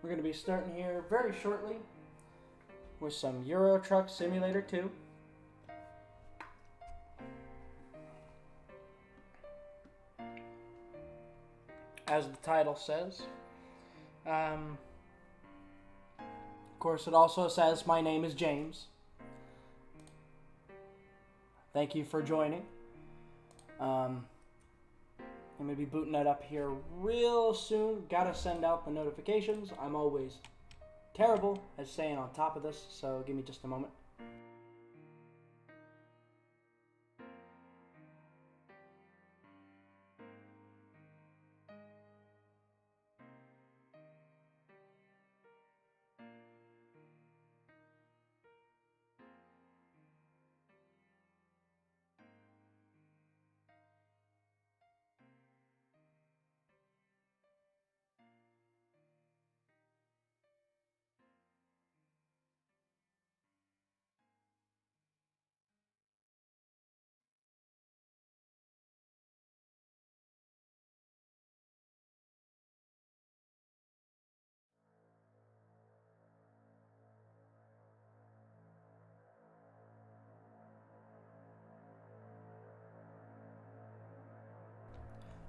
We're going to be starting here very shortly with some Euro Truck Simulator 2. As the title says. Of course, it also says my name is James. Thank you for joining. I'm going to be booting that up here real soon. Gotta send out the notifications. I'm always terrible at staying on top of this, so give me just a moment.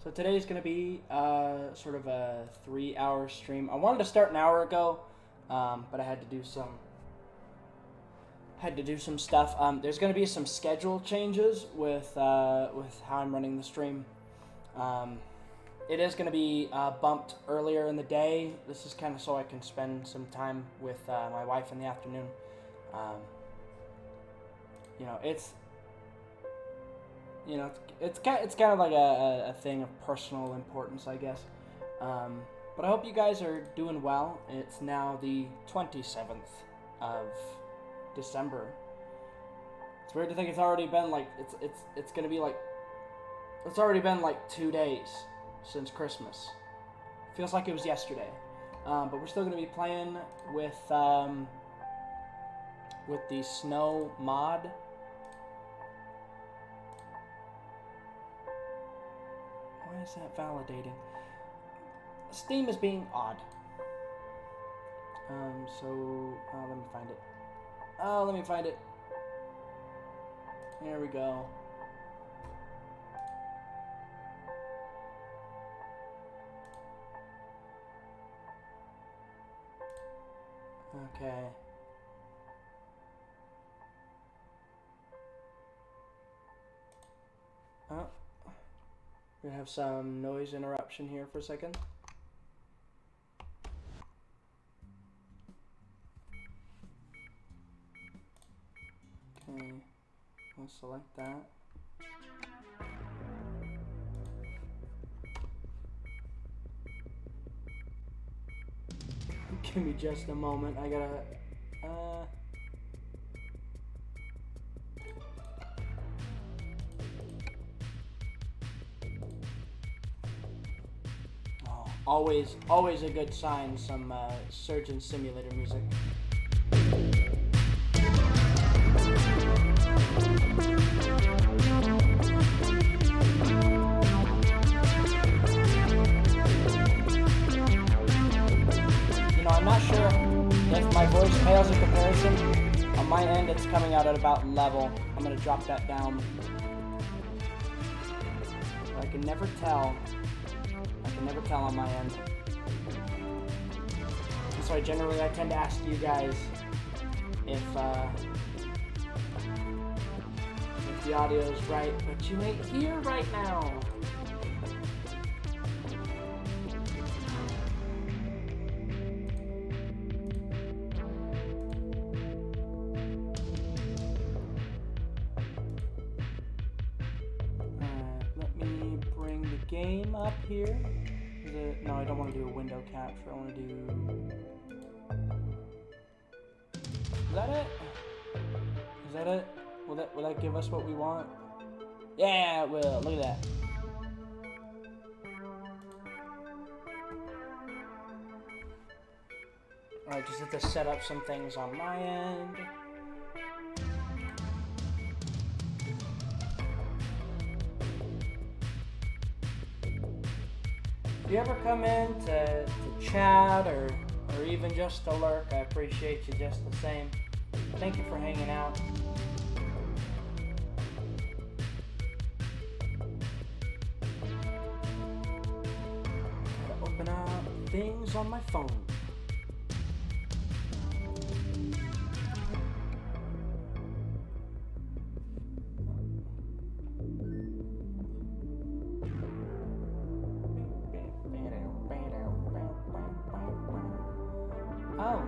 So today's going to be sort of a 3-hour stream. I wanted to start an hour ago, but I had to do some stuff. There's going to be some schedule changes with how I'm running the stream. It is going to be bumped earlier in the day. This is kind of so I can spend some time with my wife in the afternoon. It's kind of like a thing of personal importance, I guess. But I hope you guys are doing well. It's now the 27th of December. It's weird to think it's already been like it's already been like 2 days since Christmas. Feels like it was yesterday. But we're still gonna be playing with the snow mod. Why is that validating? Steam is being odd. Let me find it. Let me find it. There we go. Okay. Oh. We're gonna have some noise interruption here for a second. Okay, I'll select that. Give me just a moment. I gotta. Always a good sign, some Surgeon Simulator music. I'm not sure if my voice pales in comparison. On my end, it's coming out at about level. I'm going to drop that down. I can never tell. On my end. And so I tend to ask you guys if the audio is right, but you ain't here right now. Let me bring the game up here. No, I don't want to do a window capture. I want to do... Is that it? Is that it? Will that give us what we want? Yeah, it will. Look at that. Alright, just have to set up some things on my end. If you ever come in to chat or or even just a lurk, I appreciate you just the same. Thank you for hanging out. Gotta open up things on my phone. Oh,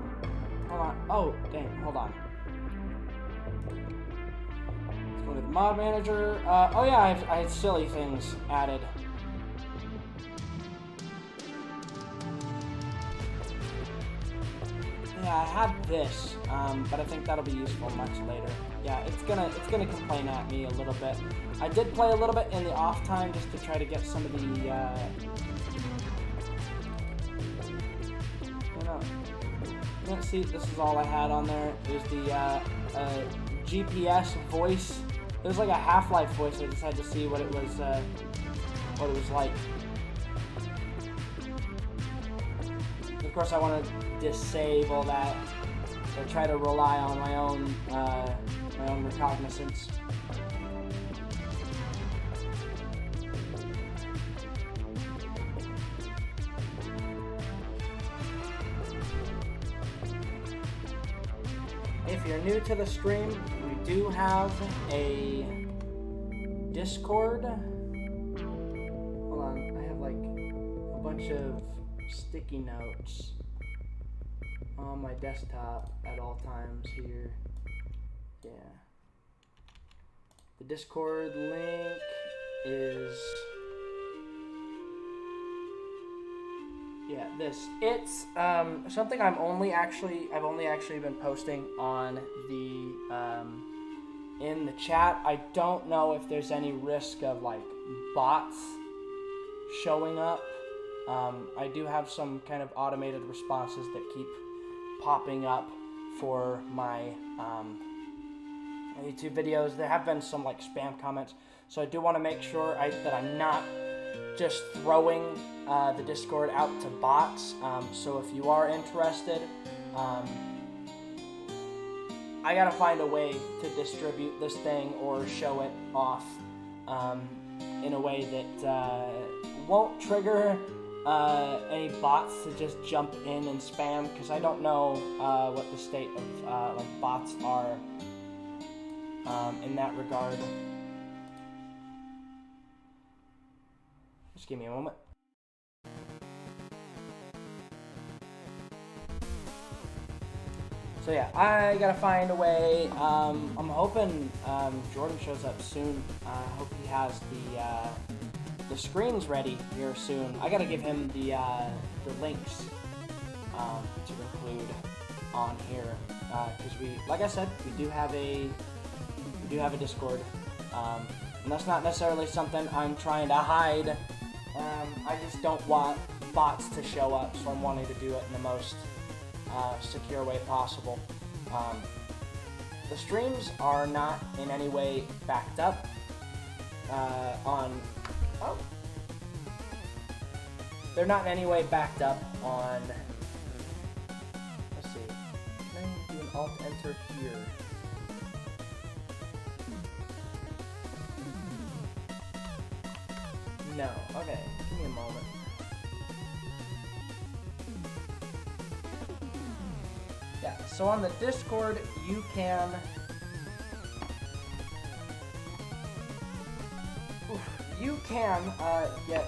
hold on. Oh, dang, hold on. Let's go to the mod manager. Oh yeah, I had silly things added. Yeah, I had this, but I think that'll be useful much later. Yeah, it's gonna complain at me a little bit. I did play a little bit in the off time just to try to get some of the, see, this is all I had on there. It was the GPS voice. It was like a Half-Life voice. I just had to see what it was like. Of course, I want to disable that. So I try to rely on my own recognizance. If you're new to the stream, we do have a Discord. Hold on, I have like a bunch of sticky notes on my desktop at all times here. Yeah. The Discord link is... yeah, this. It's something I've only actually been posting on the in the chat. I don't know if there's any risk of like bots showing up. I do have some kind of automated responses that keep popping up for my YouTube videos. There have been some like spam comments, so I do want to make sure that I'm not just throwing the Discord out to bots. So if you are interested, I gotta find a way to distribute this thing or show it off in a way that won't trigger any bots to just jump in and spam, because I don't know what the state of like bots are in that regard. Just give me a moment. So yeah, I gotta find a way. I'm hoping Jordan shows up soon. I hope he has the screens ready here soon. I gotta give him the links to include on here, because like I said, we do have a Discord, and that's not necessarily something I'm trying to hide. I just don't want bots to show up, so I'm wanting to do it in the most secure way possible. The streams are not in any way backed up they're not in any way backed up on, let's see, can I do an Alt-Enter here? No, okay, give me a moment. Yeah, so on the Discord, you can get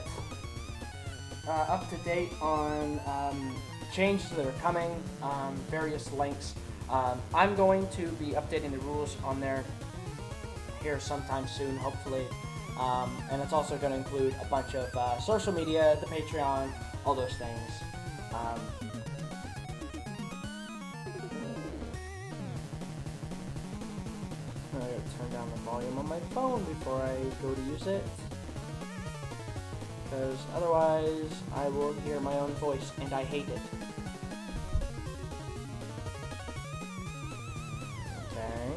up to date on changes that are coming, various links. I'm going to be updating the rules on there here sometime soon, hopefully. And it's also going to include a bunch of social media, the Patreon, all those things. I gotta turn down the volume on my phone before I go to use it, because otherwise I will hear my own voice, and I hate it. Okay.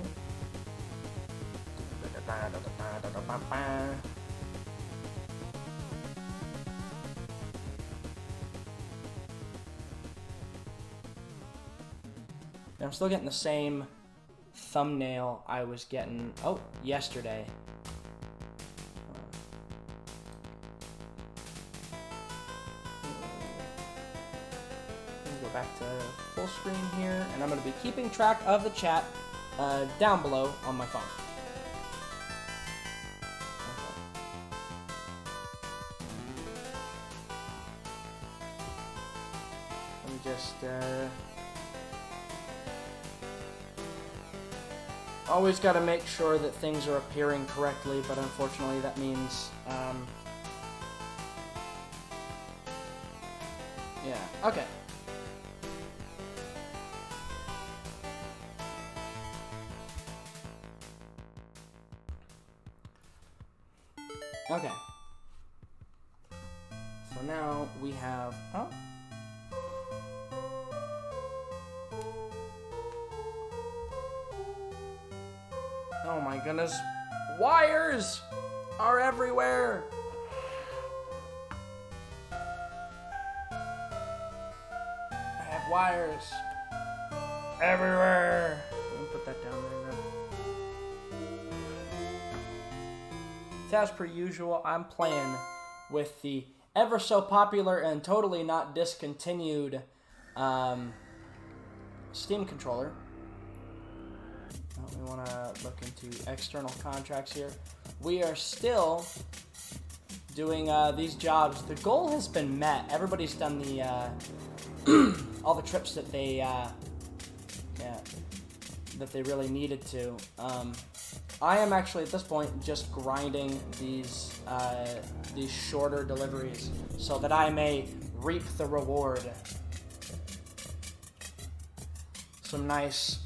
And I'm still getting the same thumbnail I was getting, yesterday. Go back to full screen here, and I'm going to be keeping track of the chat down below on my phone. Let me just always got to make sure that things are appearing correctly, but unfortunately that means yeah, okay. Okay. So now we have... Oh my goodness. Wires are everywhere. I have wires everywhere. Let me put that down there then. As per usual, I'm playing with the ever so popular and totally not discontinued Steam controller. We want to look into external contracts here. We are still doing these jobs. The goal has been met. Everybody's done the all the trips that they that they really needed to. I am actually at this point just grinding these shorter deliveries so that I may reap the reward. Some nice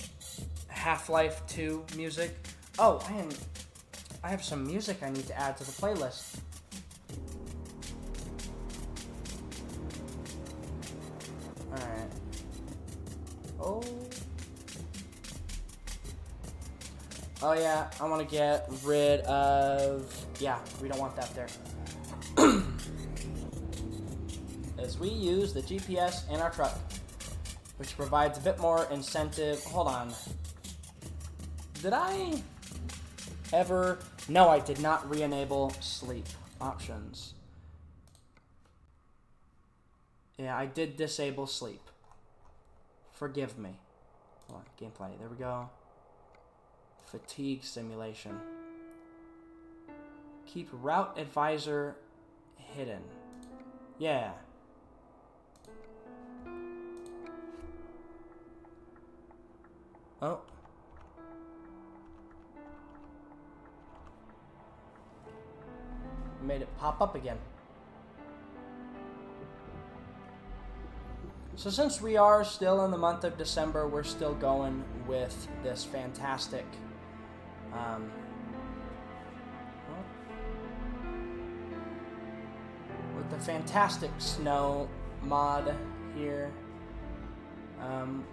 Half-Life 2 music. Oh, I have some music I need to add to the playlist. Alright. Oh yeah, I want to get rid of... Yeah, we don't want that there. As we use the GPS in our truck, which provides a bit more incentive. Hold on. Did I ever... No, I did not re-enable sleep options. Yeah, I did disable sleep. Forgive me. Hold on, gameplay. There we go. Fatigue simulation. Keep route advisor hidden. Yeah. Oh. Made it pop up again. So since we are still in the month of December, we're still going with this fantastic with the fantastic snow mod here.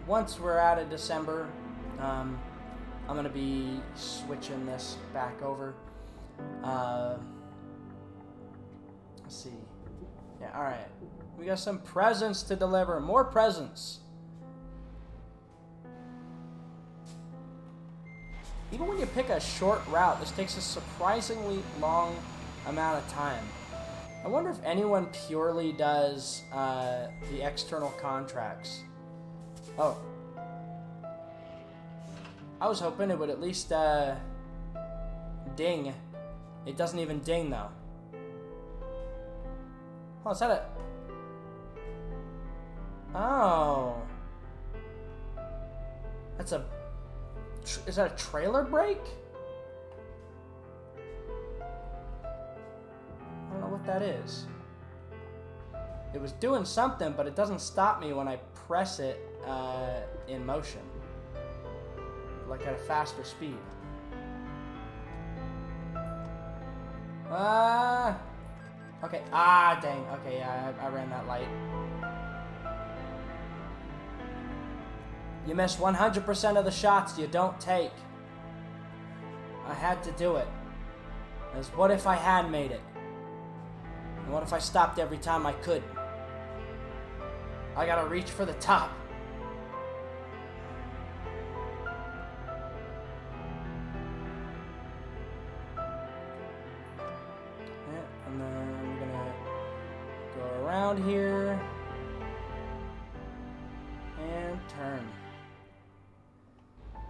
Once we're out of December, I'm gonna be switching this back over. Let's see. Yeah, alright. We got some presents to deliver. More presents. Even when you pick a short route, this takes a surprisingly long amount of time. I wonder if anyone purely does the external contracts. Oh. I was hoping it would at least ding. It doesn't even ding though. Oh, is that a... Oh. That's a... Is that a trailer brake? I don't know what that is. It was doing something, but it doesn't stop me when I press it in motion. Like at a faster speed. Okay. Ah, dang. Okay, yeah, I ran that light. You miss 100% of the shots you don't take. I had to do it. Because what if I had made it? And what if I stopped every time I could? I gotta reach for the top. here. And turn.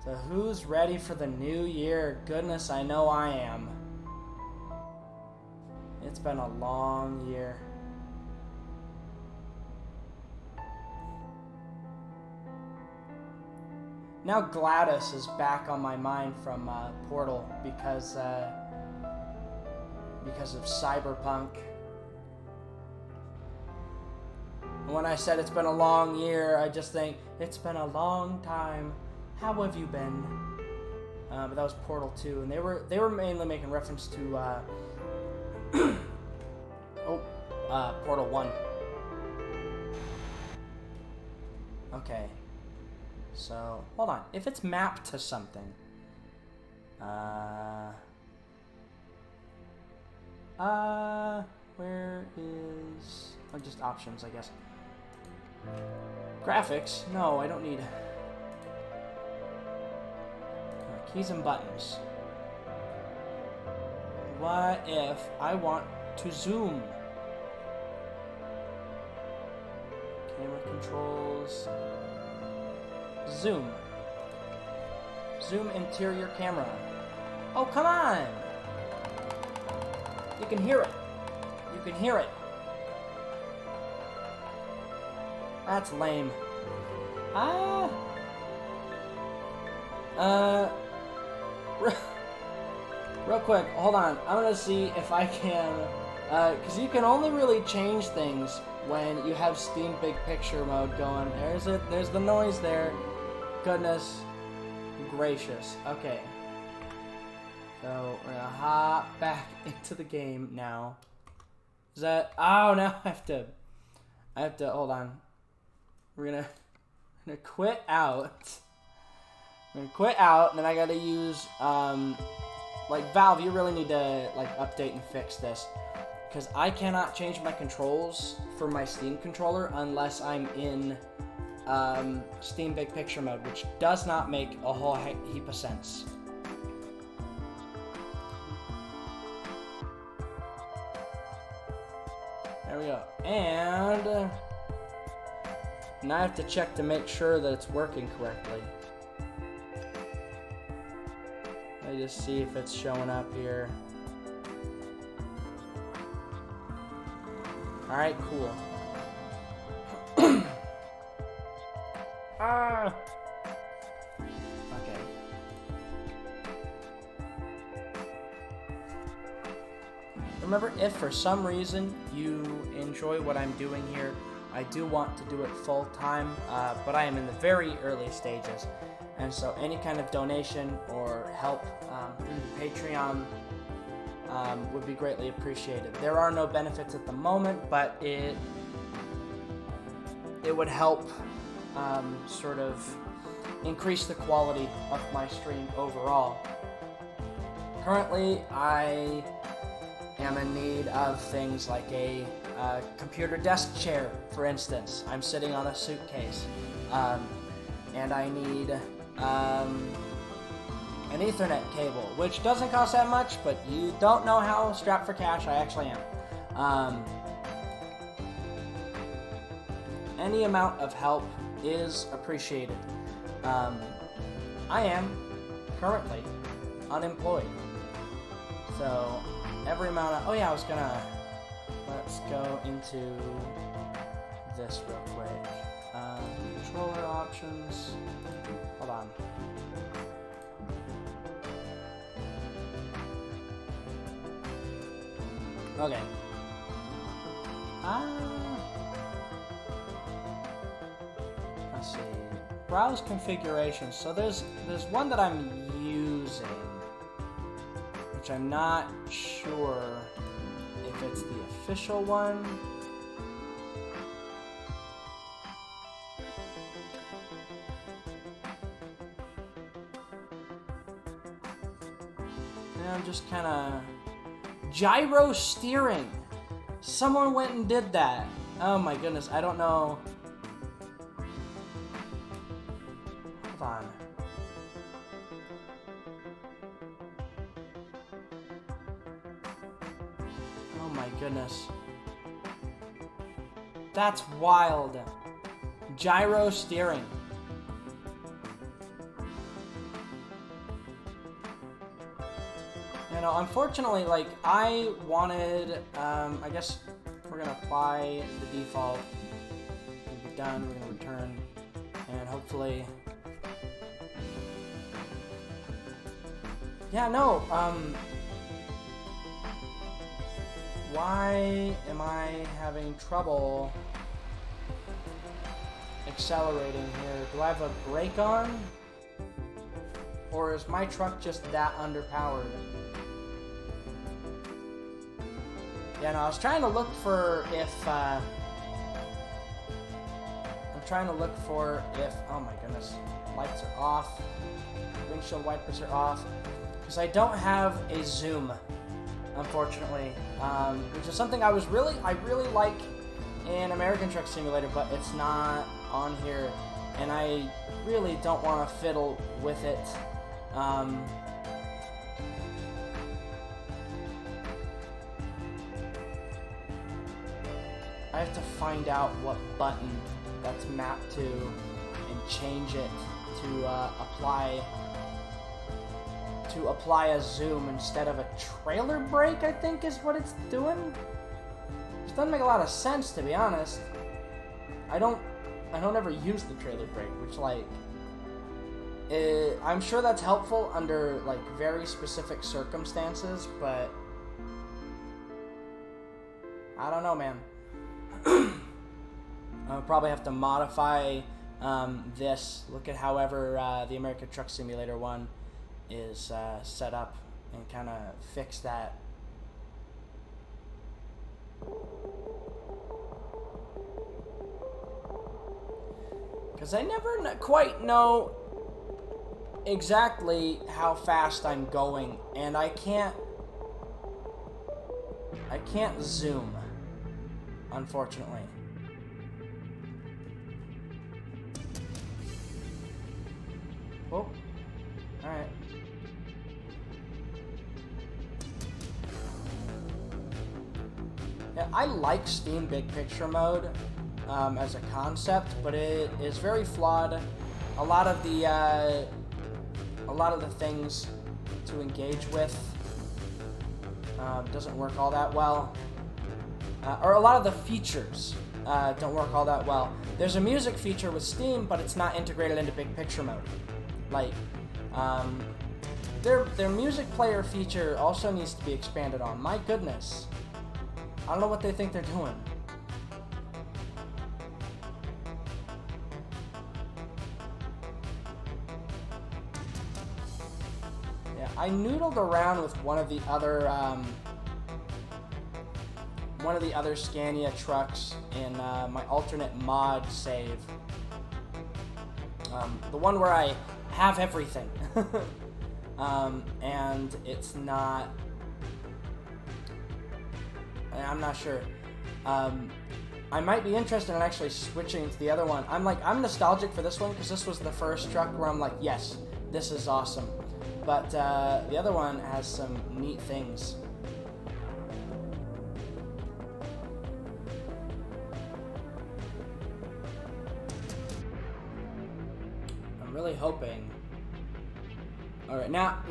So who's ready for the new year? Goodness, I know I am. It's been a long year. Now Gladys is back on my mind from Portal because of Cyberpunk. And when I said it's been a long year, I just think, it's been a long time. How have you been? But that was Portal 2, and they were mainly making reference to Portal 1. Okay. So, hold on. If it's mapped to something, where is, oh, just options, I guess. Graphics? No, I don't need keys and buttons. What if I want to zoom? Camera controls. Zoom. Zoom interior camera. Oh, come on! You can hear it. You can hear it. That's lame. Real quick, hold on. I'm gonna see if I can, because you can only really change things when you have Steam Big Picture mode going. There's it. There's the noise there. Goodness gracious. Okay. So we're gonna hop back into the game now. Is that? Oh, now I have to. Hold on. We're gonna quit out. I'm gonna quit out, and then I gotta use like Valve. You really need to like update and fix this, because I cannot change my controls for my Steam controller unless I'm in Steam Big Picture mode, which does not make a whole heap of sense. There we go. And now I have to check to make sure that it's working correctly. Let me just see if it's showing up here. Alright, cool. Okay. Remember, if for some reason you enjoy what I'm doing here, I do want to do it full time, but I am in the very early stages. And so any kind of donation or help through the Patreon would be greatly appreciated. There are no benefits at the moment, but it would help sort of increase the quality of my stream overall. Currently, I am in need of things like a computer desk chair, for instance. I'm sitting on a suitcase, and I need an Ethernet cable, which doesn't cost that much, but you don't know how strapped for cash I actually am. Any amount of help is appreciated. I am currently unemployed, so every amount of, let's go into this real quick. Controller options, hold on. Okay. Let's see. Browse configurations. So there's one that I'm using, which I'm not sure if it's the official one. And I'm just kind of gyro steering. Someone went and did that. Oh my goodness, I don't know. Hold on. Oh my goodness. That's wild. Gyro steering. You know, unfortunately, like, I wanted, I guess we're gonna apply the default. We'll be done, we're gonna return, and hopefully... Yeah, no, why am I having trouble accelerating here? Do I have a brake on? Or is my truck just that underpowered? Yeah, no, I was trying to look for if, I'm trying to look for if, oh my goodness, lights are off, windshield wipers are off, because I don't have a zoom, unfortunately, which is something I really like in American Truck Simulator, but it's not on here, and I really don't want to fiddle with it. I have to find out what button that's mapped to and change it to apply a zoom instead of a trailer brake, I think is what it's doing. It doesn't make a lot of sense, to be honest. I don't ever use the trailer brake, which, like, I'm sure that's helpful under, like, very specific circumstances, but I don't know, man. I'll probably have to modify this. Look at however the American Truck Simulator one is set up and kind of fix that. Because I never quite know exactly how fast I'm going, and I can't zoom, unfortunately. Oh, alright. Yeah, I like Steam Big Picture mode as a concept, but it is very flawed. A lot of the things to engage with doesn't work all that well. Or a lot of the features don't work all that well. There's a music feature with Steam, but it's not integrated into Big Picture mode. Like, their music player feature also needs to be expanded on. My goodness. I don't know what they think they're doing. Yeah, I noodled around with one of the other Scania trucks in my alternate mod save. The one where I have everything. And it's not... I'm not sure. I might be interested in actually switching to the other one. I'm nostalgic for this one because this was the first truck where I'm like, yes, this is awesome. But the other one has some neat things. I'm really hoping. All right, now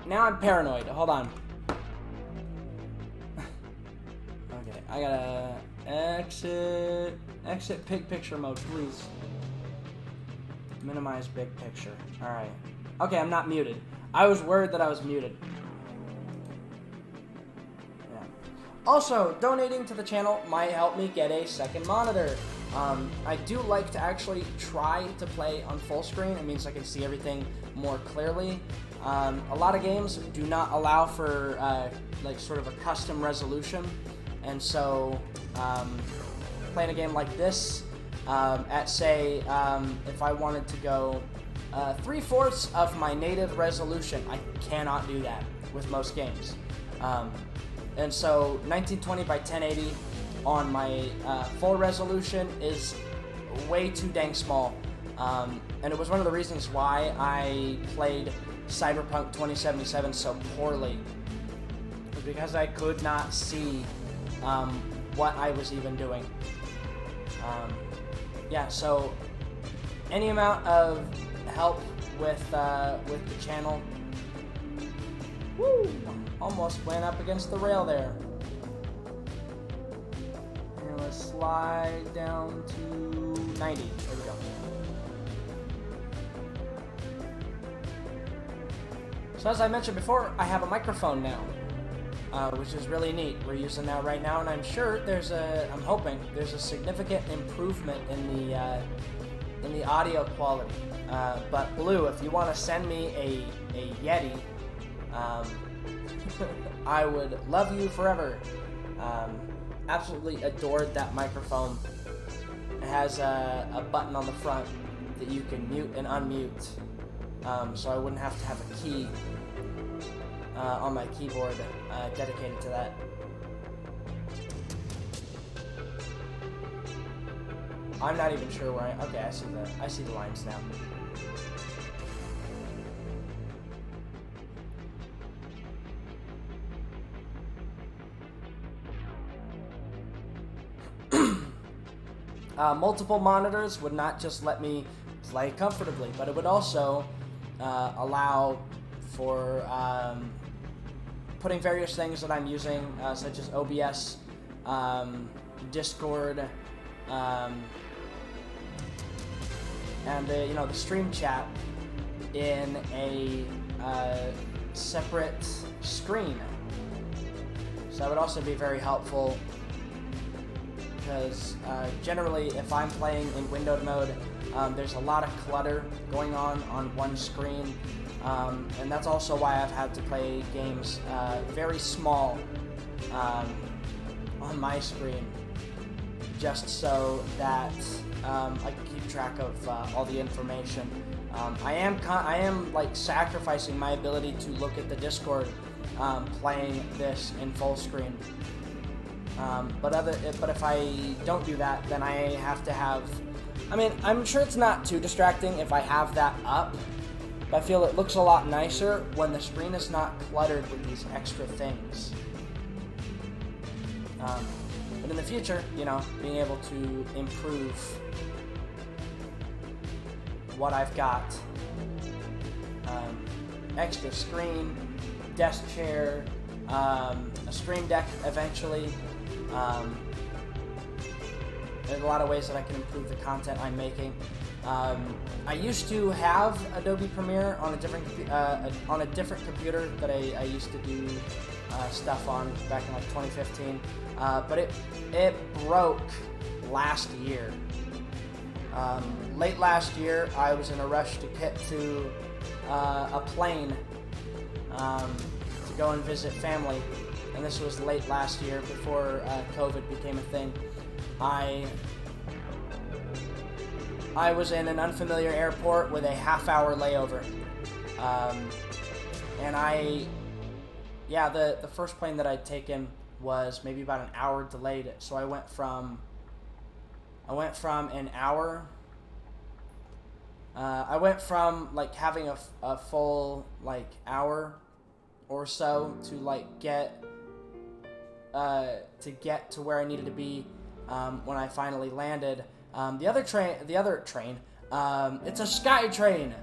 I'm paranoid. Hold on. Okay, I gotta exit big picture mode, please. Minimize big picture. All right. Okay, I'm not muted. I was worried that I was muted. Yeah. Also, donating to the channel might help me get a second monitor. I do like to actually try to play on full screen. It means I can see everything more clearly. A lot of games do not allow for like sort of a custom resolution, and so playing a game like this at say if I wanted to go 3/4 of my native resolution, I cannot do that with most games. And so 1920 by 1080 on my full resolution is way too dang small. And it was one of the reasons why I played Cyberpunk 2077 so poorly. It was because I could not see what I was even doing. Yeah, so any amount of help with the channel. Woo! Almost went up against the rail there. And let's slide down to 90. There we go. So as I mentioned before, I have a microphone now, which is really neat. We're using that right now, and I'm sure I'm hoping there's a significant improvement in the audio quality. But Blue, if you want to send me a Yeti, I would love you forever. Absolutely adored that microphone. It has a button on the front that you can mute and unmute, so I wouldn't have to have a key on my keyboard dedicated to that. I'm not even sure where okay, I see the lines now. Multiple monitors would not just let me play comfortably, but it would also allow for putting various things that I'm using, such as OBS, Discord, and the stream chat in a separate screen. So that would also be very helpful, because generally if I'm playing in windowed mode, there's a lot of clutter going on one screen, and that's also why I've had to play games very small on my screen, just so that I can keep track of all the information. I am like sacrificing my ability to look at the Discord playing this in full screen. But if I don't do that, then I have to have. I mean, I'm sure it's not too distracting if I have that up, but I feel it looks a lot nicer when the screen is not cluttered with these extra things. But in the future, being able to improve what I've got, extra screen, desk chair, a Stream Deck eventually. There's a lot of ways that I can improve the content I'm making. I used to have Adobe Premiere on a different computer that I used to do stuff on back in like 2015, but it broke last year. Late last year, I was in a rush to get to a plane to go and visit family, and this was late last year before COVID became a thing. I was in an unfamiliar airport with a half-hour layover, and the first plane that I'd taken was maybe about an hour delayed, so I went from an hour. I went from like having a full like hour or so to like get to where I needed to be when I finally landed. The other train, it's a sky train.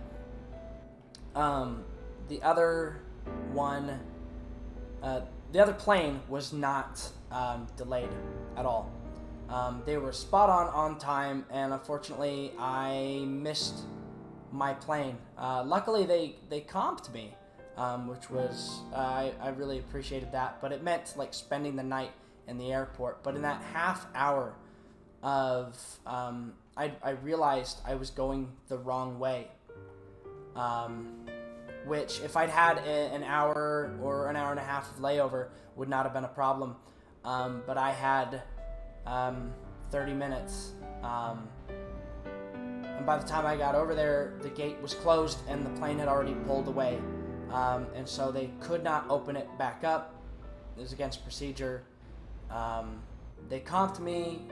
The other plane was not delayed at all. They were spot on time, and unfortunately I missed my plane. Luckily they comped me, which was, I really appreciated that, but it meant like spending the night in the airport. But in that half hour of, I realized I was going the wrong way, which if I'd had an hour or an hour and a half of layover would not have been a problem, but I had 30 minutes, and by the time I got over there, the gate was closed and the plane had already pulled away, and so they could not open it back up. It was against procedure. They comped me.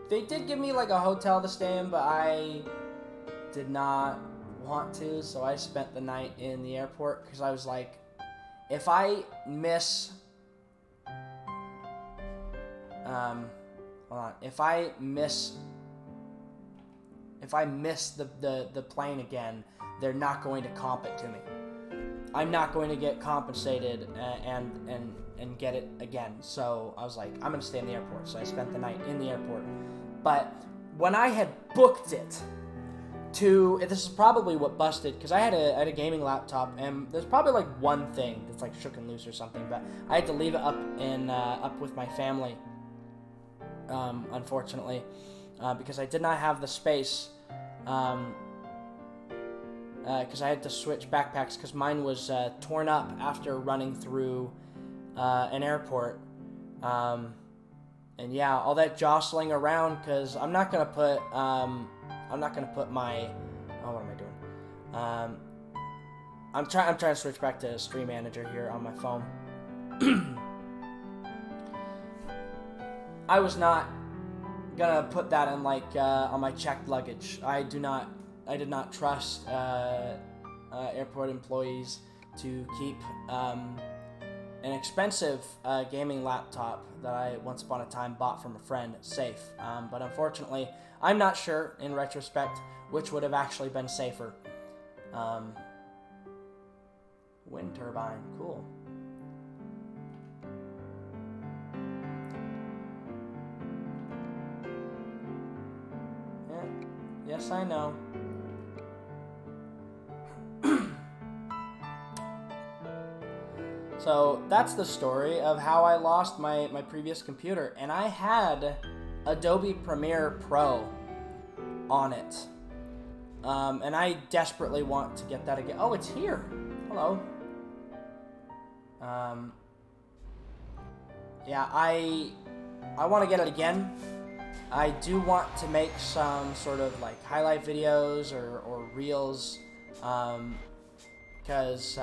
They did give me like a hotel to stay in, but I did not want to, so I spent the night in the airport because I was like, if I miss hold on. If I miss the plane again, they're not going to comp it to me. I'm not going to get compensated and get it again. So I was like, I'm going to stay in the airport. So I spent the night in the airport. But when I had booked it this is probably what busted, because I had a gaming laptop, and there's probably like one thing that's like shook and loose or something, but I had to leave it up with my family, unfortunately, because I did not have the space, because I had to switch backpacks, because mine was torn up after running through an airport, and yeah, all that jostling around, because I'm not gonna put my, what am I doing? I'm trying to switch back to Stream Manager here on my phone. I was not gonna put that in like on my checked luggage. I did not trust airport employees to keep an expensive gaming laptop that I once upon a time bought from a friend safe. But unfortunately, I'm not sure, in retrospect, which would have actually been safer. Wind turbine, cool. Yeah, yes, I know. So that's the story of how I lost my previous computer. And I had Adobe Premiere Pro on it. And I desperately want to get that again. Oh, it's here. Hello. Yeah, I want to get it again. I do want to make some sort of like highlight videos or reels. Because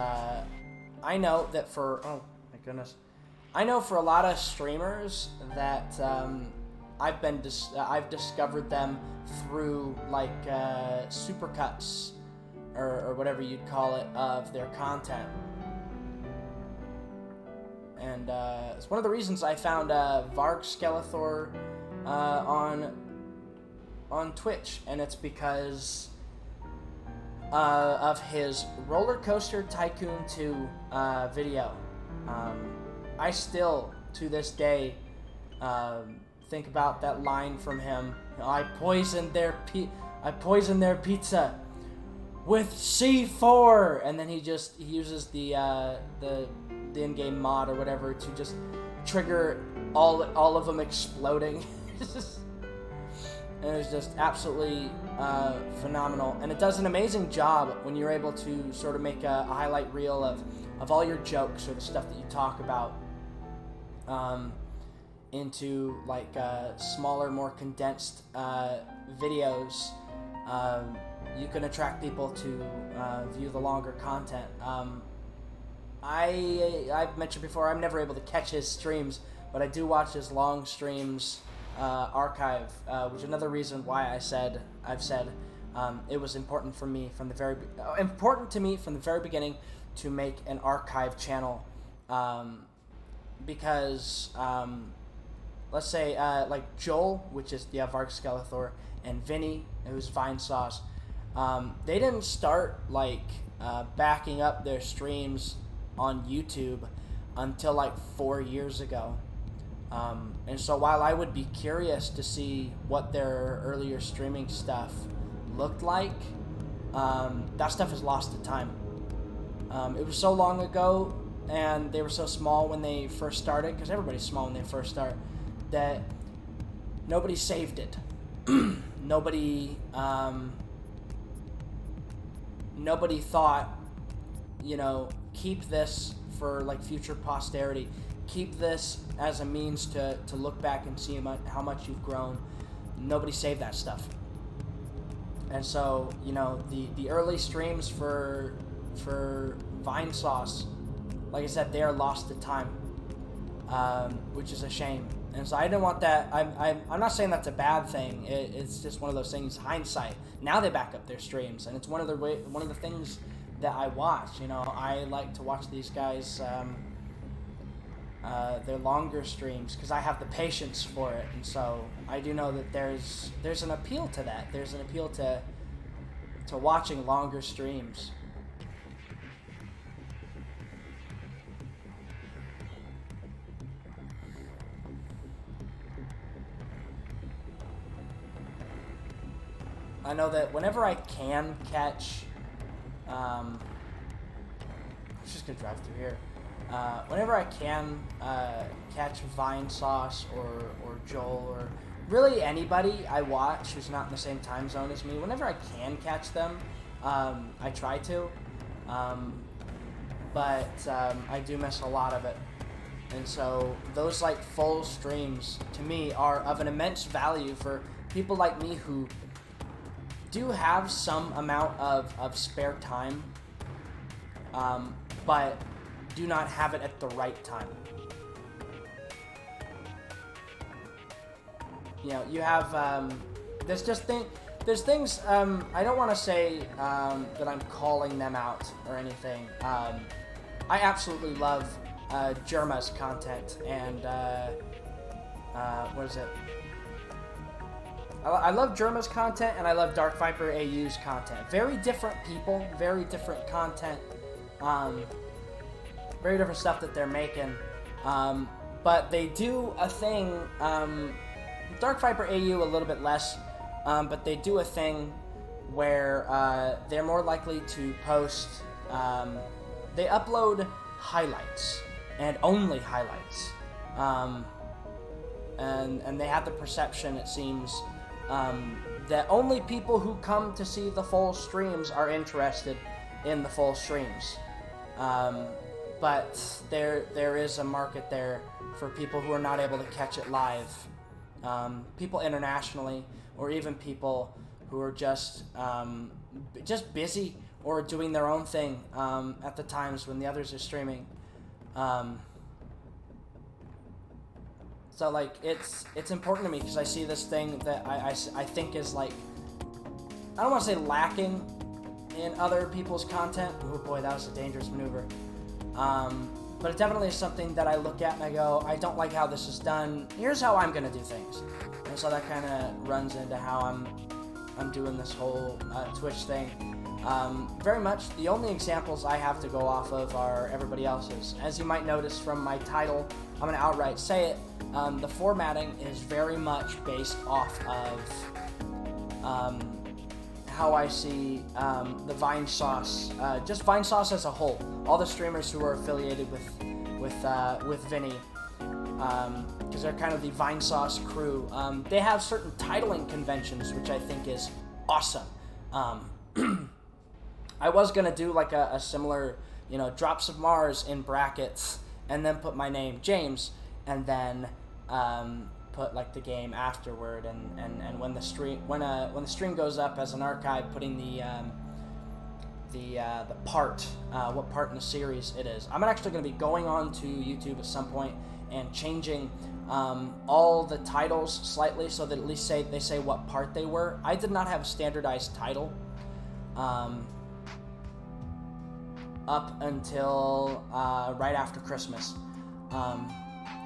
I know that for, oh my goodness, I know for a lot of streamers that I've discovered them through like supercuts or whatever you'd call it of their content, and it's one of the reasons I found Varg Skeletor on Twitch, and it's because of his Roller Coaster Tycoon 2 video. I still, to this day, think about that line from him. I poisoned their pizza with C4, and then he uses the in-game mod or whatever to just trigger all of them exploding. And it's just absolutely phenomenal. And it does an amazing job when you're able to sort of make a highlight reel of all your jokes or the stuff that you talk about into like smaller, more condensed videos. You can attract people to view the longer content. I've mentioned before, I'm never able to catch his streams, but I do watch his long streams archive, which is another reason why I've said it was important to me from the very beginning to make an archive channel, because let's say like Joel, which is Varg Skeletor, and Vinny, who's Vine Sauce, they didn't start like backing up their streams on YouTube until like 4 years ago. And so while I would be curious to see what their earlier streaming stuff looked like, that stuff is lost to time. It was so long ago, and they were so small when they first started, because everybody's small when they first start, that nobody saved it. Nobody thought, keep this for like future posterity. Keep this as a means to look back and see how much you've grown. Nobody saved that stuff. And so, the early streams for Vine Sauce, like I said, they are lost to time, which is a shame. And so I didn't want that. I'm not saying that's a bad thing. It's just one of those things. Hindsight. Now they back up their streams, and it's one of the things that I watch. I like to watch these guys. their longer streams because I have the patience for it, and so I do know that there's an appeal to that. There's an appeal to watching longer streams. I know that whenever I can catch, I'm just gonna drive through here. Whenever I can catch Vine Sauce or Joel or really anybody I watch who's not in the same time zone as me, whenever I can catch them, I try to. But I do miss a lot of it. And so those like full streams to me are of an immense value for people like me who do have some amount of spare time, but do not have it at the right time. You know, you have, there's things, I don't want to say that I'm calling them out or anything. I absolutely love Jerma's content and, what is it? I love Jerma's content and I love Dark Viper AU's content. Very different people, very different content, very different stuff that they're making. But they do a thing, Dark Viper AU a little bit less, but they do a thing where they're more likely to post, they upload highlights and only highlights. And they have the perception, it seems, that only people who come to see the full streams are interested in the full streams. But there is a market there for people who are not able to catch it live. People internationally, or even people who are just busy or doing their own thing at the times when the others are streaming. So like it's important to me because I see this thing that I think is like, I don't want to say lacking in other people's content. Oh boy, that was a dangerous maneuver. But it definitely is something that I look at and I go, I don't like how this is done. Here's how I'm gonna do things. And so that kind of runs into how I'm doing this whole Twitch thing. Very much the only examples I have to go off of are everybody else's. As you might notice from my title, I'm gonna outright say it. The formatting is very much based off of how I see the Vine Sauce, just Vine Sauce as a whole. All the streamers who are affiliated with Vinny, because they're kind of the Vine Sauce crew. They have certain titling conventions, which I think is awesome. I was gonna do like a similar, you know, DropsOfMars in brackets, and then put my name James, and then put like the game afterward, and when the stream goes up as an archive, putting the part, what part in the series it is. I'm actually going to be going on to YouTube at some point and changing all the titles slightly so that at least they say what part they were. I did not have a standardized title up until right after Christmas.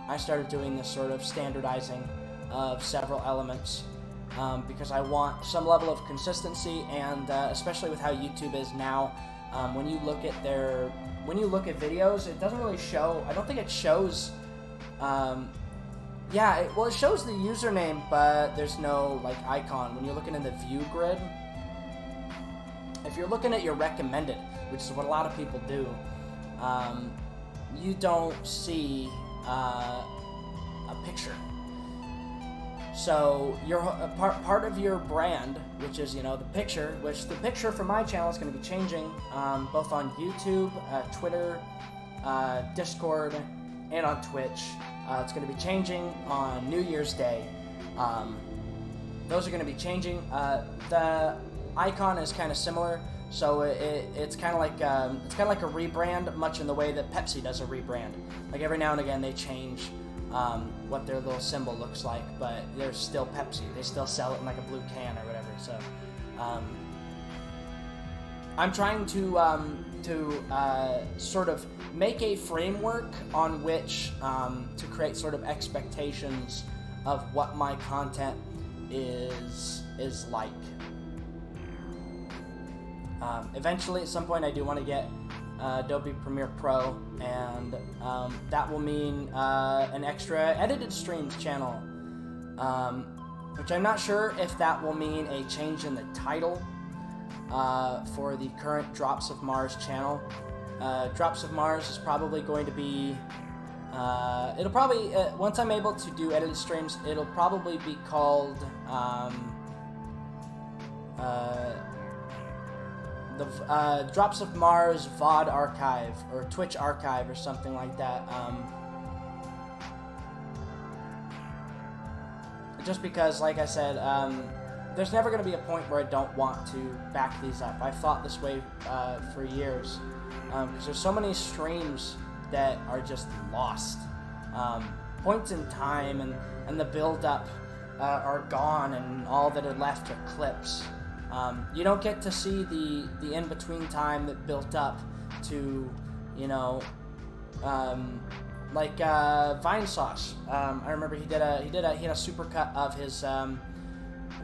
I started doing this sort of standardizing of several elements because I want some level of consistency, and especially with how YouTube is now, when you look at videos, it doesn't really show. I don't think it shows. It shows the username, but there's no like icon when you're looking in the view grid. If you're looking at your recommended, which is what a lot of people do, you don't see a picture. So your part of your brand, which is, you know, the picture, which the picture for my channel is going to be changing both on YouTube, Twitter, Discord, and on Twitch. It's going to be changing on New Year's Day. Those are going to be changing. The icon is kind of similar, so it's kind of like a rebrand, much in the way that Pepsi does a rebrand. Like every now and again they change what their little symbol looks like, but they're still Pepsi. They still sell it in like a blue can or whatever. So I'm trying to sort of make a framework on which to create sort of expectations of what my content is like. Eventually, at some point, I do want to get Adobe Premiere Pro, and that will mean an extra edited streams channel, which I'm not sure if that will mean a change in the title for the current Drops of Mars channel. Drops of Mars is probably going to be, it'll probably, once I'm able to do edited streams, it'll probably be called the Drops of Mars VOD Archive, or Twitch Archive, or something like that. Just because, like I said, there's never going to be a point where I don't want to back these up. I've thought this way for years, because there's so many streams that are just lost. Points in time and the build-up are gone, and all that are left are clips. You don't get to see the in-between time that built up to, you know, like Vinesauce. I remember he had a supercut of his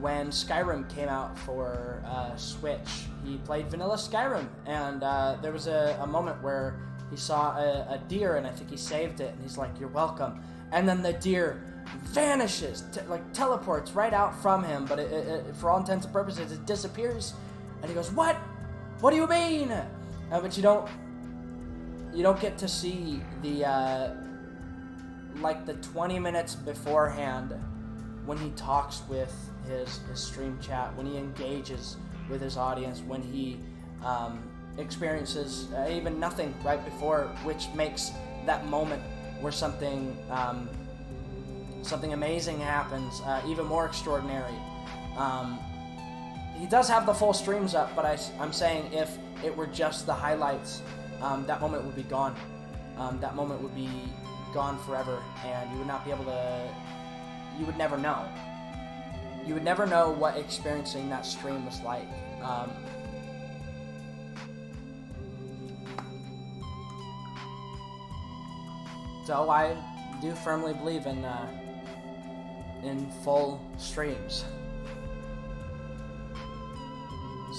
when Skyrim came out for Switch. He played vanilla Skyrim, and there was a moment where he saw a deer, and I think he saved it, and he's like, "You're welcome," and then the deer vanishes, like teleports right out from him, but it for all intents and purposes it disappears, and he goes, "What do you mean?" But you don't get to see the like the 20 minutes beforehand when he talks with his stream chat, when he engages with his audience, when he experiences even nothing right before, which makes that moment where something amazing happens even more extraordinary. He does have the full streams up, but I'm saying if it were just the highlights, that moment would be gone. That moment would be gone forever, and you would not be able to, you would never know. You would never know what experiencing that stream was like. So I do firmly believe in full streams.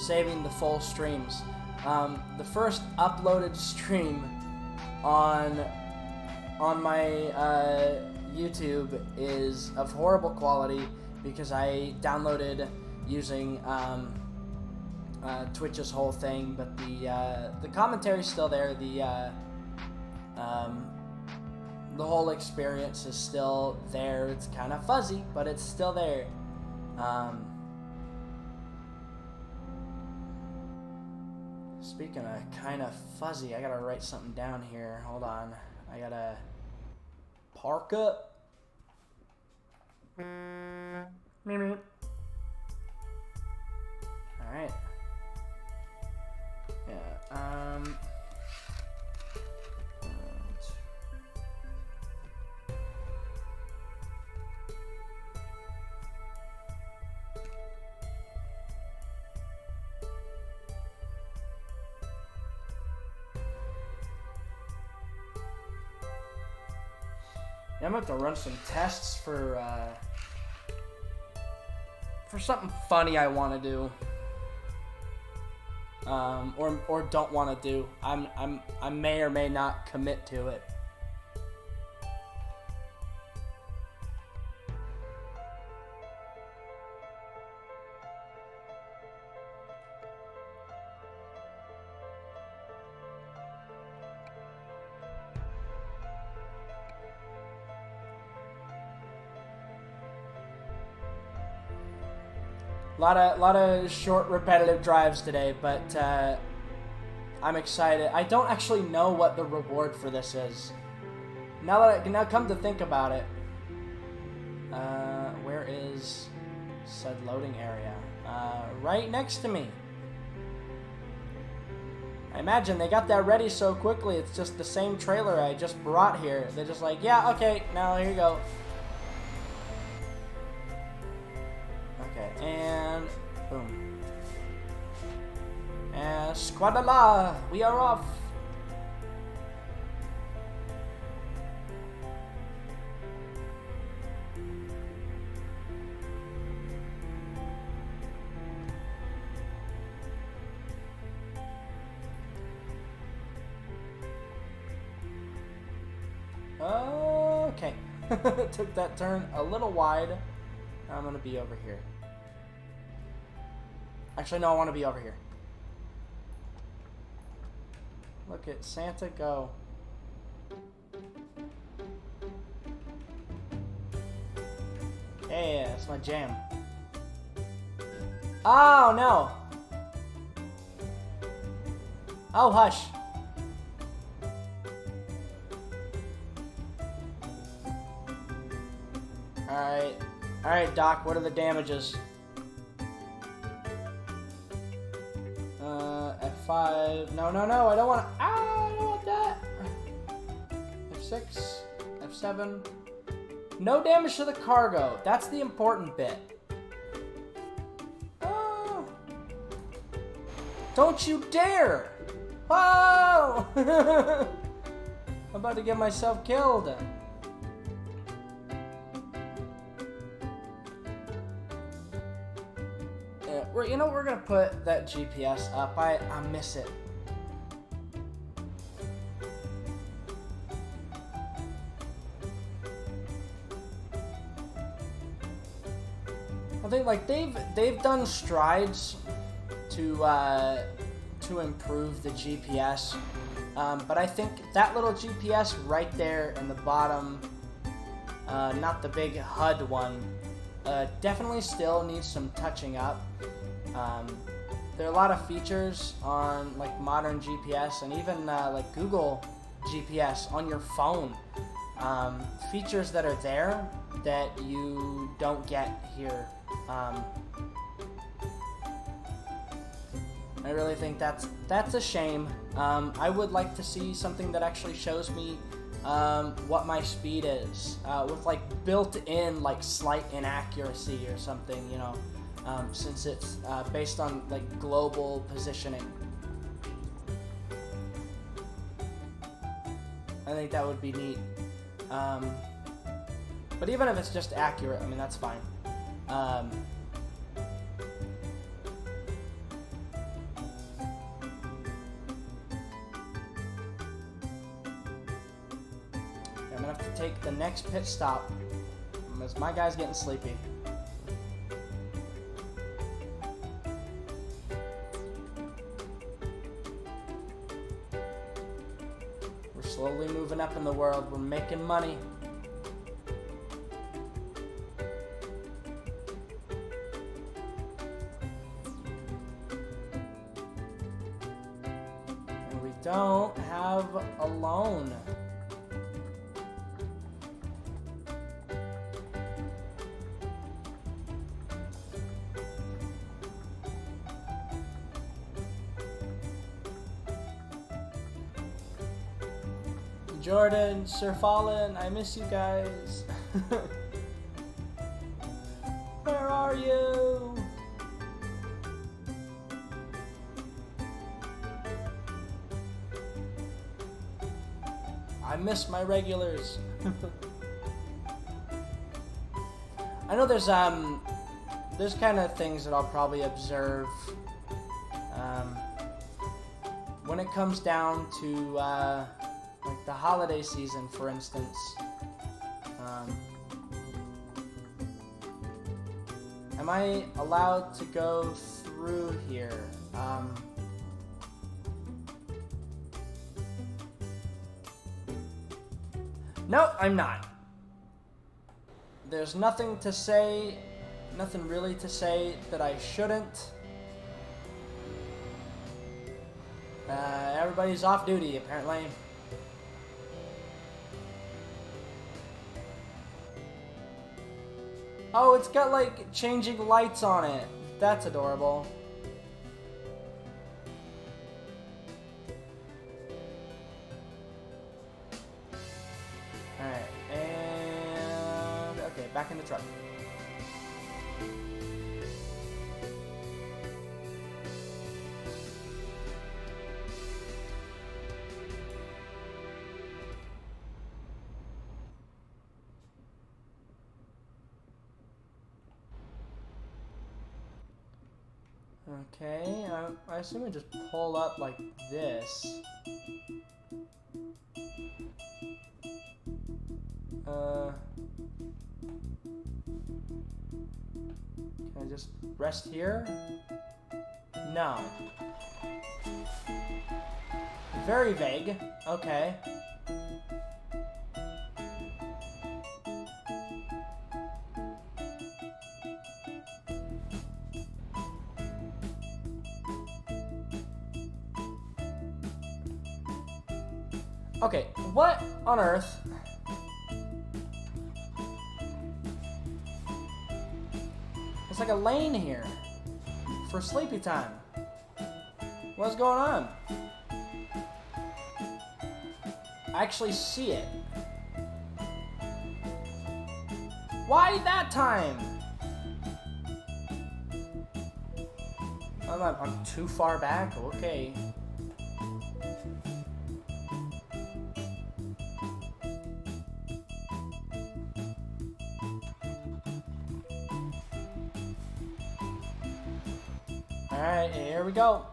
Saving the full streams. The first uploaded stream on my YouTube is of horrible quality because I downloaded using Twitch's whole thing, but the commentary's still there. The whole experience is still there. It's kind of fuzzy, but it's still there. Speaking of kind of fuzzy, I gotta write something down here. Hold on. I gotta park up. Alright. Yeah, I'm about to run some tests for something funny I want to do, or don't want to do. I may or may not commit to it. A lot of short, repetitive drives today, but I'm excited. I don't actually know what the reward for this is. Now come to think about it, where is said loading area? Right next to me. I imagine they got that ready so quickly. It's just the same trailer I just brought here. They're just like, yeah, okay, now here you go. Okay, and boom. And Squadala, we are off. Okay. Took that turn a little wide. I'm gonna be over here. Actually, no, I want to be over here. Look at Santa go. Yeah, that's my jam. Oh, no. Oh, hush. Alright. Alright, Doc, what are the damages? F5. No, no, no, I don't want to. Ah, I don't want that. F6. F7. No damage to the cargo. That's the important bit. Oh. Don't you dare! Oh! I'm about to get myself killed. You know, we're gonna put that GPS up. I miss it. I think like they've done strides to improve the GPS, but I think that little GPS right there in the bottom, not the big HUD one, definitely still needs some touching up. There are a lot of features on like modern GPS and even like Google GPS on your phone. Features that are there that you don't get here. I really think that's a shame. I would like to see something that actually shows me what my speed is with like built-in like slight inaccuracy or something, you know. Since it's based on like global positioning. I think that would be neat. But even if it's just accurate, I mean, that's fine. I'm gonna have to take the next pit stop as my guy's getting sleepy. Slowly moving up in the world. We're making money. And we don't have a loan. Jordan, Sir Fallen, I miss you guys. Where are you? I miss my regulars. I know there's kind of things that I'll probably observe when it comes down to like the holiday season, for instance. Am I allowed to go through here? No, I'm not. There's nothing to say, nothing really to say that I shouldn't. Everybody's off duty, apparently. Oh, it's got like changing lights on it. That's adorable. Alright, and okay, back in the truck. Okay, I assume we just pull up like this. Can I just rest here? No. Very vague. Okay. Okay, what on earth? It's like a lane here for sleepy time. What's going on? I actually see it. Why that time? I'm too far back? Okay. Alright, here we go.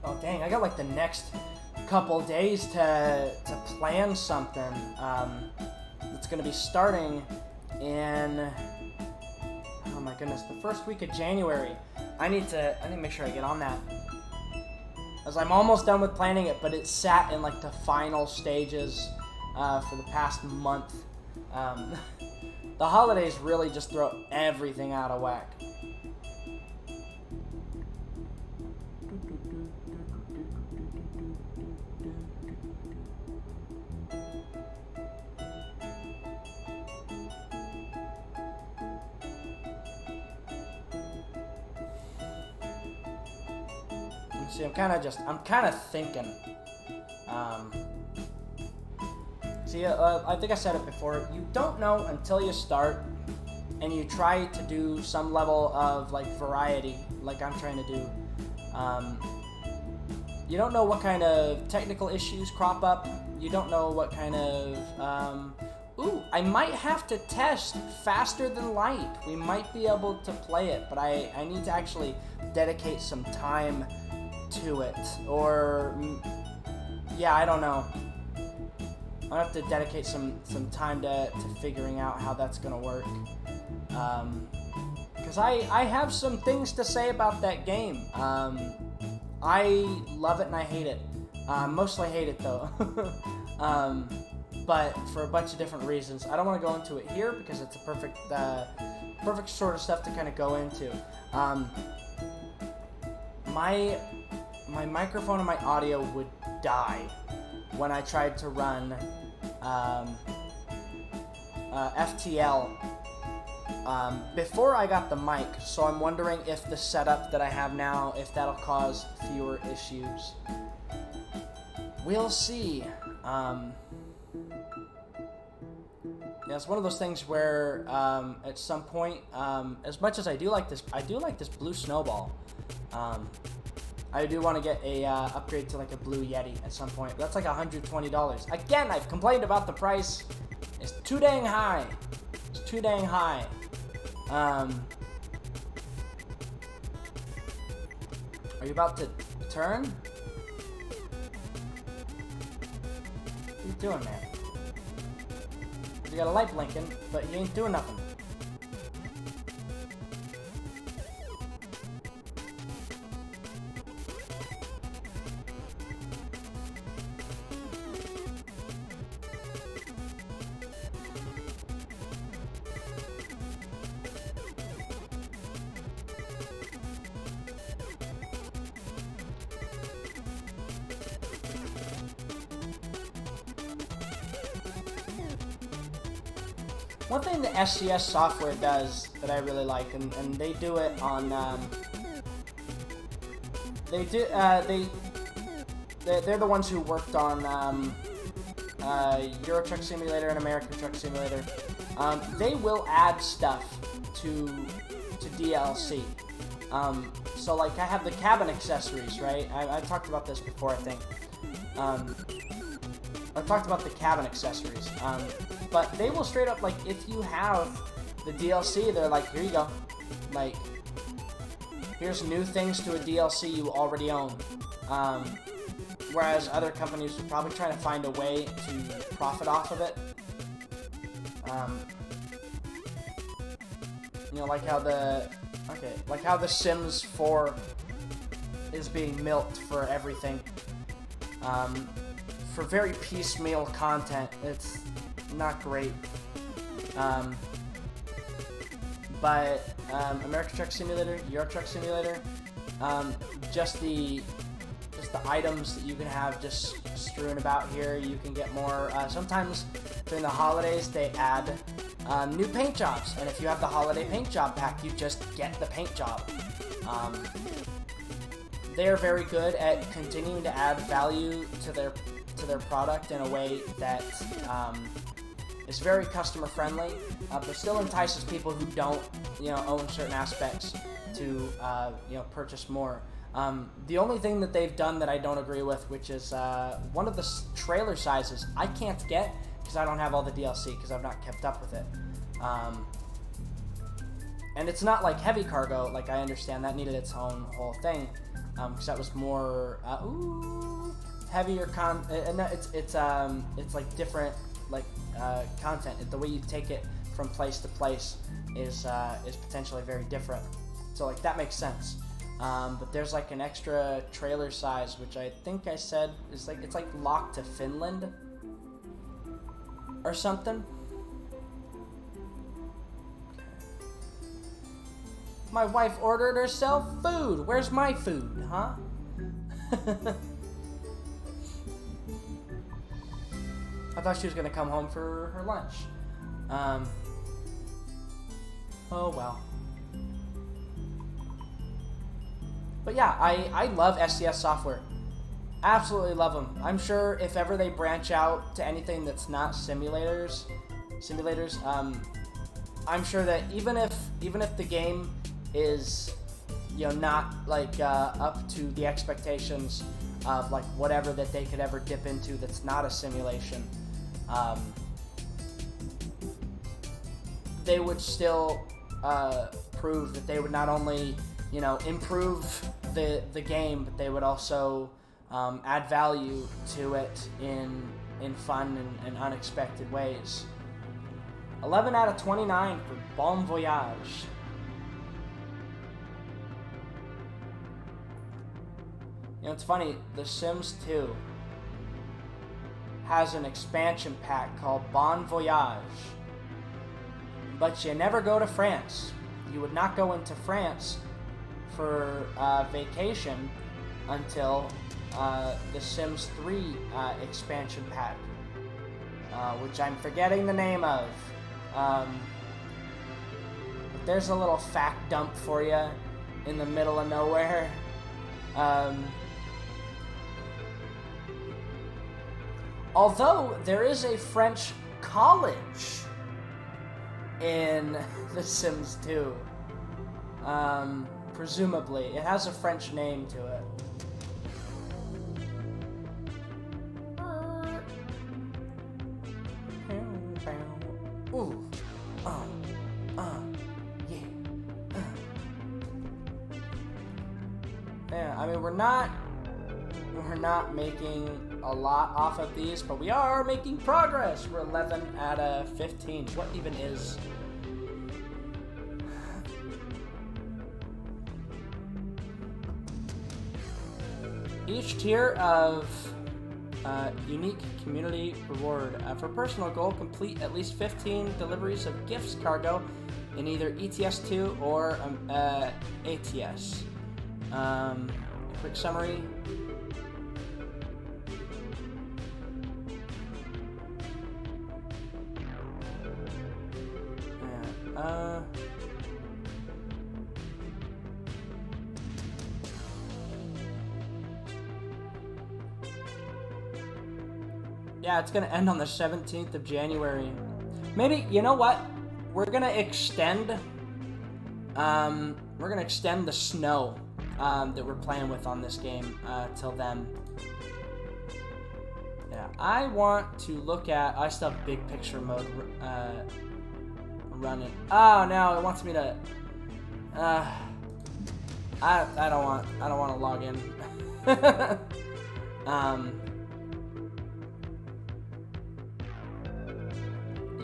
Oh dang, I got like the next couple days to plan something. It's gonna be starting in, oh my goodness, the first week of January. I need to make sure I get on that. As I'm almost done with planning it, but it's sat in like the final stages for the past month. The holidays really just throw everything out of whack. See, I'm kind of thinking. See, I think I said it before. You don't know until you start, and you try to do some level of like variety, like I'm trying to do. You don't know what kind of technical issues crop up. You don't know what kind of. Ooh, I might have to test faster than light. We might be able to play it, but I need to actually dedicate some time to it, or yeah, I don't know. I'll have to dedicate some time to figuring out how that's gonna work, because I have some things to say about that game. I love it and I hate it. Mostly hate it though. But for a bunch of different reasons. I don't want to go into it here because it's a perfect sort of stuff to kind of go into. My microphone and my audio would die when I tried to run FTL before I got the mic, so I'm wondering if the setup that I have now, if that'll cause fewer issues. We'll see. Yeah, it's one of those things where at some point, as much as I do like this blue snowball. I do want to get a upgrade to like a blue Yeti at some point. That's like $120. Again, I've complained about the price. It's too dang high. It's too dang high. Are you about to turn? What are you doing, man? You got a light blinking, but you ain't doing nothing. One thing the SCS software does that I really like, and they do it on, they're the ones who worked on Euro Truck Simulator and American Truck Simulator. They will add stuff to DLC. So like I have the cabin accessories, right? I talked about this before, I think. I talked about the cabin accessories, but they will straight up, like, if you have the DLC, they're like, here you go. Like, here's new things to a DLC you already own. Whereas other companies would probably try to find a way to profit off of it. You know, like how the Sims 4 is being milked for everything. For very piecemeal content, it's not great. But American Truck Simulator, Euro Truck Simulator, just the items that you can have just strewn about here. You can get more. Sometimes during the holidays they add new paint jobs, and if you have the holiday paint job pack, you just get the paint job. They are very good at continuing to add value to their product in a way that is very customer friendly, but still entices people who don't, own certain aspects to, purchase more. The only thing that they've done that I don't agree with, which is one of the trailer sizes, I can't get because I don't have all the DLC because I've not kept up with it. And it's not like heavy cargo. Like, I understand that needed its own whole thing, because that was more heavier it's like different content. The way you take it from place to place is potentially very different. So like that makes sense. But there's like an extra trailer size, which I think I said is like it's like locked to Finland or something. My wife ordered herself food. Where's my food, huh? I thought she was gonna come home for her lunch. Oh well. But yeah, I love SCS software. Absolutely love them. I'm sure if ever they branch out to anything that's not simulators, I'm sure that even if the game is, not like up to the expectations of like whatever that they could ever dip into that's not a simulation, they would still prove that they would not only improve the game, but they would also add value to it in fun and unexpected ways. 11 out of 29 for Bon Voyage. It's funny, The Sims 2 has an expansion pack called Bon Voyage, but you never go to France. You would not go into France for vacation until The Sims 3 expansion pack, which I'm forgetting the name of. But there's a little fact dump for you in the middle of nowhere. Although there is a French college in The Sims 2. Presumably. It has a French name to it. Ooh. Yeah. Yeah, I mean, we're not making a lot off of these, but we are making progress. We're 11 out of 15. What even is... Each tier of unique community reward. For personal goal, complete at least 15 deliveries of gifts cargo in either ETS2 or ATS. Quick summary. Yeah, it's gonna end on the 17th of January. Maybe, you know what? We're gonna extend the snow that we're playing with on this game till then. Yeah, I want to look at. I still have big picture mode running. Oh no, it wants me to. I don't want to log in.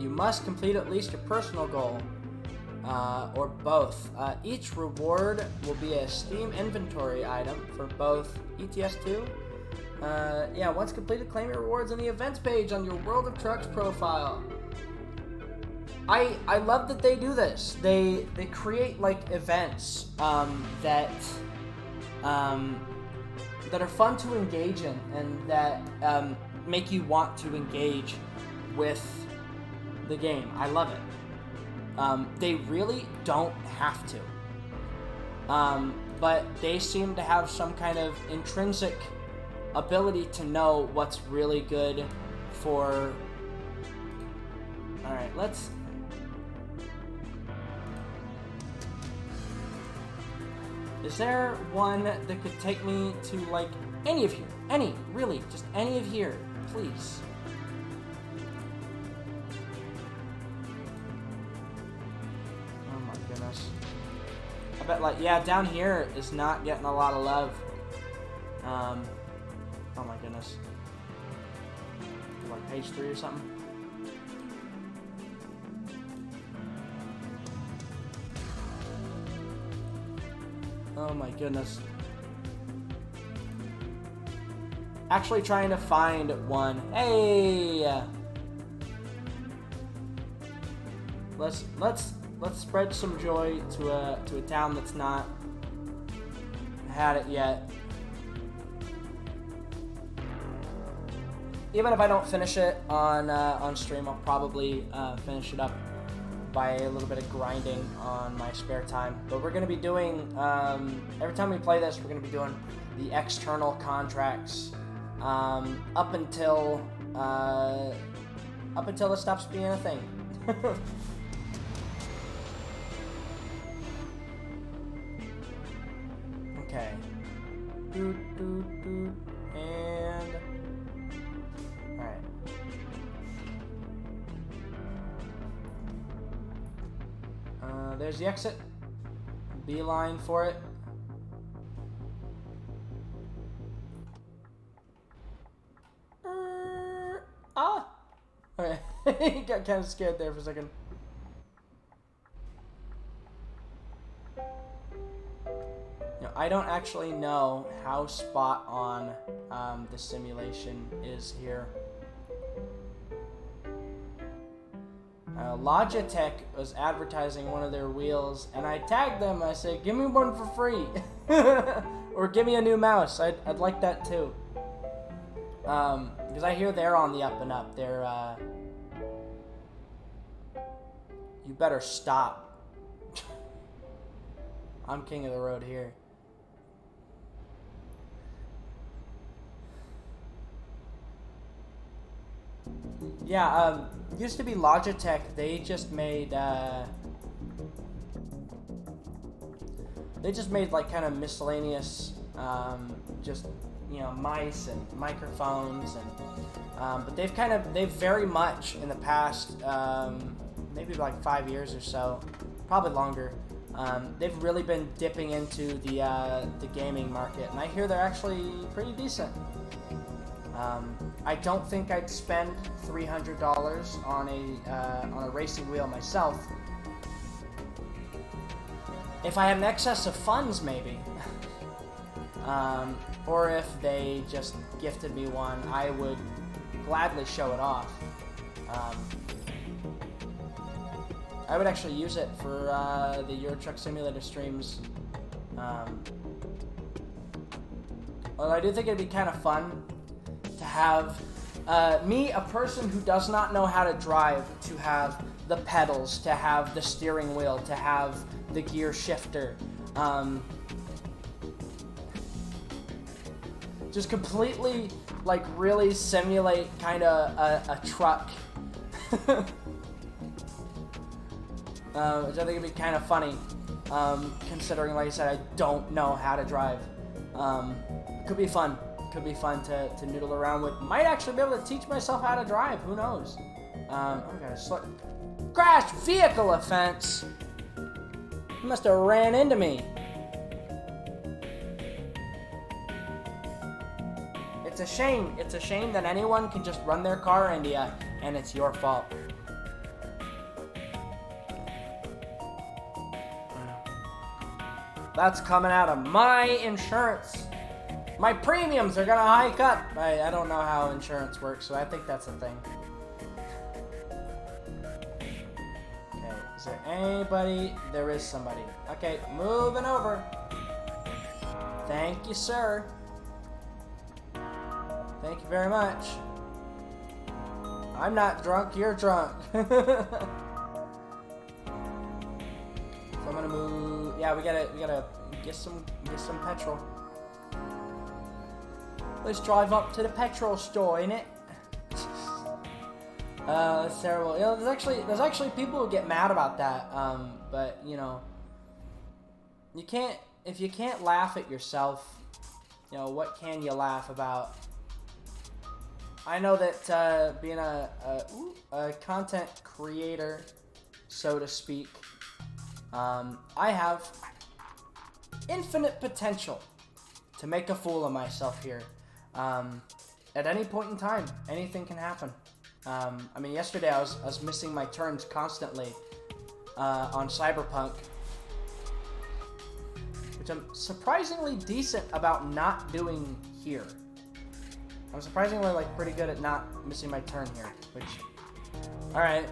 You must complete at least your personal goal, or both. Each reward will be a Steam inventory item for both ETS2. Yeah, once completed, claim your rewards on the events page on your World of Trucks profile. I love that they do this. They create like events that are fun to engage in and that make you want to engage with the game. I love it. They really don't have to, but they seem to have some kind of intrinsic ability to know what's really good for. All right, let's. Is there one that could take me to, like, any of here? Any, really, just any of here, please. Oh my goodness. I bet, like, yeah, down here is not getting a lot of love. Oh my goodness. Like page 3 or something? Oh my goodness. Actually trying to find one. Hey! Let's spread some joy to a town that's not had it yet. Even if I don't finish it on stream, I'll probably finish it up by a little bit of grinding on my spare time. But we're going to be doing, every time we play this, we're going to be doing the external contracts up until it stops being a thing. Okay. And alright. There's the exit. Beeline for it. Okay. Got kind of scared there for a second. I don't actually know how spot on the simulation is here. Logitech was advertising one of their wheels, and I tagged them. I said, "Give me one for free, or give me a new mouse. I'd like that too." Because I hear they're on the up and up. They're you better stop. I'm king of the road here. Yeah, used to be Logitech. They just made like kind of miscellaneous, just, you know, mice and microphones, and but they've very much in the past, maybe like 5 years or so, probably longer. They've really been dipping into the gaming market, and I hear they're actually pretty decent. I don't think I'd spend $300 on a racing wheel myself. If I had an excess of funds, maybe. Or if they just gifted me one, I would gladly show it off. I would actually use it for the Euro Truck Simulator streams. Although I do think it'd be kind of fun to have me, a person who does not know how to drive, to have the pedals, to have the steering wheel, to have the gear shifter. Just completely, like, really simulate kind of a truck. Which I think would be kind of funny. considering, like I said, I don't know how to drive. Could be fun. Could be fun to noodle around with. Might actually be able to teach myself how to drive. Who knows? Oh my gosh. Crash vehicle offense. He must have ran into me. It's a shame. It's a shame that anyone can just run their car into you, and it's your fault. That's coming out of my insurance. My premiums are gonna hike up. I don't know how insurance works, so I think that's a thing. Okay, is there anybody? There is somebody. Okay, moving over. Thank you, sir. Thank you very much. I'm not drunk, you're drunk. So I'm gonna move. Yeah, we gotta get some petrol. Let's drive up to the petrol store, innit? That's terrible. You know, there's actually people who get mad about that. But you know, if you can't laugh at yourself, you know, what can you laugh about? I know that being a content creator, so to speak, I have infinite potential to make a fool of myself here. At any point in time, anything can happen. I mean, yesterday I was missing my turns constantly on Cyberpunk, which I'm surprisingly decent about not doing here. I'm surprisingly pretty good at not missing my turn here, which, all right.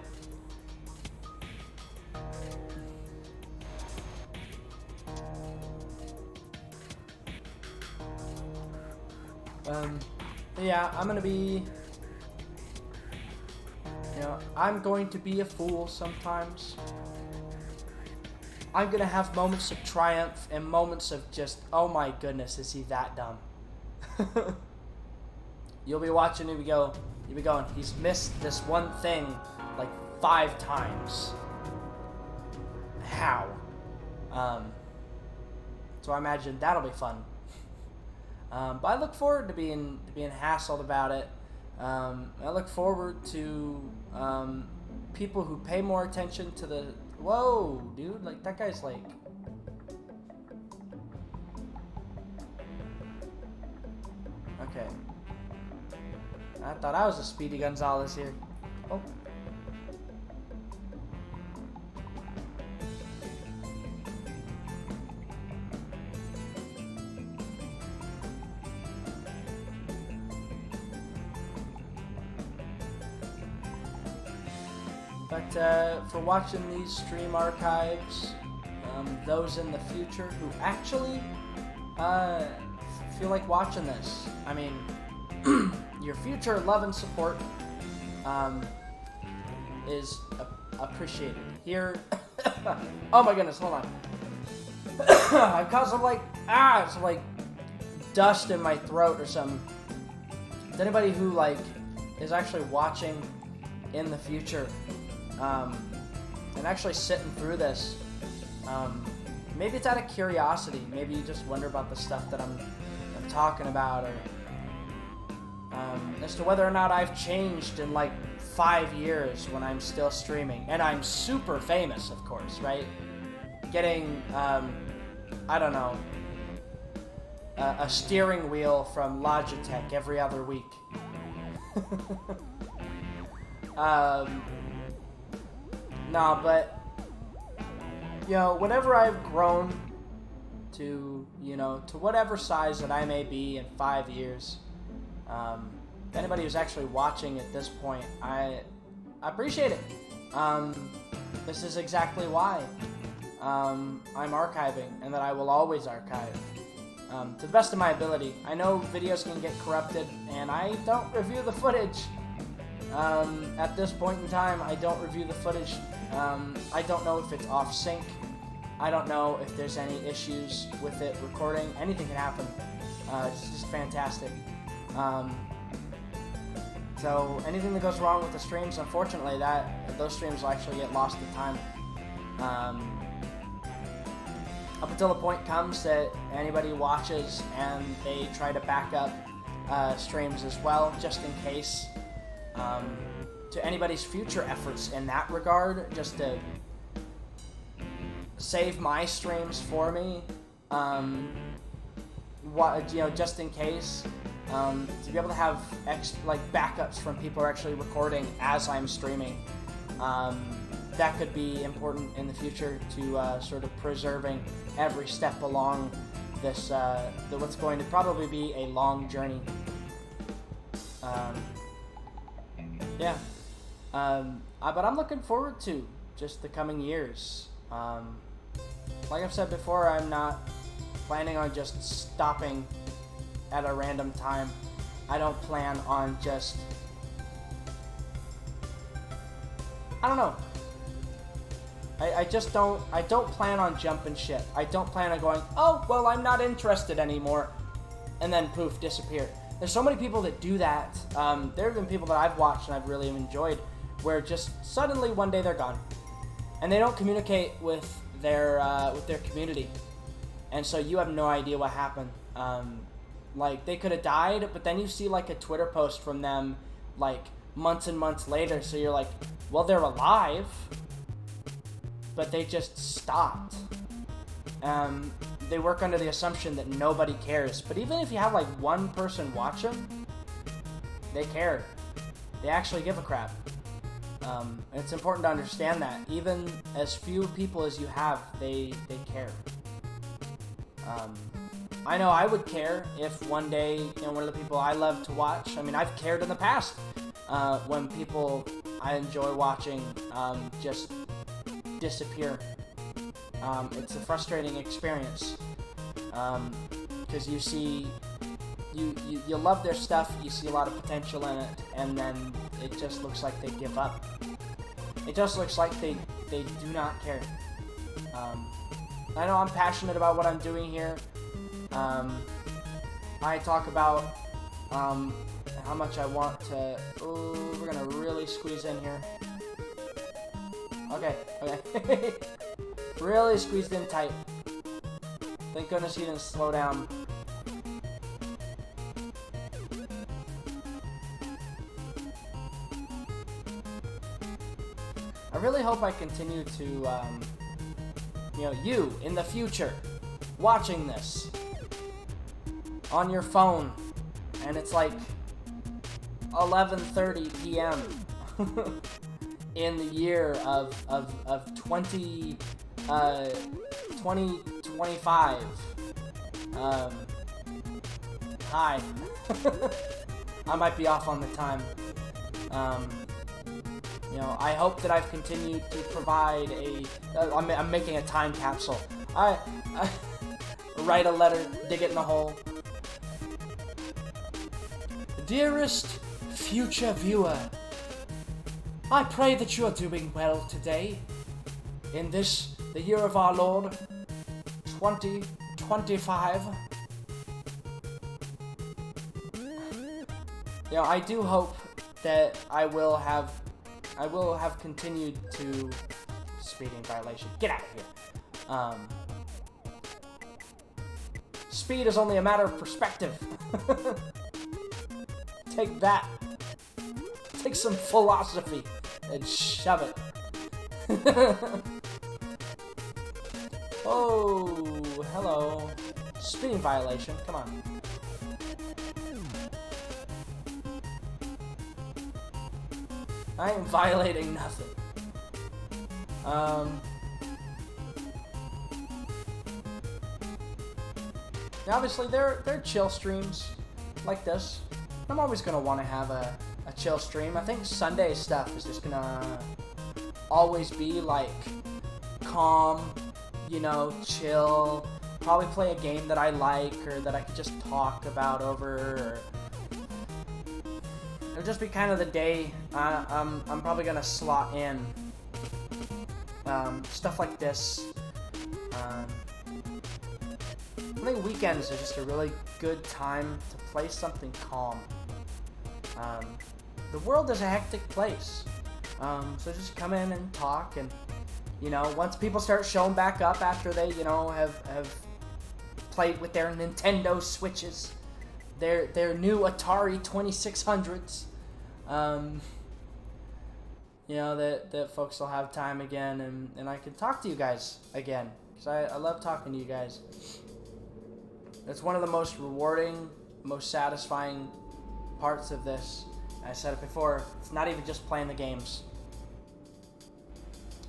Yeah, I'm going to be a fool sometimes. I'm going to have moments of triumph and moments of just, oh my goodness, is he that dumb? You'll be watching and you'll be going, he's missed this one thing like 5 times. How? So I imagine that'll be fun. But I look forward to being hassled about it. I look forward to people who pay more attention to the... Whoa, dude, like that guy's like... Okay. I thought I was a Speedy Gonzalez here. Oh. But for watching these stream archives, those in the future who actually feel like watching this, I mean, your future love and support is appreciated. Here, oh my goodness, hold on. I've got some some dust in my throat or something. Is anybody who is actually watching in the future and actually sitting through this, maybe it's out of curiosity, maybe you just wonder about the stuff that I'm talking about, or as to whether or not I've changed in 5 years when I'm still streaming, and I'm super famous, of course, right? Getting I don't know, a steering wheel from Logitech every other week. No, but, whenever I've grown to, to whatever size that I may be in 5 years, anybody who's actually watching at this point, I appreciate it. This is exactly why I'm archiving, and that I will always archive. To the best of my ability. I know videos can get corrupted, and I don't review the footage. At this point in time, I don't review the footage. I don't know if it's off sync. I don't know if there's any issues with it recording. Anything can happen. It's just fantastic. So anything that goes wrong with the streams, unfortunately, those streams will actually get lost to time. up until the point comes that anybody watches and they try to back up streams as well, just in case. To anybody's future efforts in that regard, just to save my streams for me, just in case, to be able to have backups from people who are actually recording as I'm streaming. That could be important in the future to sort of preserving every step along this what's going to probably be a long journey. But I'm looking forward to just the coming years. Like I've said before, I'm not planning on just stopping at a random time. I don't plan on just... I don't know. I don't plan on jumping ship. I don't plan on going, oh, well, I'm not interested anymore, and then poof, disappear. There's so many people that do that. There have been people that I've watched and I've really enjoyed, where just suddenly one day they're gone, and they don't communicate with their community, and so you have no idea what happened. Like, they could have died, but then you see like a Twitter post from them like months and months later, so you're like, well, they're alive, but they just stopped. They work under the assumption that nobody cares, but even if you have like one person watch them, they care. They actually give a crap. And it's important to understand that even as few people as you have, they care. I know I would care if one day, one of the people I love to watch, I mean, I've cared in the past, when people I enjoy watching just disappear. It's a frustrating experience, because you see, you love their stuff, you see a lot of potential in it, and then it just looks like they give up. It just looks like they do not care. I know I'm passionate about what I'm doing here. I talk about how much I want to... Ooh, we're gonna really squeeze in here. Okay. Really squeezed in tight. Thank goodness he didn't slow down. I really hope I continue to, you in the future, watching this on your phone, and it's like 11:30 p.m. in the year of 2025. Hi. I might be off on the time. I hope that I've continued to provide I'm making a time capsule. I write a letter, dig it in the hole. Dearest future viewer, I pray that you are doing well today, in the year of our Lord, 2025. I do hope that I will have continued to... Speeding violation. Get out of here. Speed is only a matter of perspective. Take that. Take some philosophy and shove it. Oh, hello. Speeding violation. Come on. I ain't violating nothing. Obviously, they're chill streams like this. I'm always gonna want to have a chill stream. I think Sunday stuff is just gonna always be like calm, chill. Probably play a game that I like or that I could just talk about over. It'll just be kind of the day. I'm probably gonna slot in stuff like this. I think weekends are just a really good time to play something calm. The world is a hectic place, so just come in and talk and You know, once people start showing back up after they, you know, have played with their Nintendo Switches, their new Atari 2600s, you know, that folks will have time again, and I can talk to you guys again, because I love talking to you guys. It's one of the most rewarding, most satisfying parts of this. I said it before, it's not even just playing the games.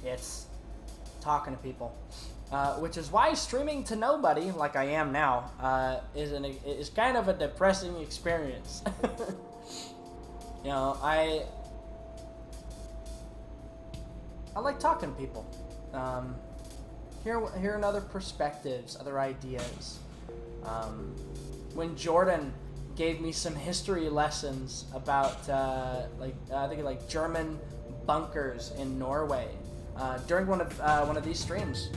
It's talking to people. Which is why streaming to nobody, like I am now, is kind of a depressing experience. You know, I like talking to people. Hearing other perspectives, other ideas. When Jordan gave me some history lessons about I think like German bunkers in Norway during one of these streams,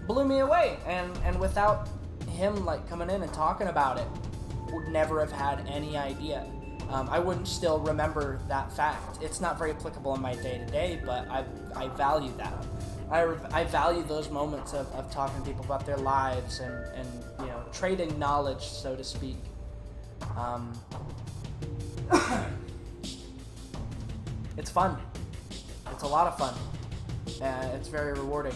blew me away, and without him like coming in and talking about it, would never have had any idea. I wouldn't still remember that fact. It's not very applicable in my day-to-day, but I value that. I value those moments of talking to people about their lives and you know, trading knowledge, so to speak. It's fun. It's a lot of fun. It's very rewarding.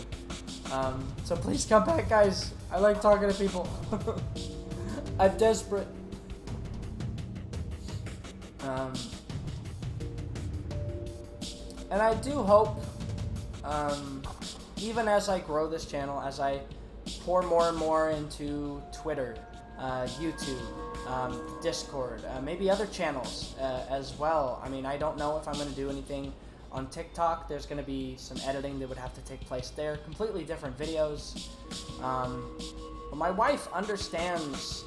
So please come back, guys. I like talking to people. I'm desperate. And I do hope, even as I grow this channel, as I pour more and more into Twitter, YouTube, Discord, maybe other channels as well. I mean, I don't know if I'm going to do anything on TikTok. There's going to be some editing that would have to take place there. Completely different videos. But my wife understands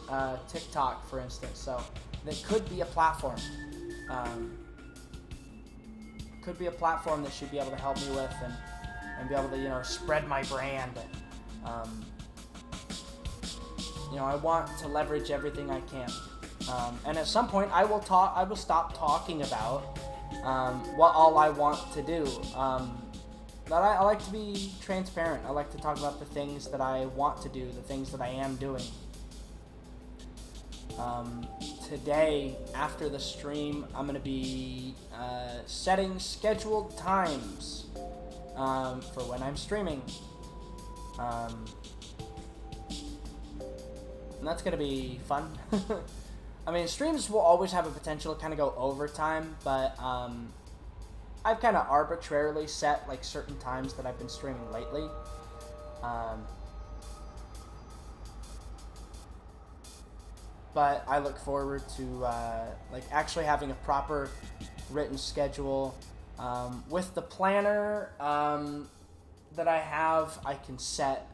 TikTok, for instance, so that could be a platform. Could be a platform that she'd be able to help me with and be able to, you know, spread my brand. You know, I want to leverage everything I can. And at some point, I will stop talking about what all I want to do. But I like to be transparent. I like to talk about the things that I want to do, the things that I am doing. Today, after the stream, I'm going to be setting scheduled times for when I'm streaming. And that's going to be fun. I mean, streams will always have a potential to kind of go overtime, but I've kind of arbitrarily set like certain times that I've been streaming lately. But I look forward to like actually having a proper written schedule. With the planner that I have, I can set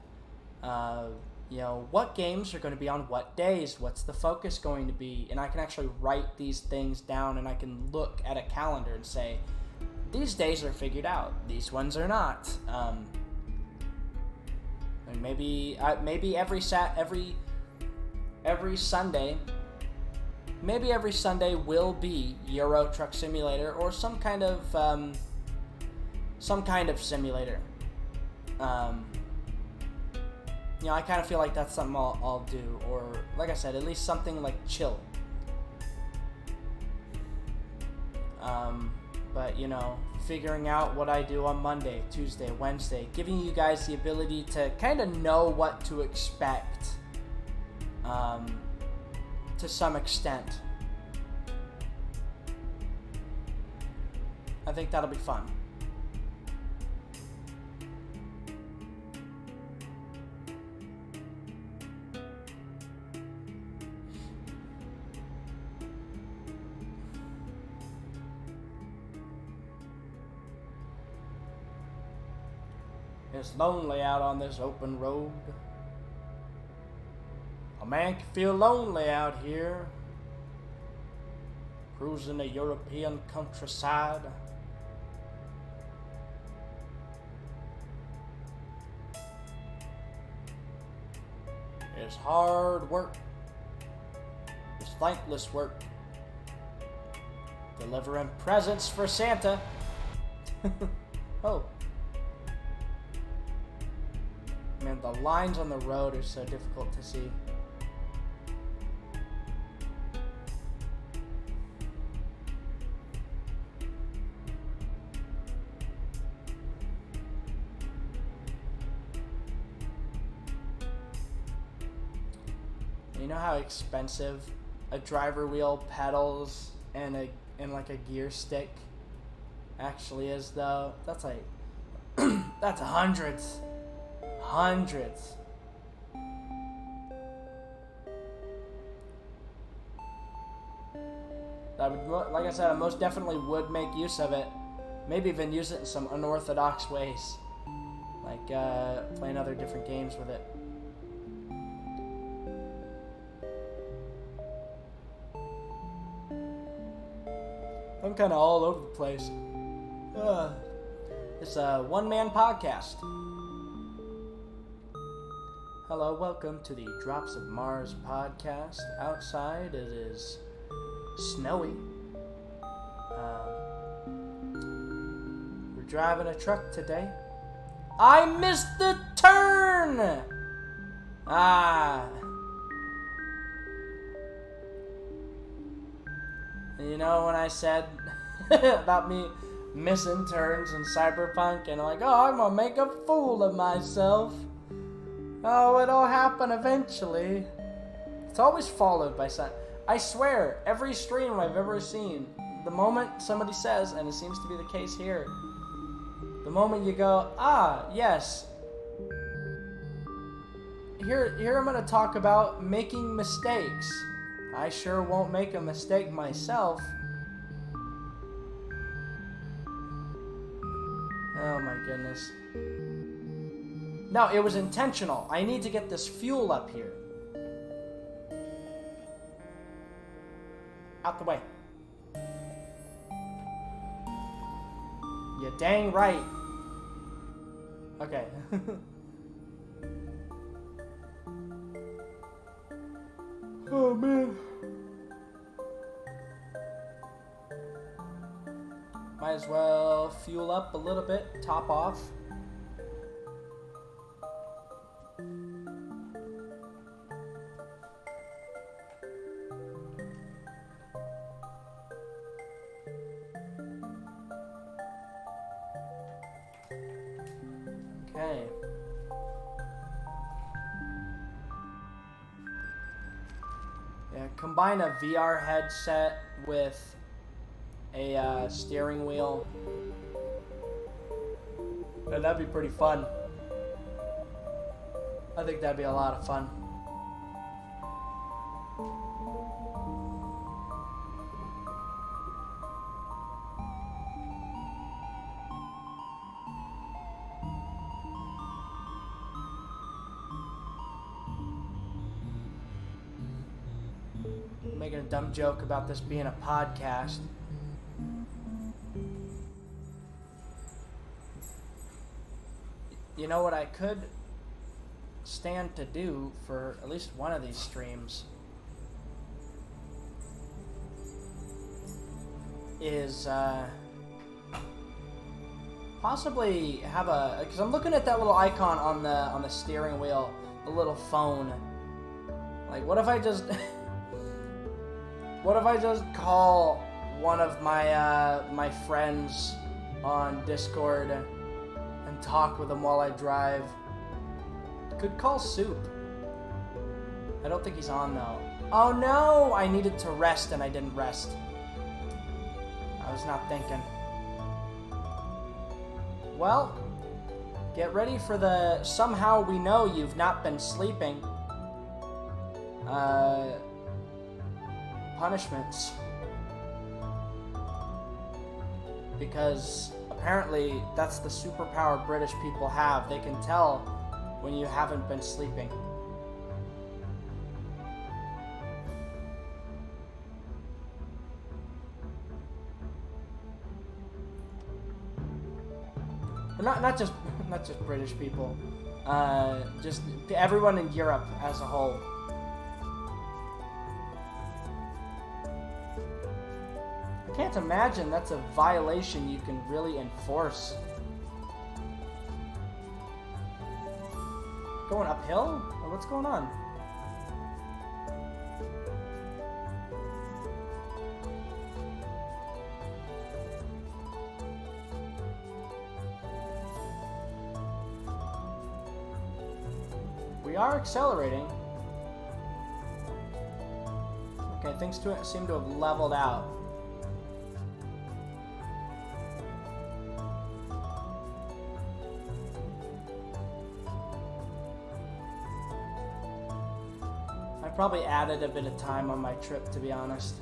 you know, what games are going to be on what days, what's the focus going to be, and I can actually write these things down, and I can look at a calendar and say, these days are figured out, these ones are not. And maybe every Sunday, maybe every Sunday will be Euro Truck Simulator or some kind of simulator. You know, I kind of feel like that's something I'll do, or like I said, at least something like chill. But you know, figuring out what I do on Monday, Tuesday, Wednesday, giving you guys the ability to kind of know what to expect, to some extent. I think that'll be fun. It's lonely out on this open road. A man can feel lonely out here, cruising the European countryside. It's hard work. It's thankless work. Delivering presents for Santa. Oh. Man, the lines on the road are so difficult to see. You know how expensive a driver wheel, pedals, and like a gear stick actually is, though? That's like that's hundreds. That would, like I said, I most definitely would make use of it. Maybe even use it in some unorthodox ways, like playing other different games with it. I'm kind of all over the place. It's a one-man podcast. Hello, welcome to the Drops of Mars podcast. Outside it is snowy. We're driving a truck today. I missed the turn! You know when I said about me missing turns in Cyberpunk and like, oh, I'm gonna make a fool of myself. Oh, it'll happen eventually. It's always followed by something. I swear, every stream I've ever seen, the moment somebody says, and it seems to be the case here, the moment you go, yes, here I'm gonna talk about making mistakes. I sure won't make a mistake myself. Oh my goodness. No, it was intentional. I need to get this fuel up here. Out the way. You dang right. Okay. Oh man. Might as well fuel up a little bit, top off. Okay. Yeah, combine a VR headset with a steering wheel. And that'd be pretty fun. I think that'd be a lot of fun. I'm making a dumb joke about this being a podcast. You know what I could stand to do for at least one of these streams is possibly have a, because I'm looking at that little icon on the steering wheel, the little phone. Like, what if I just what if I just call one of my my friends on Discord and talk with them while I drive? Could call Soup. I don't think he's on though. Oh no! I needed to rest and I didn't rest. I was not thinking. Well, get ready for the somehow we know you've not been sleeping punishments. Because apparently that's the superpower British people have. They can tell when you haven't been sleeping. Not just British people. Just everyone in Europe as a whole. I can't imagine that's a violation you can really enforce. going uphill? Or what's going on? We are accelerating. Okay, things seem to have leveled out. I probably added a bit of time on my trip, to be honest.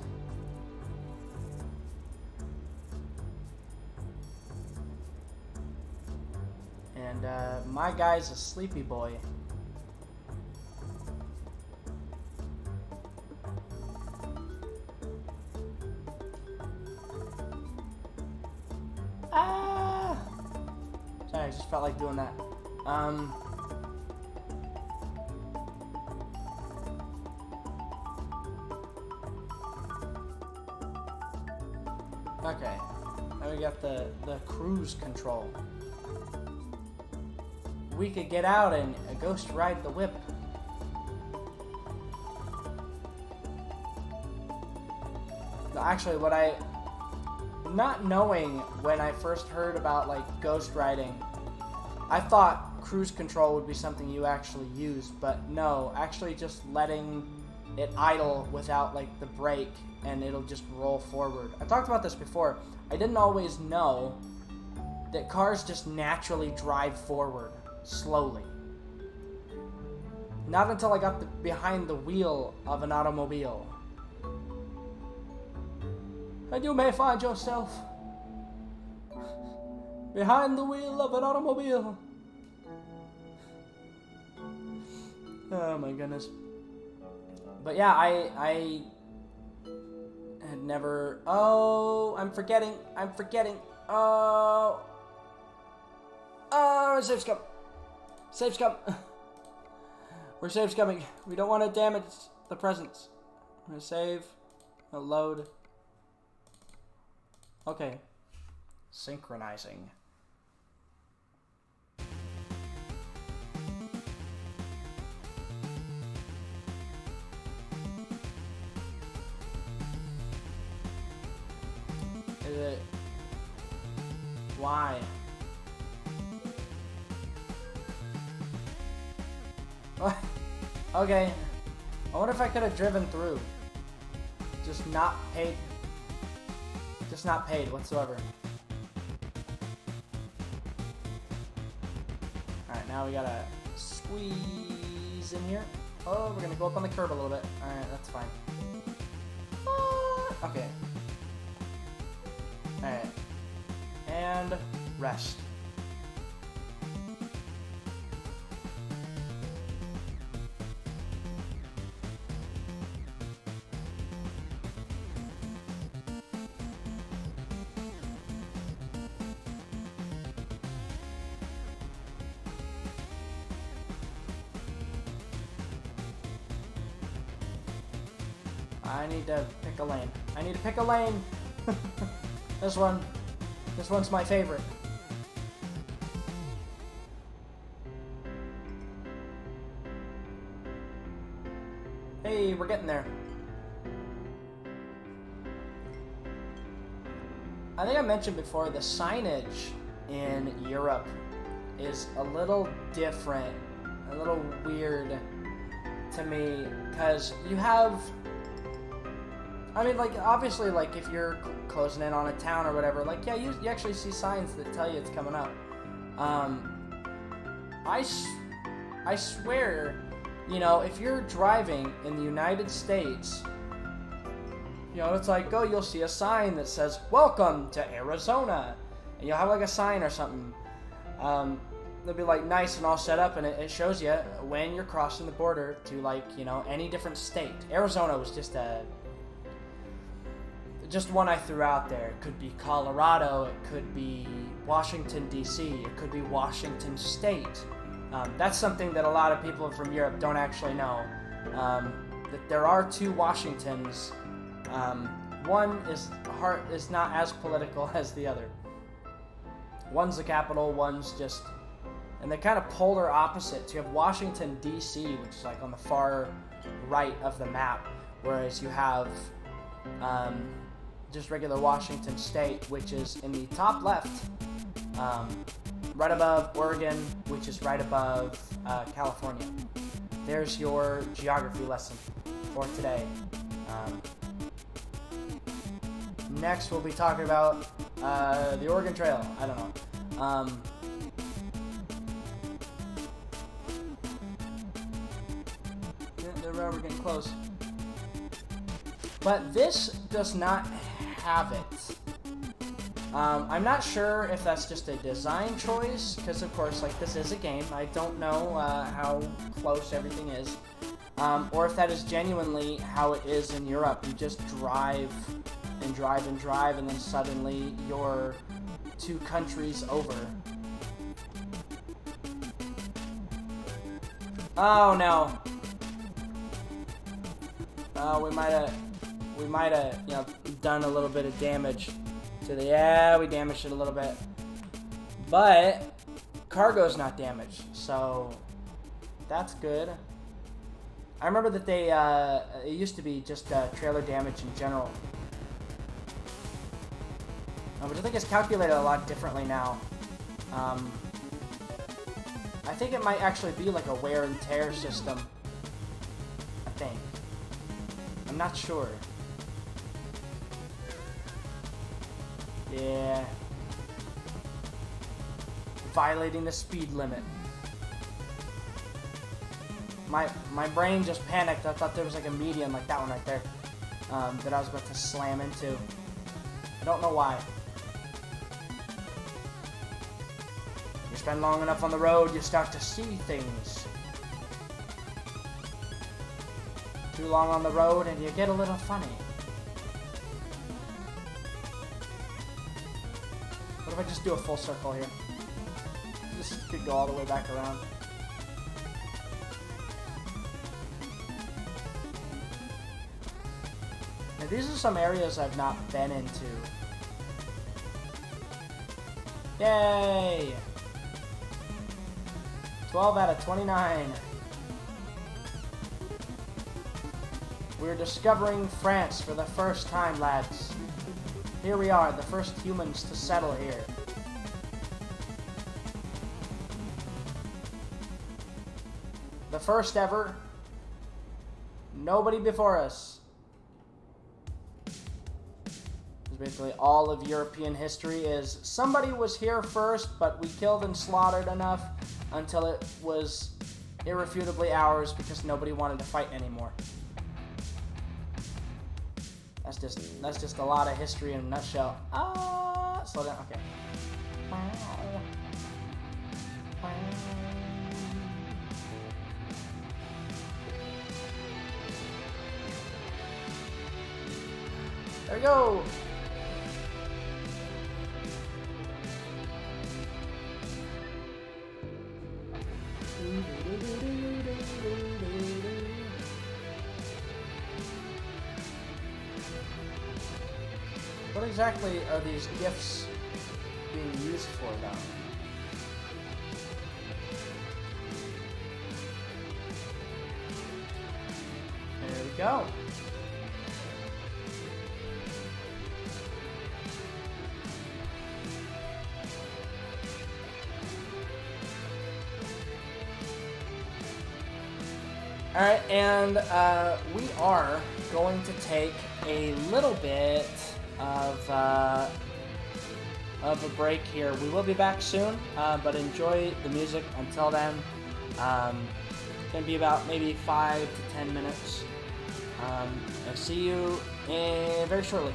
And my guy's a sleepy boy. Sorry, I just felt like doing that. Okay. Now we got the cruise control. We could get out and ghost ride the whip. No, actually, not knowing when I first heard about like ghost riding, I thought cruise control would be something you actually use, but no, actually just letting it idle without like the brake and it'll just roll forward. I talked about this before. I didn't always know that cars just naturally drive forward slowly. Not until I got behind the wheel of an automobile. And you may find yourself behind the wheel of an automobile. Oh my goodness. But yeah, I had never... Oh, I'm forgetting. Oh, safe's coming. Safe's coming. We're safe's coming. We don't want to damage the presents. I'm going to save. Load. Okay. Synchronizing. Is it... Why? Okay. I wonder if I could have driven through. Just not paid whatsoever. Alright, now we gotta squeeze in here. Oh, we're gonna go up on the curb a little bit. Alright, that's fine. Okay. Alright. And rest. I need to pick a lane. I need to pick a lane. This one's my favorite. Hey, we're getting there. I think I mentioned before, the signage in Europe is a little different, a little weird to me, because you have... I mean, like, obviously, like, if you're closing in on a town or whatever, like, yeah, you actually see signs that tell you it's coming up. I swear, you know, if you're driving in the United States, you know, it's like, oh, you'll see a sign that says, "Welcome to Arizona." And you'll have, like, a sign or something. They'll be, like, nice and all set up, and it shows you when you're crossing the border to, like, you know, any different state. Arizona was just one I threw out there. It could be Colorado, it could be Washington, D.C., it could be Washington State. That's something that a lot of people from Europe don't actually know. That there are two Washingtons. One is not as political as the other. One's the capital, one's just and they're kind of polar opposites. You have Washington, D.C., which is like on the far right of the map, whereas you have just regular Washington State, which is in the top left, right above Oregon, which is right above California. There's your geography lesson for today. Next, we'll be talking about the Oregon Trail. I don't know. We're getting close. But this does not have it. I'm not sure if that's just a design choice, because of course, like, this is a game. I don't know how close everything is. Or if that is genuinely how it is in Europe. You just drive and drive and drive, and then suddenly you're 2 countries over. Oh no. We might have, you know, done a little bit of damage to the, yeah, we damaged it a little bit. But cargo's not damaged, so that's good. I remember that they, it used to be just trailer damage in general. But I think it's calculated a lot differently now. I think it might actually be like a wear and tear system. I think. I'm not sure. Yeah. Violating the speed limit. My brain just panicked. I thought there was like a median, like that one right there, that I was about to slam into. I don't know why. You spend long enough on the road, you start to see things. Too long on the road, and you get a little funny. What if I just do a full circle here? This could go all the way back around. And these are some areas I've not been into. Yay! 12 out of 29. We're discovering France for the first time, lads. Here we are, the first humans to settle here. The first ever. Nobody before us. Basically, all of European history is somebody was here first, but we killed and slaughtered enough until it was irrefutably ours because nobody wanted to fight anymore. That's just a lot of history in a nutshell. Slow down. Okay. There we go. What exactly are these gifts being used for, though? There we go. Alright, and we are going to take a little bit of a break here. We will be back soon, but enjoy the music until then. It's going to be about maybe 5 to 10 minutes. I'll see you very shortly.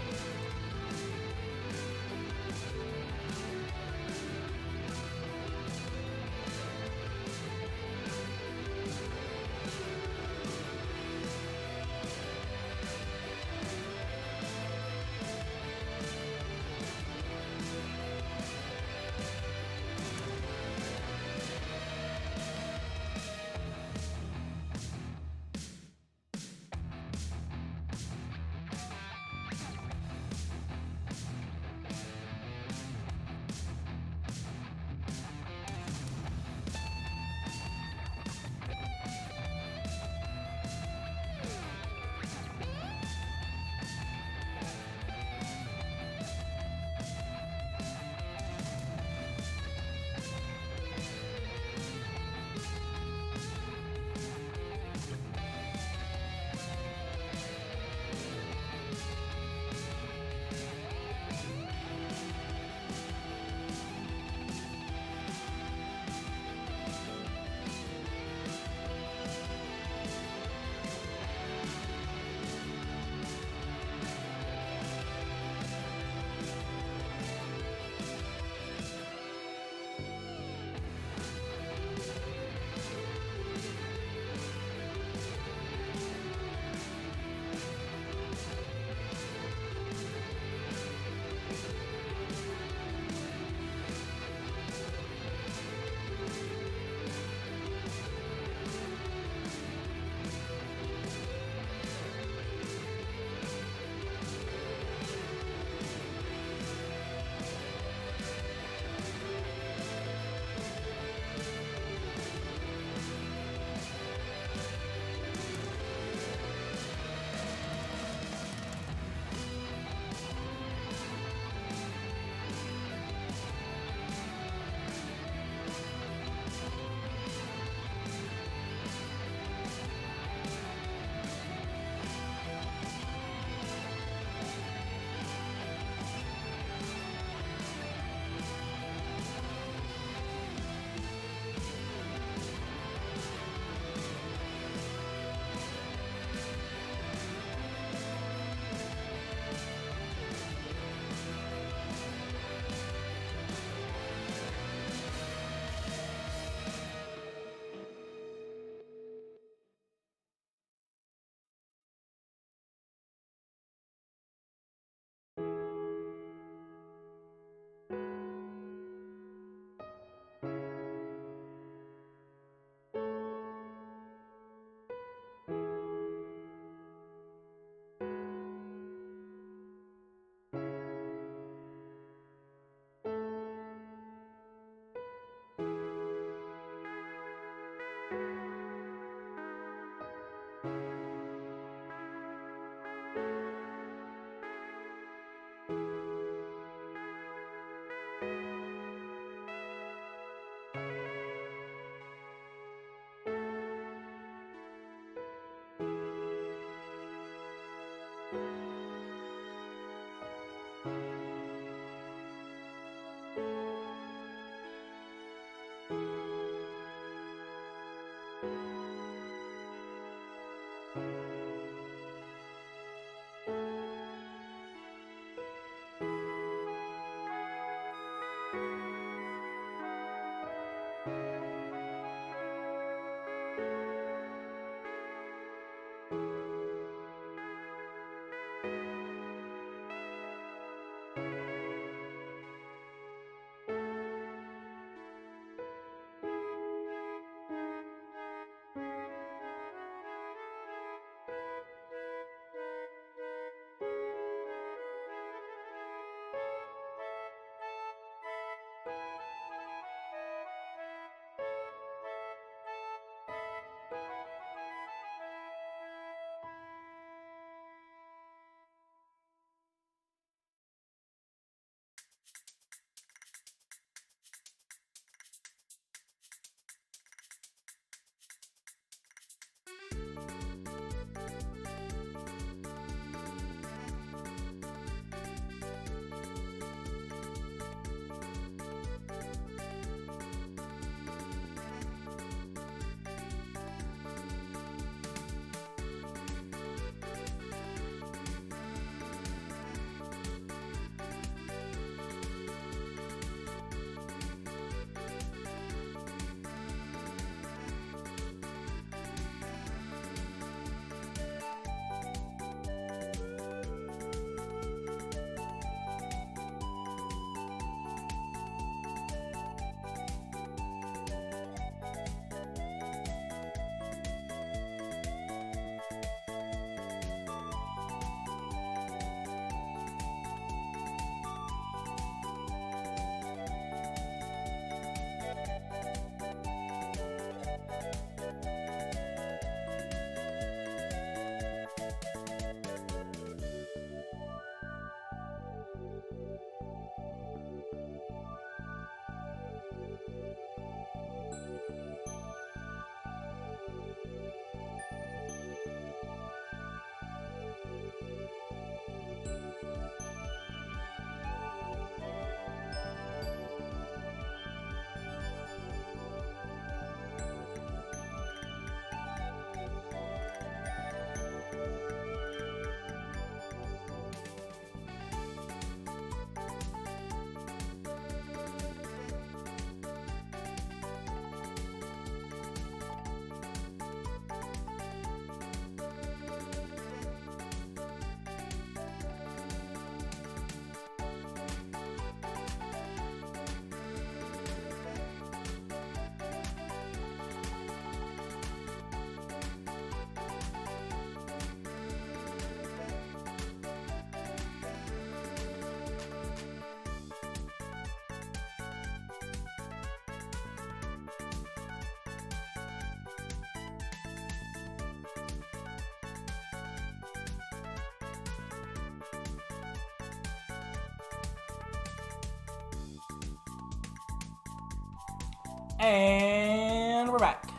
And we're back.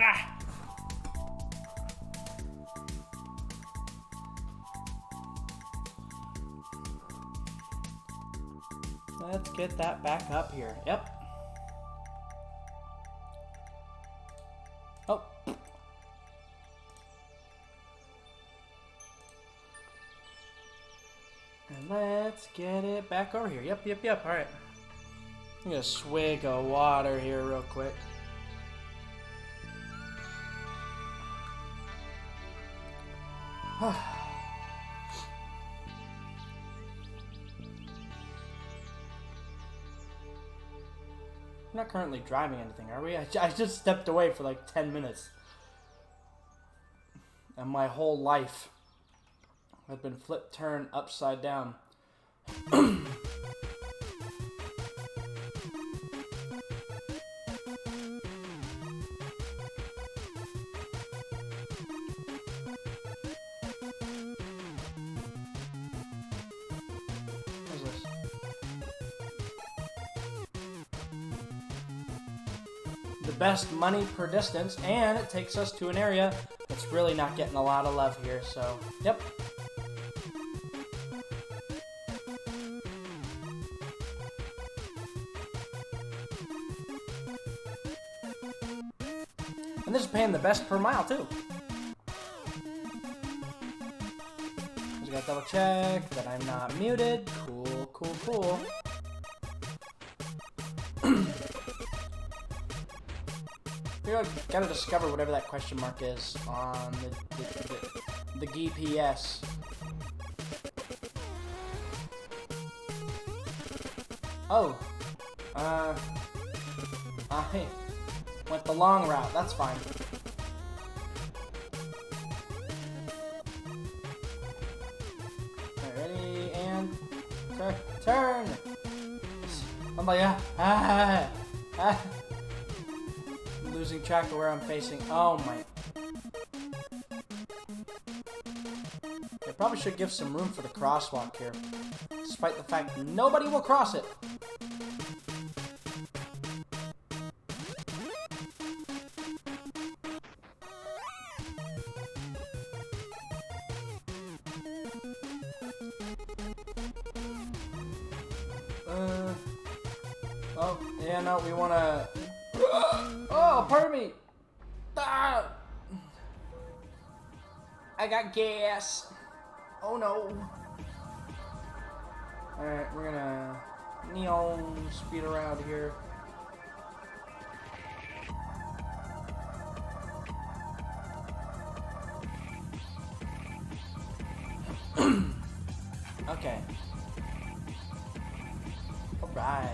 Ah. Let's get that back up here. Yep. Oh. And let's get it back over here. Yep. All right. I'm gonna swig of water here real quick. We're not currently driving anything, are we? I just stepped away for like 10 minutes. And my whole life had been flipped, turned upside down. What's this? The best money per distance, and it takes us to an area that's really not getting a lot of love here, so, yep. And this is paying the best per mile, too. Just gotta double check that I'm not muted. Cool. We gotta discover whatever that question mark is on the GPS. Oh. I went the long route. That's fine. Alright, ready, and turn! I'm like, I'm losing track of where I'm facing. Oh my. I probably should give some room for the crosswalk here, despite the fact nobody will cross it. Oh, yeah, no, we wanna... Oh, pardon me! Ah! I got gas! Oh no! Alright, we're gonna neon speed around here. Okay. Alright.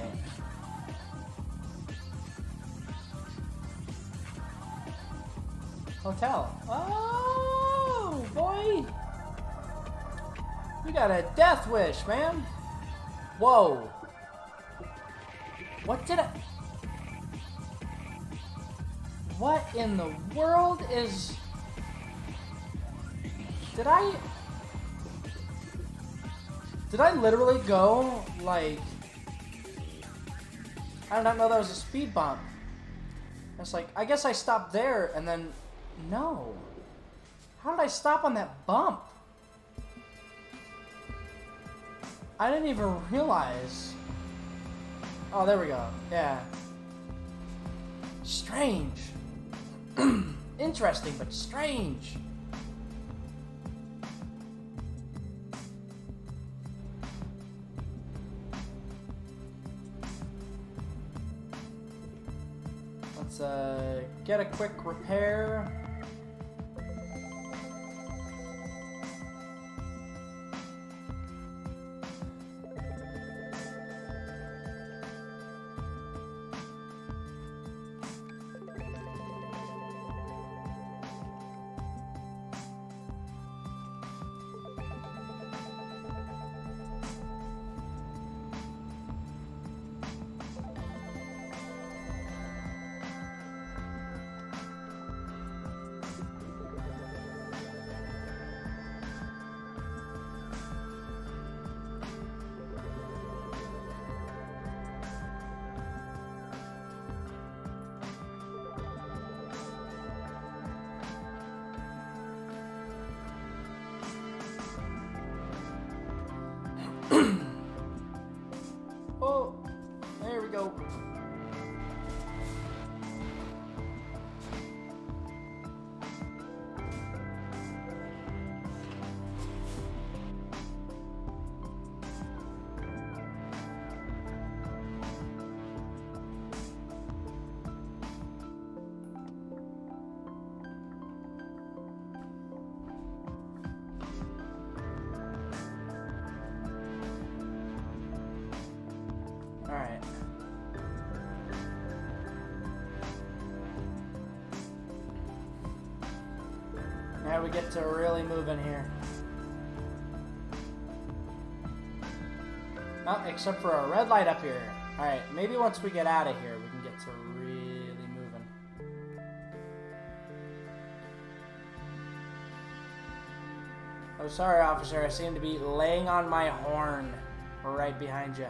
Hotel. Oh, boy. You got a death wish, man. Whoa. What did I... What in the world is... Did I literally go, like... I did not know that was a speed bump. It's like, I guess I stopped there, and then... No. How did I stop on that bump? I didn't even realize. Oh, there we go. Yeah. Strange. Interesting, but strange. Let's get a quick repair. Oh, there we go. Alright. Now we get to really move in here. Oh, except for a red light up here. Alright, maybe once we get out of here, we can get to really moving. Oh, sorry, officer. I seem to be laying on my horn right behind you.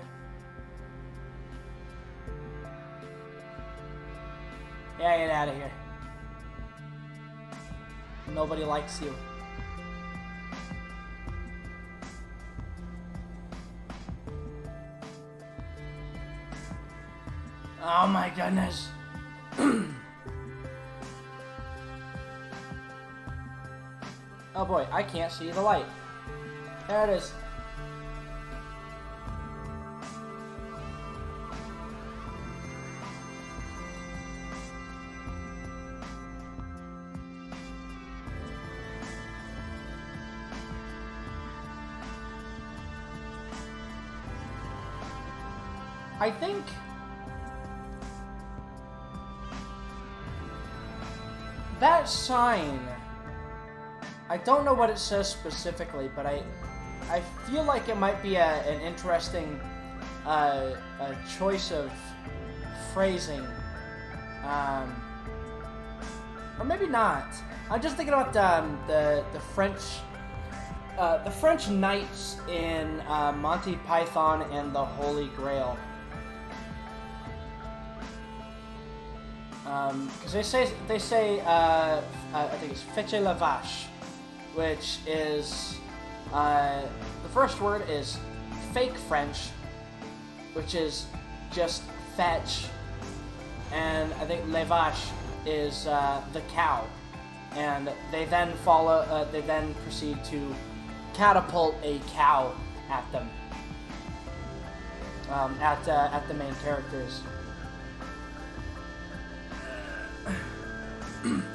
Yeah, get out of here. Nobody likes you. Oh my goodness. Oh boy, I can't see the light. There it is. I think that sign, I don't know what it says specifically, but I feel like it might be an interesting a choice of phrasing, or maybe not. I'm just thinking about the French knights in Monty Python and the Holy Grail. Because they say I think it's fetche la vache, which is the first word is fake French, which is just fetch, and I think les vaches is the cow, and they then they then proceed to catapult a cow at them, at the main characters.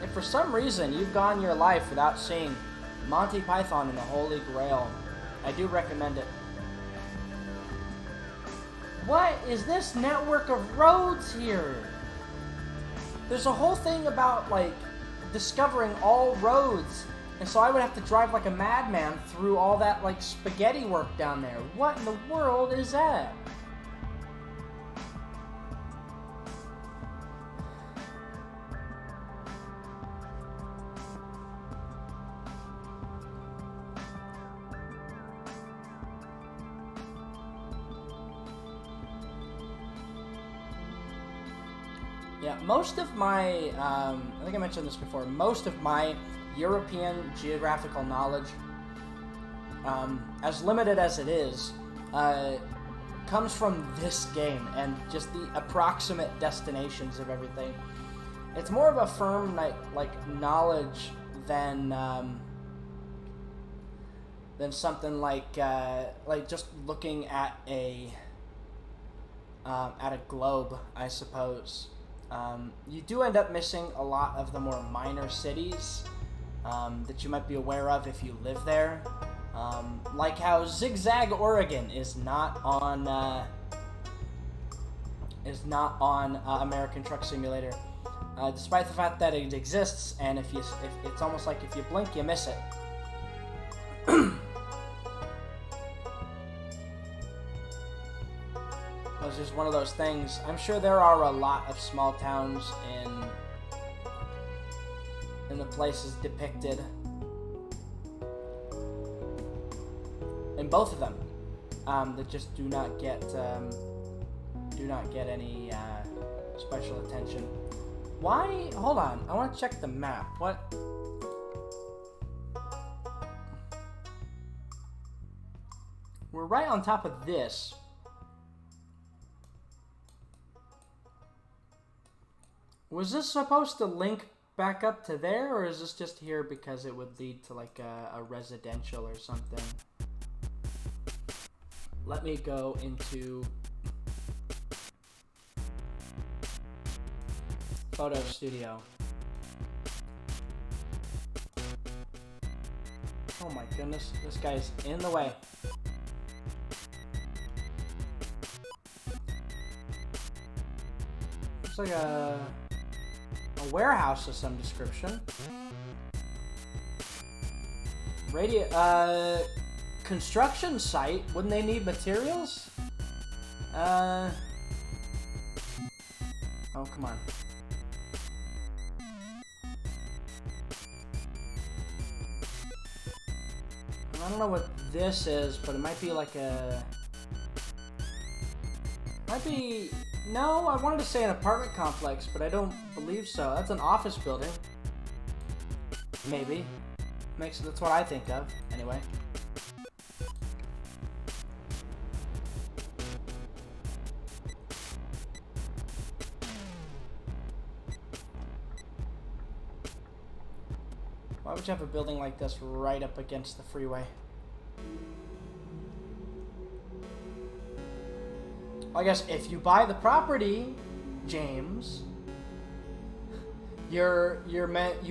If for some reason you've gone your life without seeing Monty Python and the Holy Grail, I do recommend it. What is this network of roads here? There's a whole thing about, like, discovering all roads, and so I would have to drive like a madman through all that, like, spaghetti work down there. What in the world is that? Yeah, most of my, I think I mentioned this before, most of my European geographical knowledge, as limited as it is, comes from this game and just the approximate destinations of everything. It's more of a firm, like knowledge than something like just looking at a globe, I suppose. You do end up missing a lot of the more minor cities that you might be aware of if you live there. Like how Zigzag, Oregon is not on American Truck Simulator, despite the fact that it exists, and if it's almost like if you blink, you miss it. It's just one of those things. I'm sure there are a lot of small towns in the places depicted, in both of them, that just do not get any special attention. Why? Hold on. I want to check the map. What? We're right on top of this. Was this supposed to link back up to there, or is this just here because it would lead to like a residential or something? Let me go into Photo Studio. Oh my goodness, this guy's in the way. Looks like a warehouse of some description. Construction site? Wouldn't they need materials? Oh, come on. I don't know what this is, but it might be like a... Might be... No, I wanted to say an apartment complex, but I don't believe so. That's an office building. Maybe. That's what I think of, anyway. Why would you have a building like this right up against the freeway? I guess if you buy the property, James, you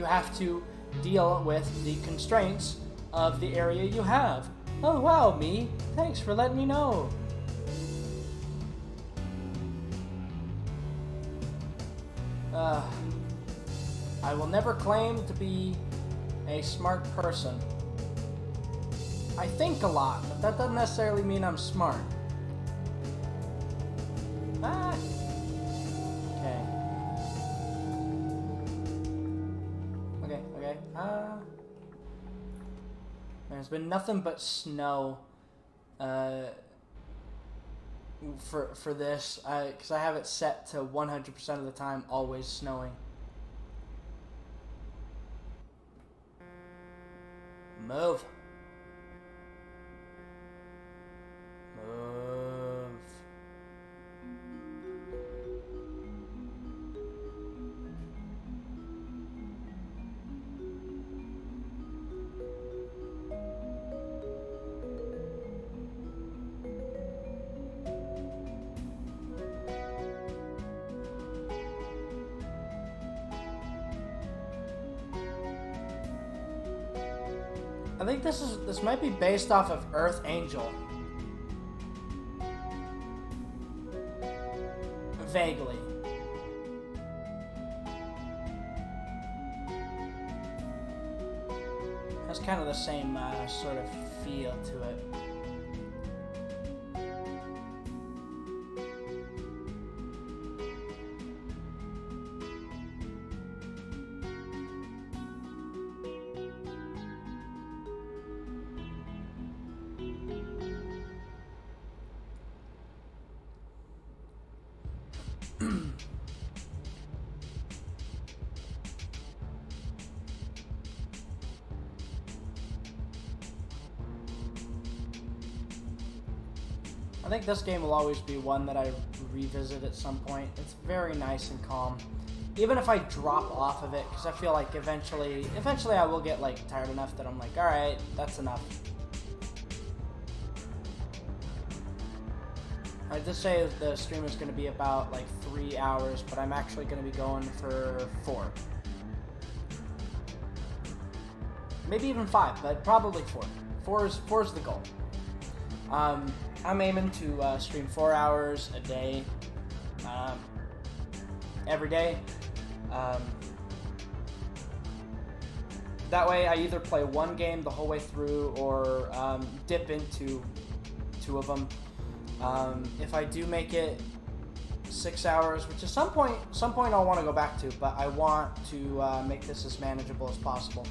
have to deal with the constraints of the area you have. Oh wow, me. Thanks for letting me know. I will never claim to be a smart person. I think a lot, but that doesn't necessarily mean I'm smart. Ah. Okay. There's been nothing but snow for this, because I have it set to 100% of the time always snowing. Move. I think this might be based off of Earth Angel. Vaguely. Has kind of the same sort of feel to it. I think this game will always be one that I revisit at some point. It's very nice and calm. Even if I drop off of it, because I feel like eventually I will get like tired enough that I'm like, alright, that's enough. I just say the stream is going to be about like 3 hours, but I'm actually going to be going for 4. Maybe even 5, but probably 4. 4 is the goal. I'm aiming to stream 4 hours a day, every day. That way I either play one game the whole way through or dip into 2 of them. If I do make it 6 hours, which at some point I'll want to go back to, but I want to make this as manageable as possible.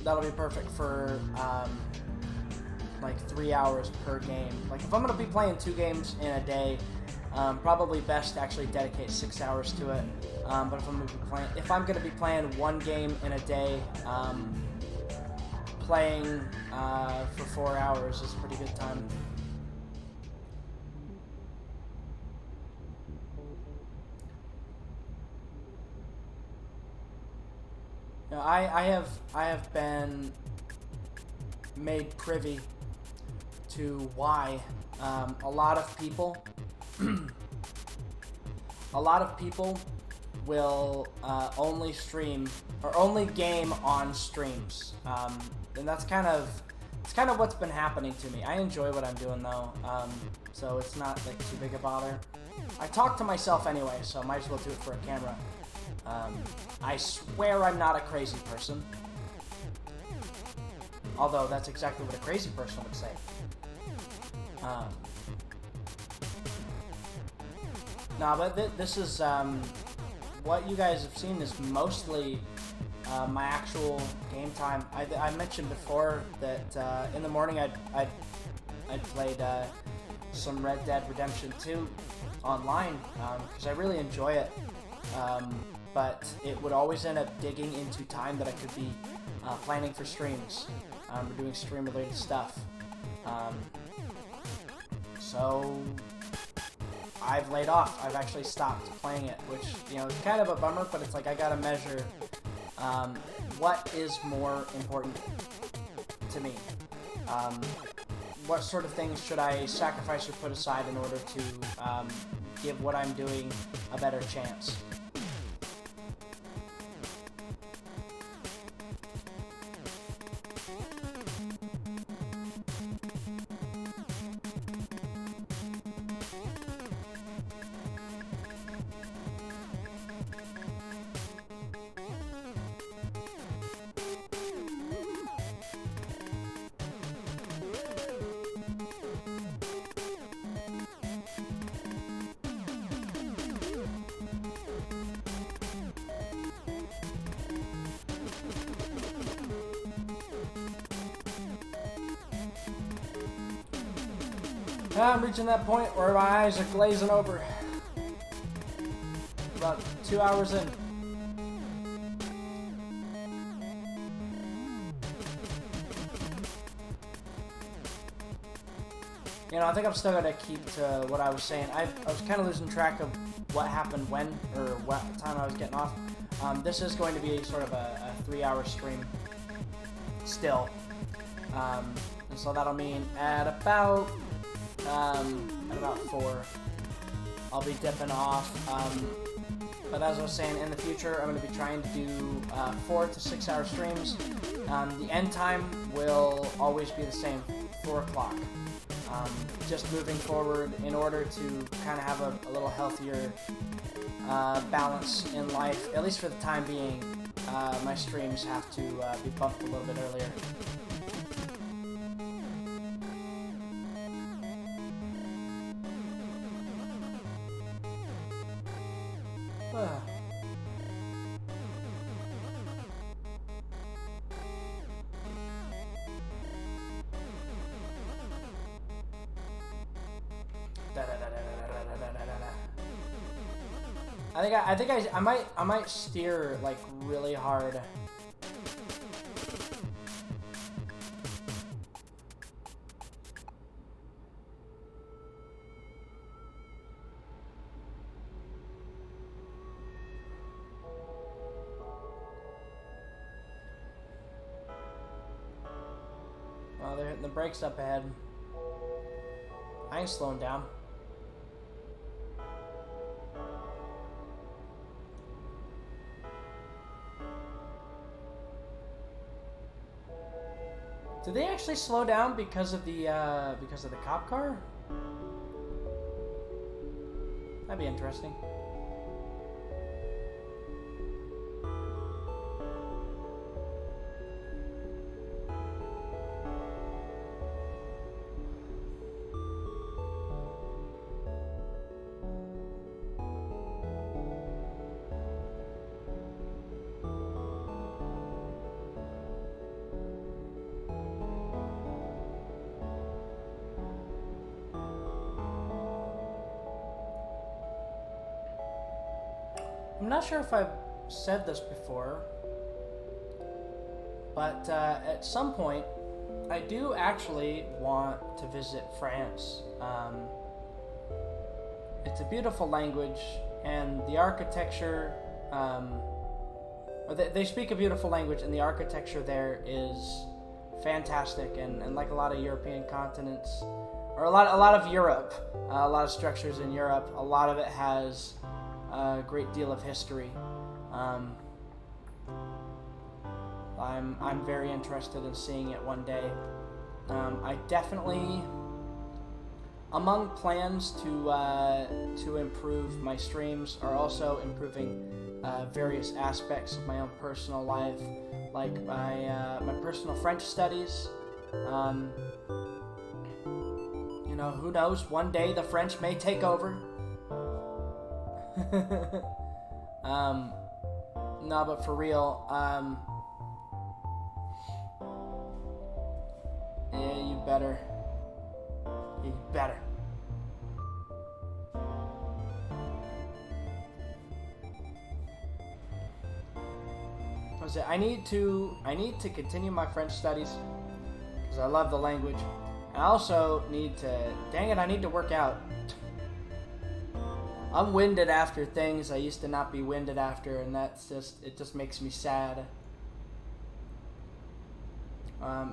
That'll be perfect for like 3 hours per game. Like if I'm gonna be playing 2 games in a day, probably best to actually dedicate 6 hours to it. But if I'm gonna be playing 1 game in a day, playing for 4 hours is a pretty good time. You know, I have been made privy to why a lot of people will only stream or only game on streams, and that's kind of what's been happening to me. I enjoy what I'm doing though, so it's not like too big a bother. I talk to myself anyway, so I might as well do it for a camera. I swear I'm not a crazy person. Although that's exactly what a crazy person would say. Nah, but this is, what you guys have seen is mostly my actual game time. I mentioned before that in the morning I'd played some Red Dead Redemption 2 online because I really enjoy it. But it would always end up digging into time that I could be planning for streams or doing stream-related stuff. So I've laid off. I've actually stopped playing it, which, you know, is kind of a bummer, but it's like I gotta measure what is more important to me. What sort of things should I sacrifice or put aside in order to give what I'm doing a better chance? I'm reaching that point where my eyes are glazing over. About 2 hours in. You know, I think I'm still gonna keep to what I was saying. I was kind of losing track of what happened when, or what time I was getting off. This is going to be sort of a 3-hour stream still. And so that'll mean at about 4, I'll be dipping off. But as I was saying, in the future, I'm going to be trying to do 4 to 6 hour streams. The end time will always be the same, 4 o'clock. Just moving forward in order to kind of have a little healthier balance in life, at least for the time being. My streams have to be bumped a little bit earlier. I might steer like really hard. Well, they're hitting the brakes up ahead. I ain't slowing down. Did they actually slow down because of the cop car? That'd be interesting. I'm not sure if I've said this before, but at some point, I do actually want to visit France. It's a beautiful language, and the architecture, They speak a beautiful language, and the architecture there is fantastic. And like a lot of European continents, or a lot of Europe, a lot of structures in Europe, a lot of it has a great deal of history. I'm very interested in seeing it one day. I definitely, among plans to improve my streams, are also improving various aspects of my own personal life, like my personal French studies. You know, who knows? One day the French may take over. No, but for real, yeah, you better. You better. I need to continue my French studies because I love the language. I also need to, dang it, I need to work out. I'm winded after things I used to not be winded after, and it just makes me sad.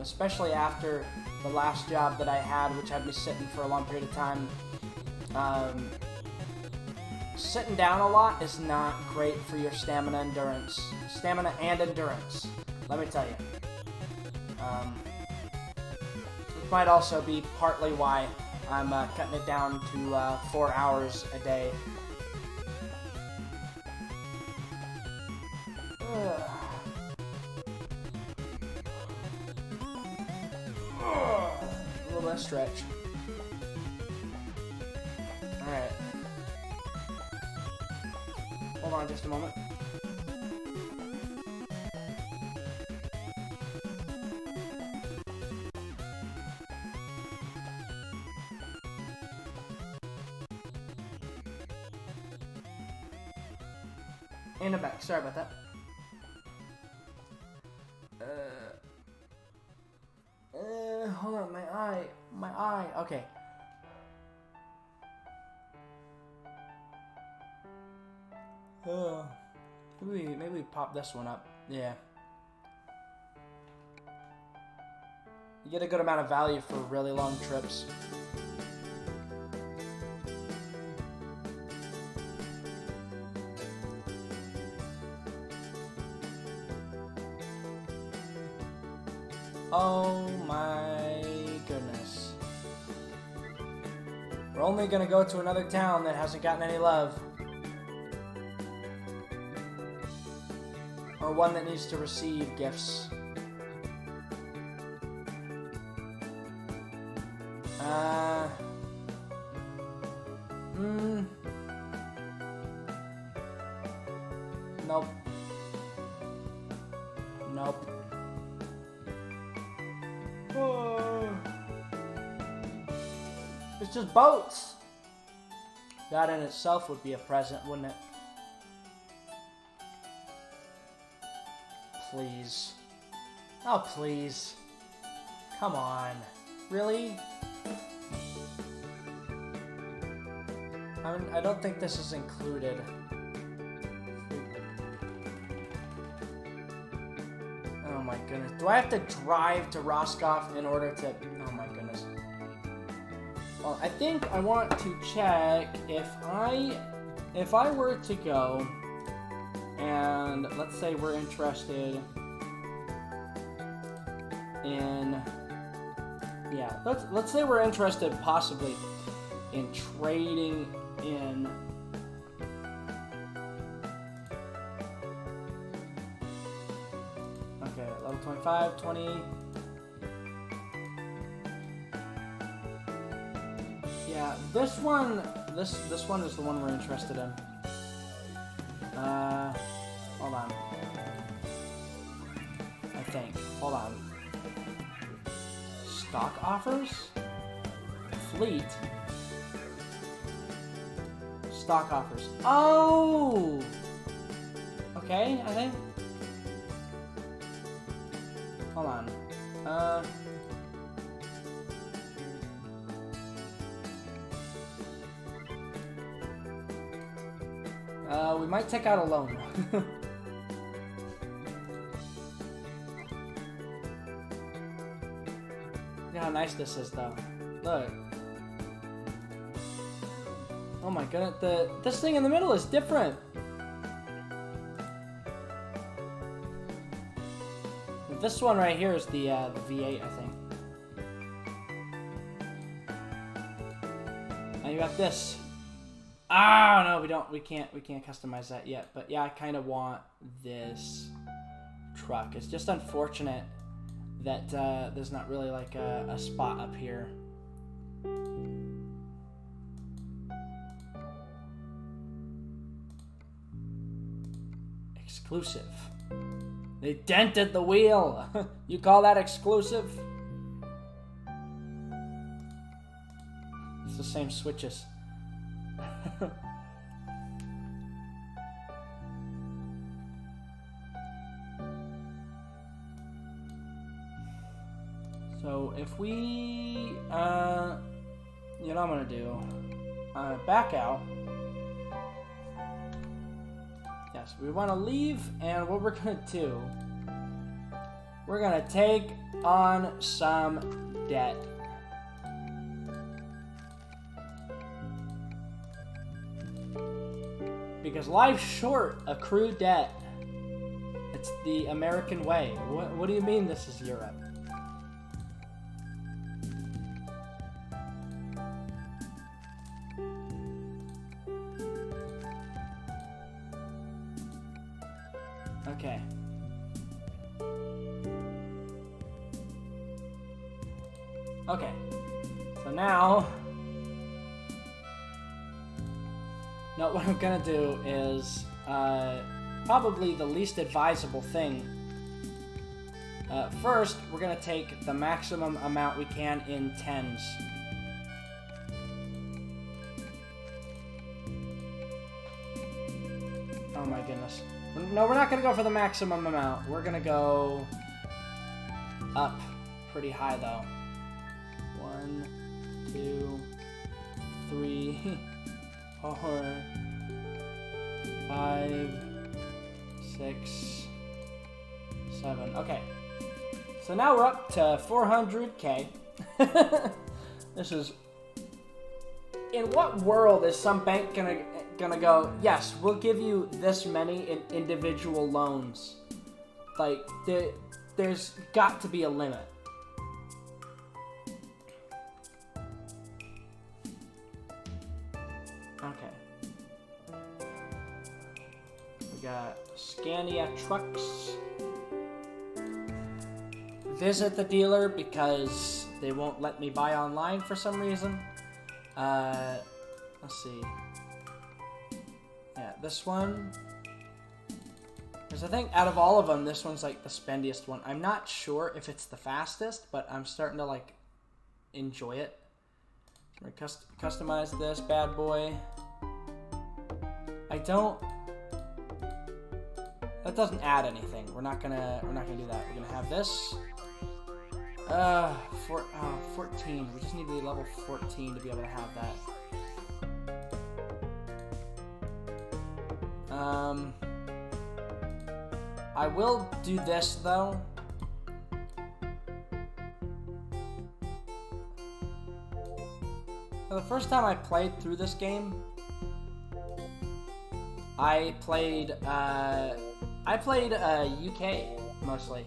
Especially after the last job that I had, which had me sitting for a long period of time. Sitting down a lot is not great for your stamina and endurance. Let me tell you. It might also be partly why I'm cutting it down to 4 hours a day. A little bit of stretch. Alright. Hold on just a moment. And I'm back. Sorry about that. Hold on, my eye. Okay. Maybe we pop this one up. Yeah. You get a good amount of value for really long trips. Oh my goodness. We're only gonna go to another town that hasn't gotten any love. Or one that needs to receive gifts. Nope. Nope. Oh. It's just boats. That in itself would be a present, wouldn't it? Please. Oh, please. Come on. Really? I don't think this is included. Oh my goodness. Do I have to drive to Roscoff in order to... Oh my goodness. Well, I think I want to check if I were to go and let's say we're interested in... Yeah, let's say we're interested possibly in trading in... Okay, level 25, 20... Yeah, this one is the one we're interested in. Hold on. I think. Hold on. Stock offers? Fleet? Stock offers. Oh! Okay, I think. Hold on. We might take out a loan. nice this is, though. Look. Oh my goodness, this thing in the middle is different. This one right here is the V8, I think. And you got this. Ah, no, we can't customize that yet. But yeah, I kind of want this truck. It's just unfortunate that there's not really like a spot up here. Exclusive. They dented the wheel. You call that exclusive? It's the same switches. So if we, you know what I'm gonna do? Back out. Yes, we want to leave, and what we're gonna do, we're gonna take on some debt. Because life's short, accrue debt. It's the American way. What do you mean this is Europe? Okay. Okay. So now, what I'm gonna do is probably the least advisable thing. First, we're gonna take the maximum amount we can in tens. Oh my goodness. No, we're not going to go for the maximum amount. We're going to go up pretty high, though. 1, 2, 3, 4, 5, 6, 7. Okay. So now we're up to 400K. This is... In what world is some bank gonna go, yes, we'll give you this many in individual loans? Like, there's got to be a limit. Okay. We got Scania trucks. Visit the dealer because they won't let me buy online for some reason. Let's see. Yeah, this one. Because I think out of all of them, this one's like the spendiest one. I'm not sure if it's the fastest, but I'm starting to like enjoy it. I'm gonna customize this bad boy. That doesn't add anything. We're not gonna do that. We're gonna have this. 14. We just need to be level 14 to be able to have that. I will do this though. For the first time I played through this game, I played UK mostly.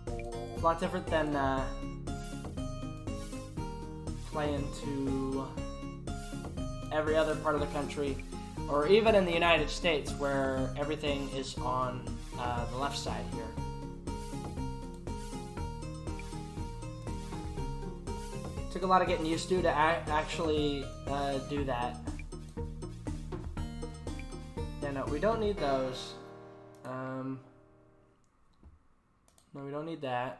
It's a lot different than playing to every other part of the country, or even in the United States where everything is on the left side here. Took a lot of getting used to actually do that. Yeah, no, we don't need those. No, we don't need that.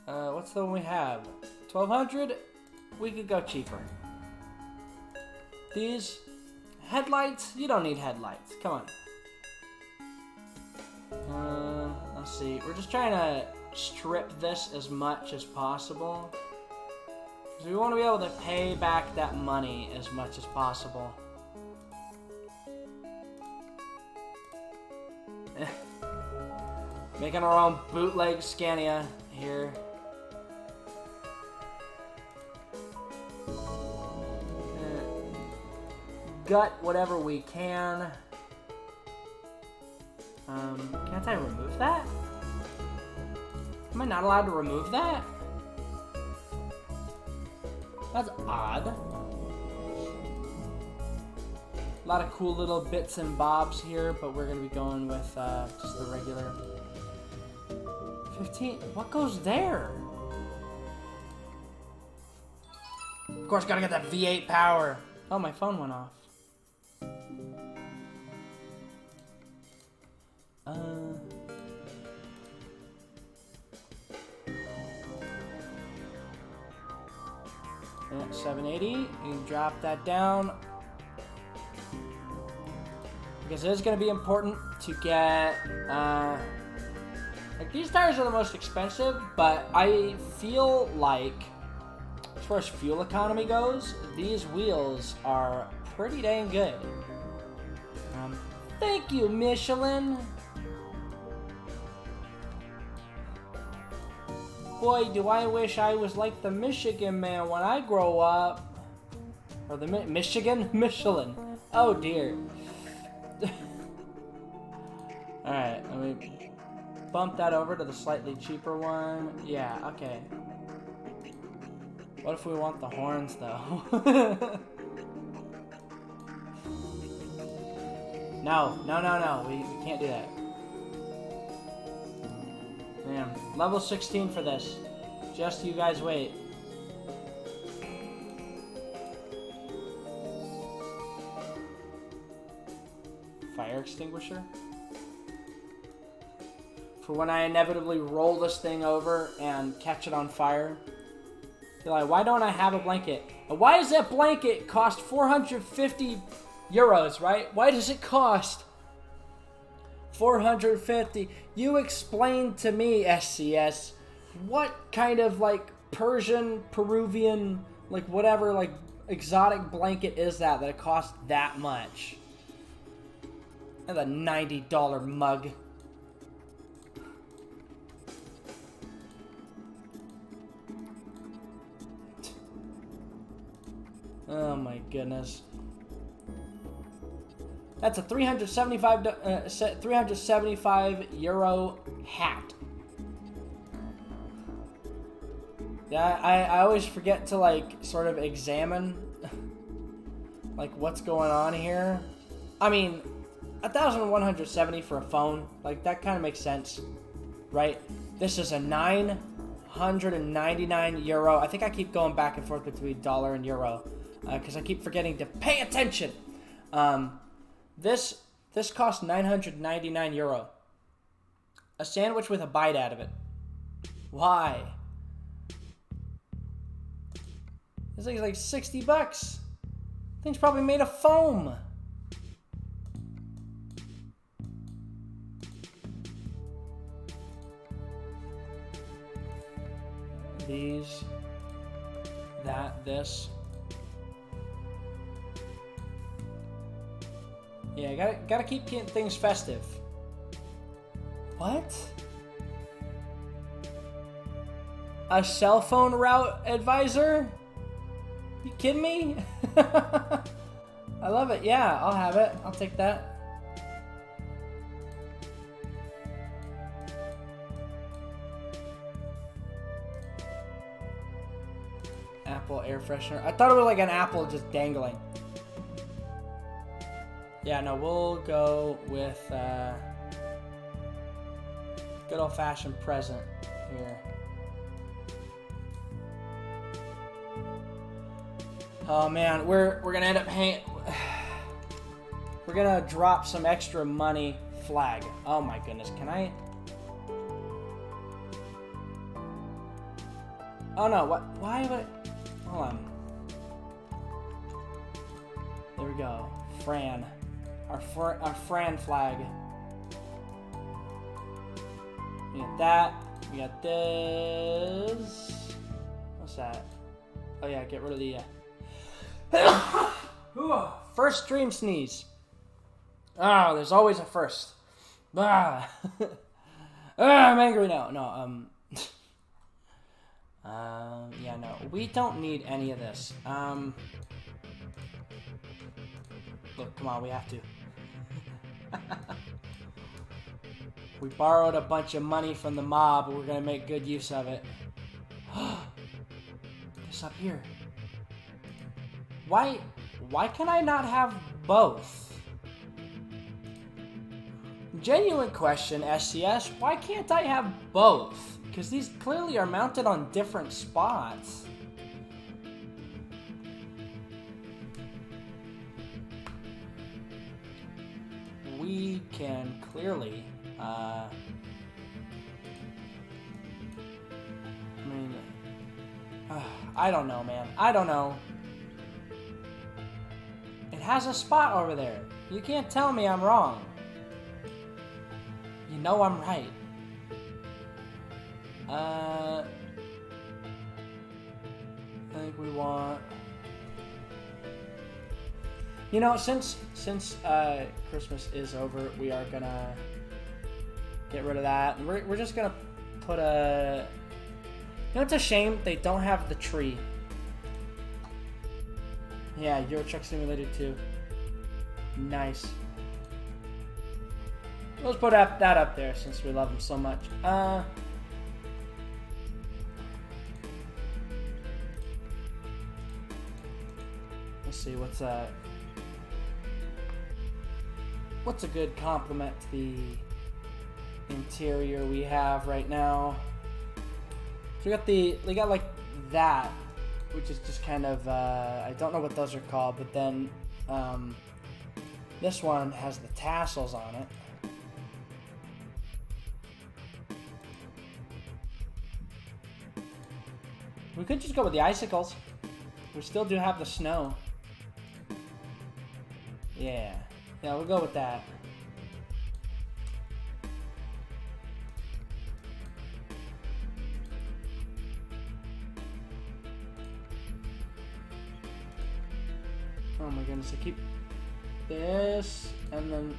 What's the one we have? 1200? We could go cheaper. These headlights? You don't need headlights. Come on. Let's see. We're just trying to strip this as much as possible. Because we want to be able to pay back that money as much as possible. Making our own bootleg Scania here. Gut whatever we can. Can't I remove that? Am I not allowed to remove that? That's odd. A lot of cool little bits and bobs here, but we're gonna be going with just the regular 15. What goes there? Of course, gotta get that V8 power. Oh, my phone went off. Yeah, 780. You can drop that down. Because it is going to be important to get, like, these tires are the most expensive, but I feel like, as far as fuel economy goes, these wheels are pretty dang good. Thank you, Michelin. Boy, do I wish I was like the Michigan man when I grow up. Or the Michigan? Michelin. Oh, dear. Alright, let me bump that over to the slightly cheaper one. Yeah, okay. What if we want the horns, though? No. We can't do that. Man, level 16 for this. Just you guys wait. Fire extinguisher? For when I inevitably roll this thing over and catch it on fire. You're like, why don't I have a blanket? And why does that blanket cost 450 euros, right? Why does it cost 450? You explain to me, SCS, what kind of, like, Persian, Peruvian, like, whatever, like, exotic blanket is that it costs that much? And a $90 mug. Oh my goodness. That's a 375 euro hat. Yeah, I always forget to, like, sort of examine like what's going on here. I mean, 1,170 for a phone, like, that kind of makes sense, right? This is a 999 euro. I think I keep going back and forth between dollar and euro because I keep forgetting to pay attention. This costs 999 euro. A sandwich with a bite out of it. Why? This thing's like 60 bucks. Thing's probably made of foam. These, that, this. Yeah, gotta keep things festive. What? A cell phone route advisor? You kidding me? I love it. Yeah, I'll have it. I'll take that. Apple air freshener. I thought it was like an apple just dangling. Yeah, no, we'll go with good old-fashioned present here. Oh man, we're gonna end up we're gonna drop some extra money. Flag. Oh my goodness, can I? Oh no, what? Why would I? Hold on. There we go. Fran. Our Fran flag. We got that. We got this. What's that? Oh yeah, get rid of the first stream sneeze. Oh, there's always a first. I'm angry now. No, yeah, no. We don't need any of this. Look, come on, we have to. We borrowed a bunch of money from the mob. We're gonna make good use of it. This up here. Why can I not have both? Genuine question, SCS. Why can't I have both? Because these clearly are mounted on different spots. We can clearly, I mean, I don't know, man. I don't know. It has a spot over there. You can't tell me I'm wrong. You know I'm right. I think we want... You know, since Christmas is over, we are gonna get rid of that. We're just gonna put a... You know, it's a shame they don't have the tree. Yeah, Euro Truck Simulator 2. Nice. Let's put that up there since we love them so much. Let's see, what's a good compliment to the interior we have right now? So we got like that, which is just kind of, I don't know what those are called, but then this one has the tassels on it. We could just go with the icicles. We still do have the snow. Yeah, we'll go with that. Oh my goodness, I keep this, and then,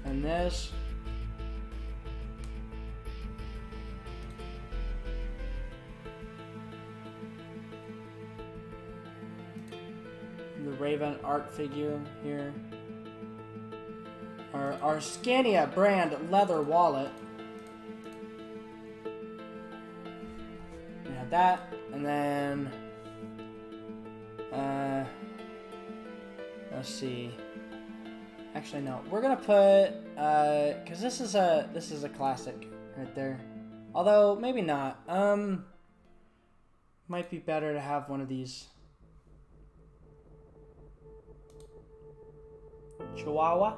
and this. The Raven art figure here. Our Scania brand leather wallet. We have that, and then let's see. Actually, no. We're gonna put because this is a classic right there. Although maybe not. Might be better to have one of these. Chihuahua?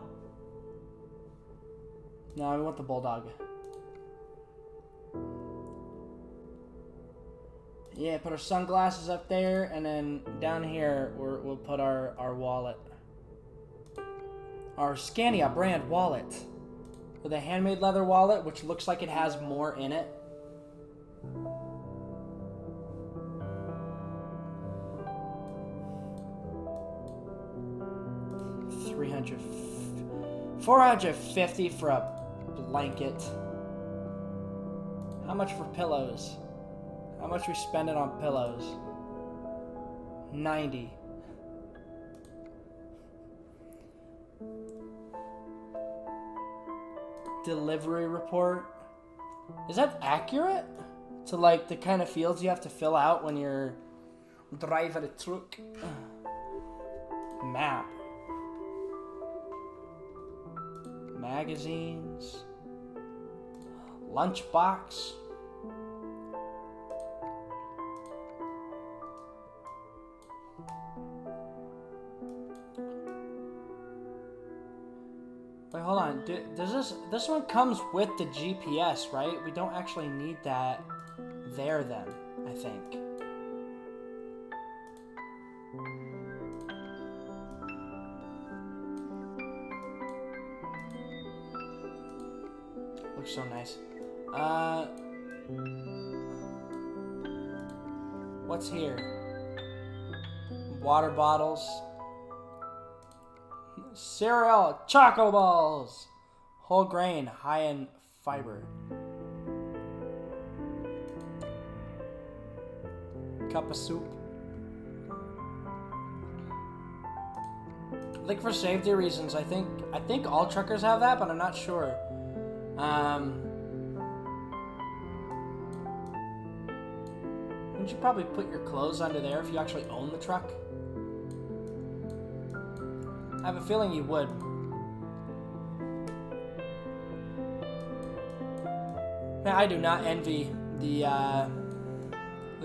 No, I want the bulldog. Yeah, put our sunglasses up there, and then down here we'll put our wallet. Our Scania brand wallet. With a handmade leather wallet, which looks like it has more in it. $450 for a blanket. How much for pillows? How much we spend it on pillows? 90. Delivery report. Is that accurate? To like the kind of fields you have to fill out when you're driving a truck? Map. Magazines. Lunchbox. Wait, hold on. Does this one comes with the GPS, right? We don't actually need that there then, I think. Looks so nice. What's here? Water bottles. Cereal, Choco Balls. Whole grain, high in fiber. Cup of soup. I think for safety reasons, I think all truckers have that, but I'm not sure. Wouldn't you probably put your clothes under there if you actually own the truck? I have a feeling you would. Man, I do not envy the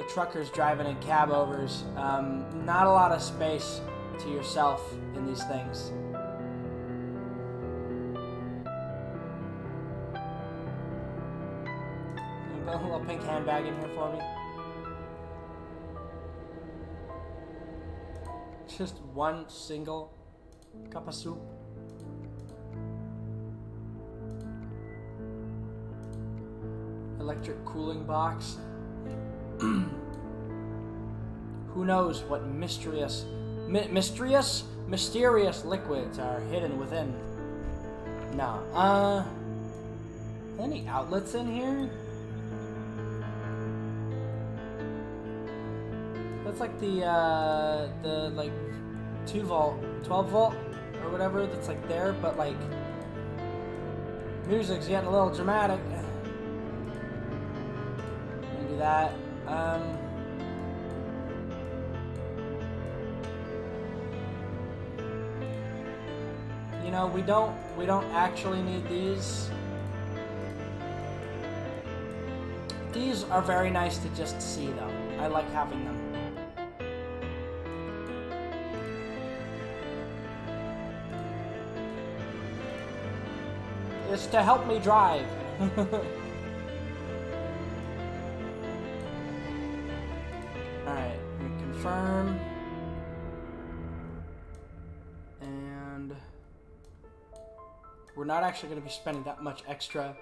truckers driving in cab overs. Not a lot of space to yourself in these things. Put a little pink handbag in here for me. Just one single cup of soup. Electric cooling box. Who knows what mysterious liquids are hidden within. No. Any outlets in here? That's like the like 2 volt, 12 volt or whatever that's like there, but like music's getting a little dramatic. Maybe that. You know, we don't actually need these. These are very nice to just see though. I like having them. It's to help me drive. Alright, we confirm. And we're not actually going to be spending that much extra.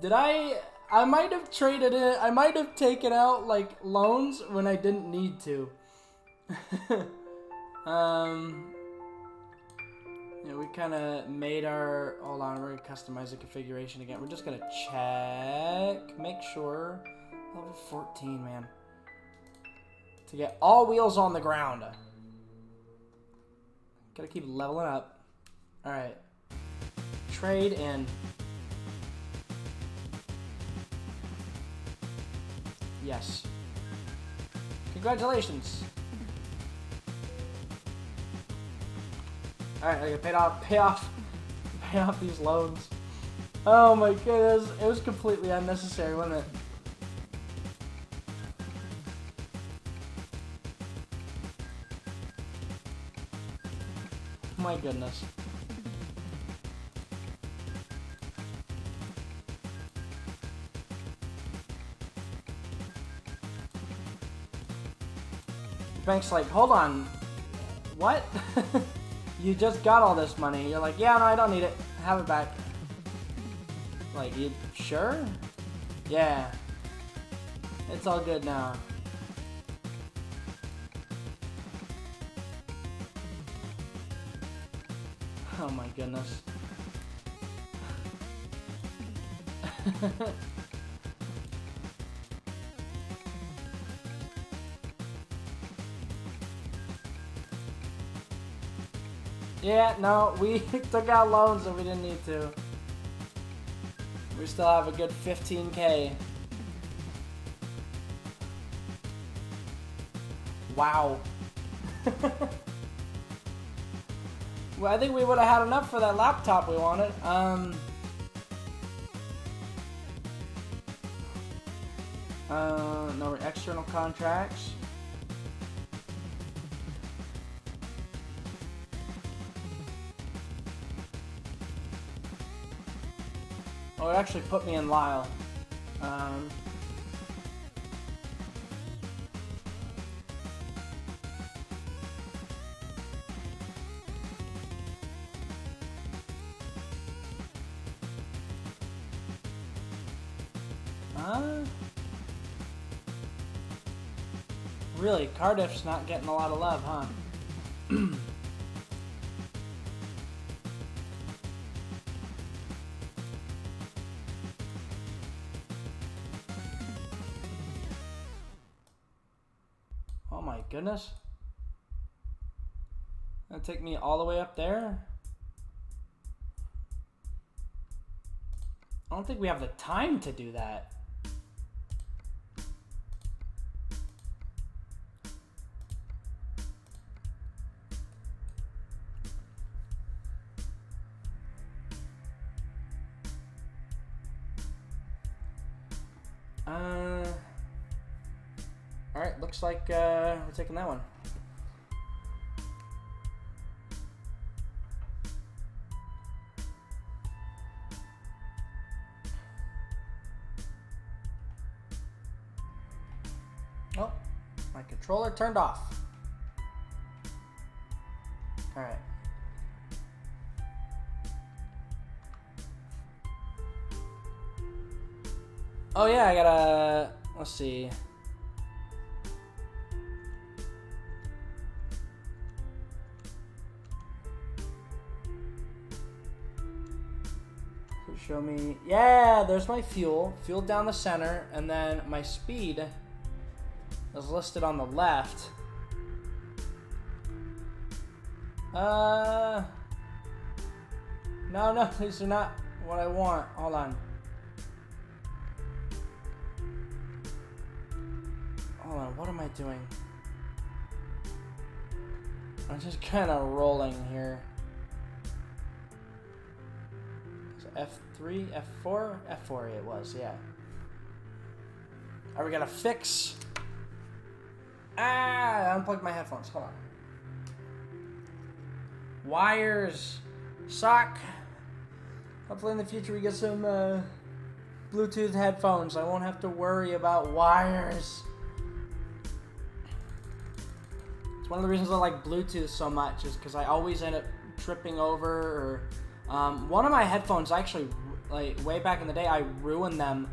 Did I might have traded it. I might have taken out like loans when I didn't need to. Yeah, we kind of made our... Hold on, we're going to customize the configuration again. We're just going to check, make sure. Level 14, man. To get all wheels on the ground. Gotta keep leveling up. Alright. Trade in. Yes. Congratulations. Alright, I gotta pay off these loans. Oh my goodness, it was completely unnecessary, wasn't it? My goodness. The bank's like, hold on, what? You just got all this money. You're like, yeah, no, I don't need it. Have it back. Like, you sure? Yeah. It's all good now. Oh my goodness. Yeah, no, we took out loans that we didn't need to. We still have a good 15K. Wow. Well, I think we would have had enough for that laptop we wanted. No external contracts. Oh, it actually put me in Lyle. Really, Cardiff's not getting a lot of love, huh? Oh my goodness. That'll take me all the way up there. I don't think we have the time to do that. Alright, looks like we're taking that one. Oh, my controller turned off. Alright. Oh yeah, I gotta, let's see. Show me, yeah, there's my fuel down the center, and then my speed is listed on the left. No, these are not what I want. Hold on. Hold on, what am I doing? I'm just kind of rolling here. F3, F4? F4 it was, yeah. Are we gonna fix? I unplugged my headphones, hold on. Wires suck. Hopefully in the future we get some Bluetooth headphones. I won't have to worry about wires. It's one of the reasons I like Bluetooth so much is because I always end up tripping over or one of my headphones actually, like way back in the day, I ruined them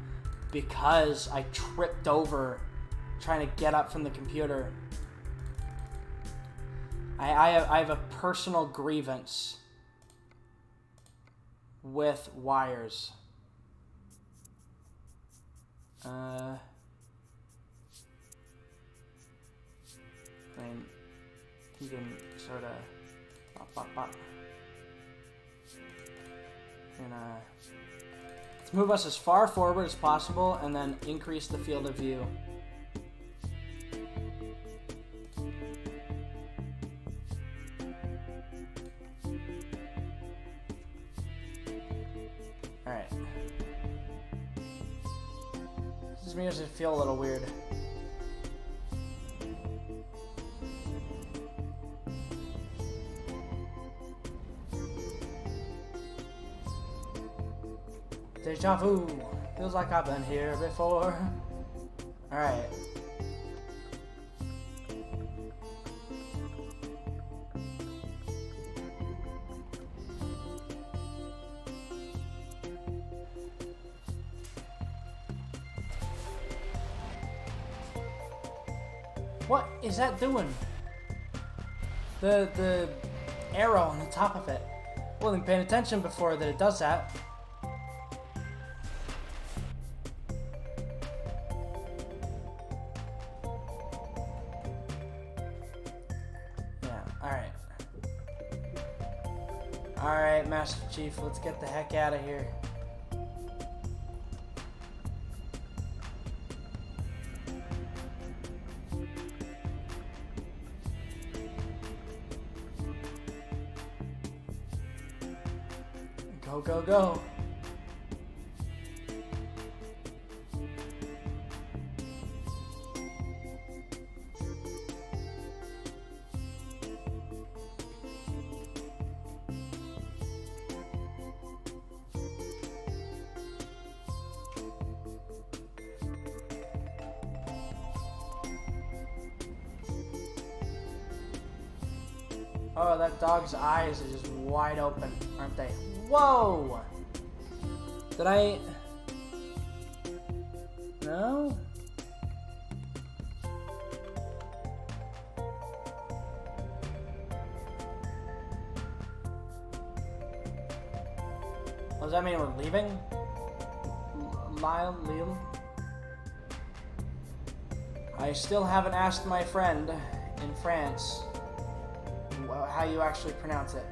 because I tripped over trying to get up from the computer. I have a personal grievance with wires. I mean, you can sort of and let's move us as far forward as possible and then increase the field of view. Alright. This makes me feel a little weird. Deja vu. Feels like I've been here before. Alright. What is that doing? The arrow on the top of it. Wasn't paying attention before that it does that. Alright, Master Chief, let's get the heck out of here. Go, go, go. Oh, that dog's eyes are just wide open, aren't they? Whoa! Did I... No? Oh, does that mean we're leaving? Lyle? I still haven't asked my friend in France how you actually pronounce it.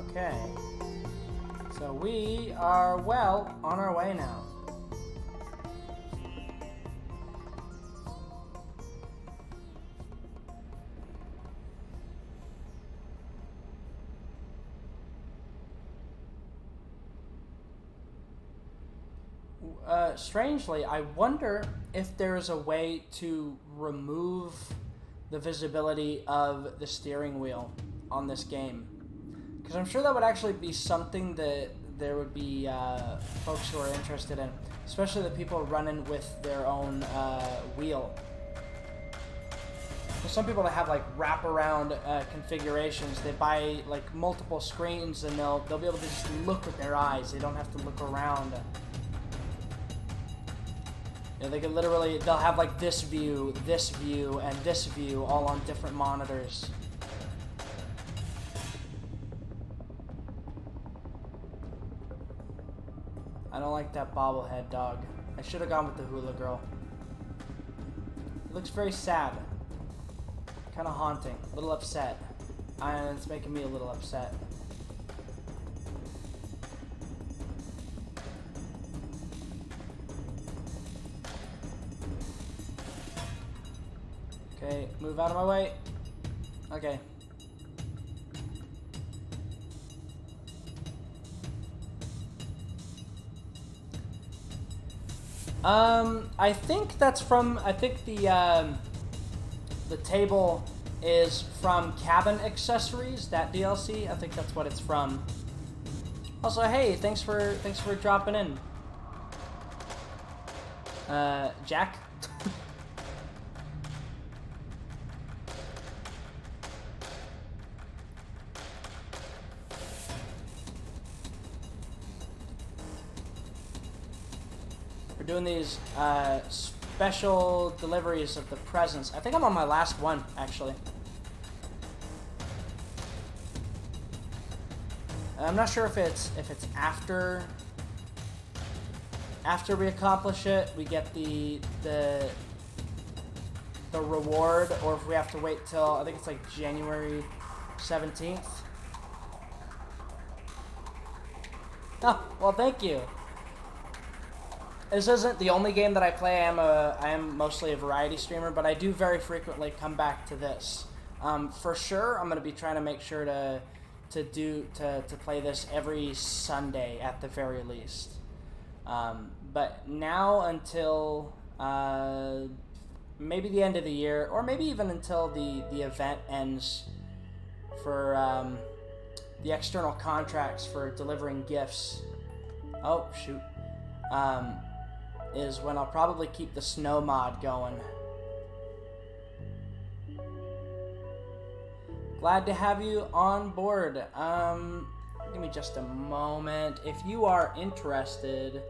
Okay, so we are well on our way now. Strangely, I wonder if there's a way to remove the visibility of the steering wheel on this game. Because I'm sure that would actually be something that there would be folks who are interested in, especially the people running with their own wheel. For some people that have like wraparound configurations, they buy like multiple screens and they'll be able to just look with their eyes. They don't have to look around. You know, they could literally, they'll have like this view, and this view all on different monitors. I don't like that bobblehead dog. I should have gone with the hula girl. It looks very sad. Kind of haunting. A little upset. And it's making me a little upset. Okay, move out of my way. Okay. I think that's from, I think the table is from Cabin Accessories, that DLC. I think that's what it's from. Also, hey, thanks for dropping in. Jack? Doing these special deliveries of the presents. I think I'm on my last one, actually. I'm not sure if it's after we accomplish it, we get the reward, or if we have to wait till, I think it's like January 17th. Oh, well, thank you. This isn't the only game that I play. I am mostly a variety streamer, but I do very frequently come back to this. For sure, I'm going to be trying to make sure to play this every Sunday at the very least. But now until maybe the end of the year, or maybe even until the event ends for the external contracts for delivering gifts. Oh, shoot. Is when I'll probably keep the snow mod going. Glad to have you on board. Give me just a moment. If you are interested,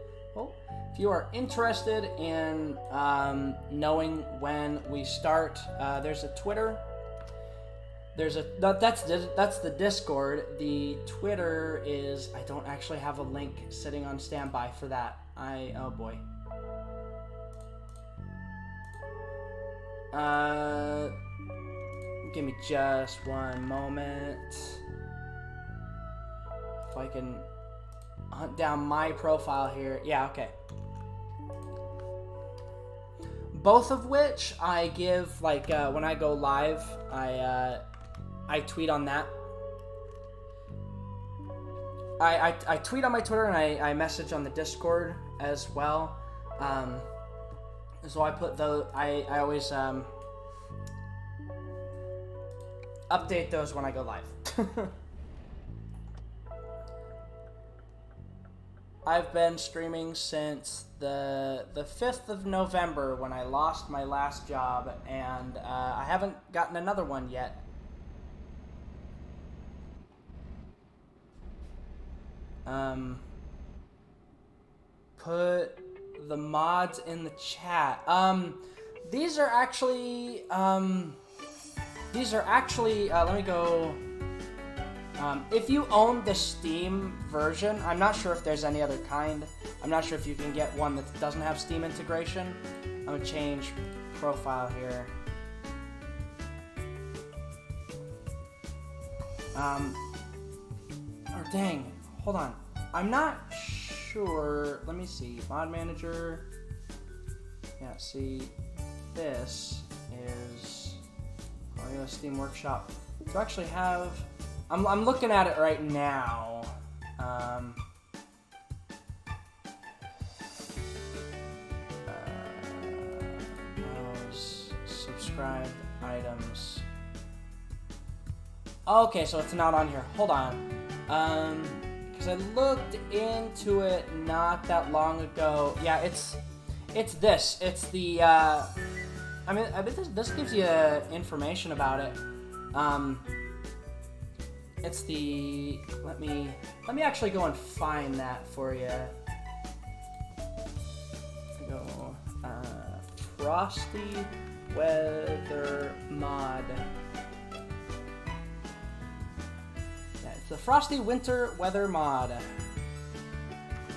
in knowing when we start, there's a Twitter. That's the Discord. The Twitter is, I don't actually have a link sitting on standby for that. Oh boy. Give me just one moment. If I can hunt down my profile here. Yeah, okay. Both of which I give, like, when I go live, I tweet on that. I tweet on my Twitter and I message on the Discord as well. So I put those, I always update those when I go live. I've been streaming since the 5th of November when I lost my last job, and I haven't gotten another one yet. Put the mods in the chat. These are actually, let me go, if you own the Steam version, I'm not sure if there's any other kind. I'm not sure if you can get one that doesn't have Steam integration. I'm gonna change profile here. Oh dang, hold on. I'm not sure, let me see, mod manager. Yeah, see, this is, Steam Workshop. To actually have, I'm looking at it right now. Subscribed items. Okay, so it's not on here. Hold on. Because I looked into it not that long ago. Yeah, it's this. It's the, I bet this gives you information about it. It's the, let me actually go and find that for you. Go, Frosty Weather Mod. Yeah, it's the Frosty Winter Weather Mod.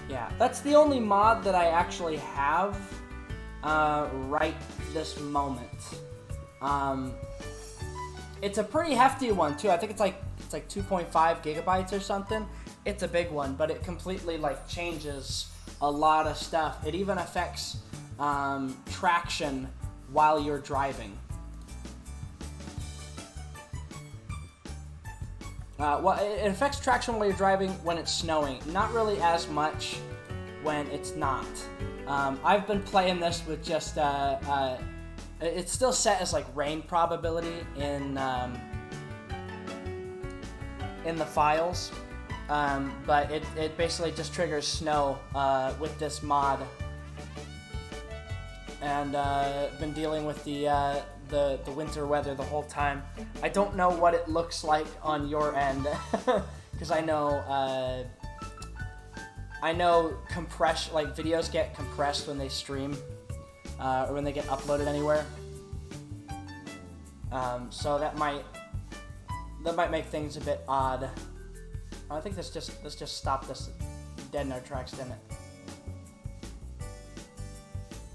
Yeah, that's the only mod that I actually have right this moment. It's a pretty hefty one too. I think it's like 2.5 gigabytes or something. It's a big one, but it completely like changes a lot of stuff. It even affects traction while you're driving. Well, it affects traction while you're driving when it's snowing. Not really as much when it's not. I've been playing this with just, it's still set as like rain probability in the files, but it basically just triggers snow with this mod. And been dealing with the winter weather the whole time. I don't know what it looks like on your end, because I know compression, like videos get compressed when they stream or when they get uploaded anywhere. So that might make things a bit odd. I think let's just stop this dead in our tracks, didn't it?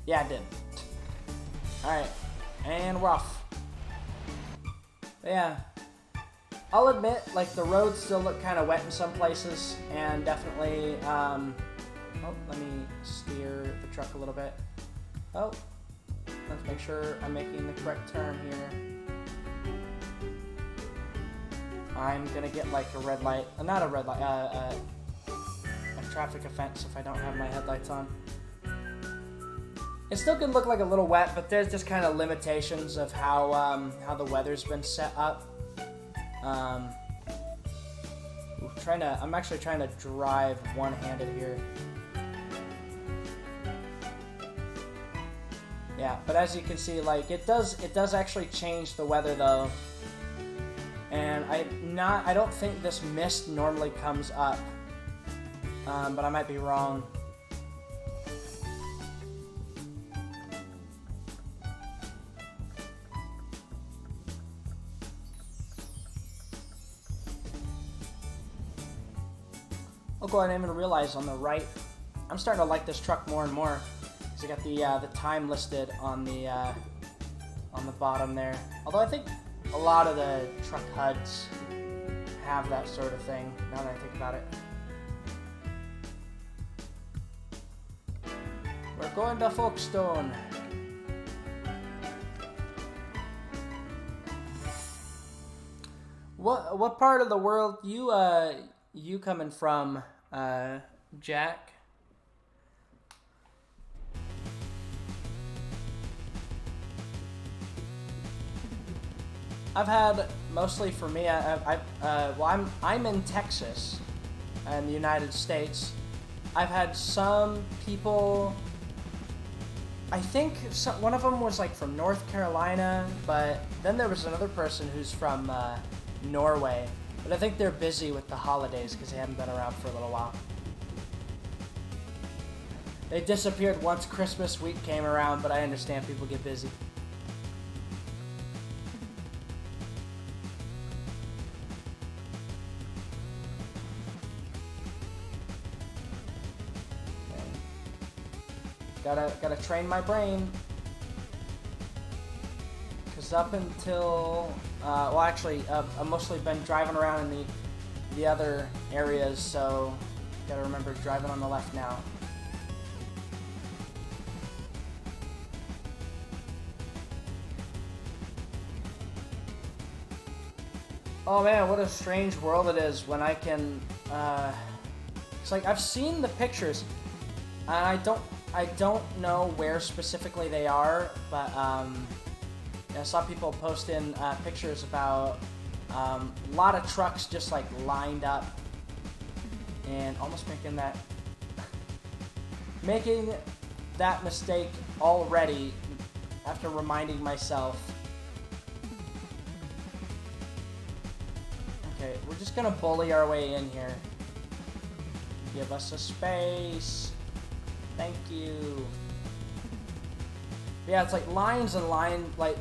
Yeah, it did. Alright, and we're off. But yeah, I'll admit, like, the roads still look kind of wet in some places, and definitely, oh, let me steer the truck a little bit. Oh, let's make sure I'm making the correct turn here. I'm gonna get, like, a red light, not a red light, a traffic offense if I don't have my headlights on. It still could look like a little wet, but there's just kind of limitations of how the weather's been set up. I'm actually trying to drive one-handed here. Yeah, but as you can see, like it does actually change the weather though. And I don't think this mist normally comes up, but I might be wrong. Oh, God, I didn't even realize on the right. I'm starting to like this truck more and more because I got the time listed on the bottom there. Although I think a lot of the truck HUDs have that sort of thing. Now that I think about it. We're going to Folkestone. What part of the world you coming from, Jack? I've had mostly for me. I'm in Texas, in the United States, I've had some people. I think one of them was like from North Carolina, but then there was another person who's from Norway. But I think they're busy with the holidays because they haven't been around for a little while. They disappeared once Christmas week came around, but I understand people get busy. Gotta train my brain. Cause up until well, actually, I've mostly been driving around in the other areas, so gotta remember driving on the left now. Oh man, what a strange world it is when I can. It's like I've seen the pictures, and I don't know where specifically they are, but I saw people post in pictures about a lot of trucks just like lined up, and almost making that mistake already after reminding myself. Okay, we're just gonna bully our way in here. Give us a space. Thank you. Yeah, it's like lines and like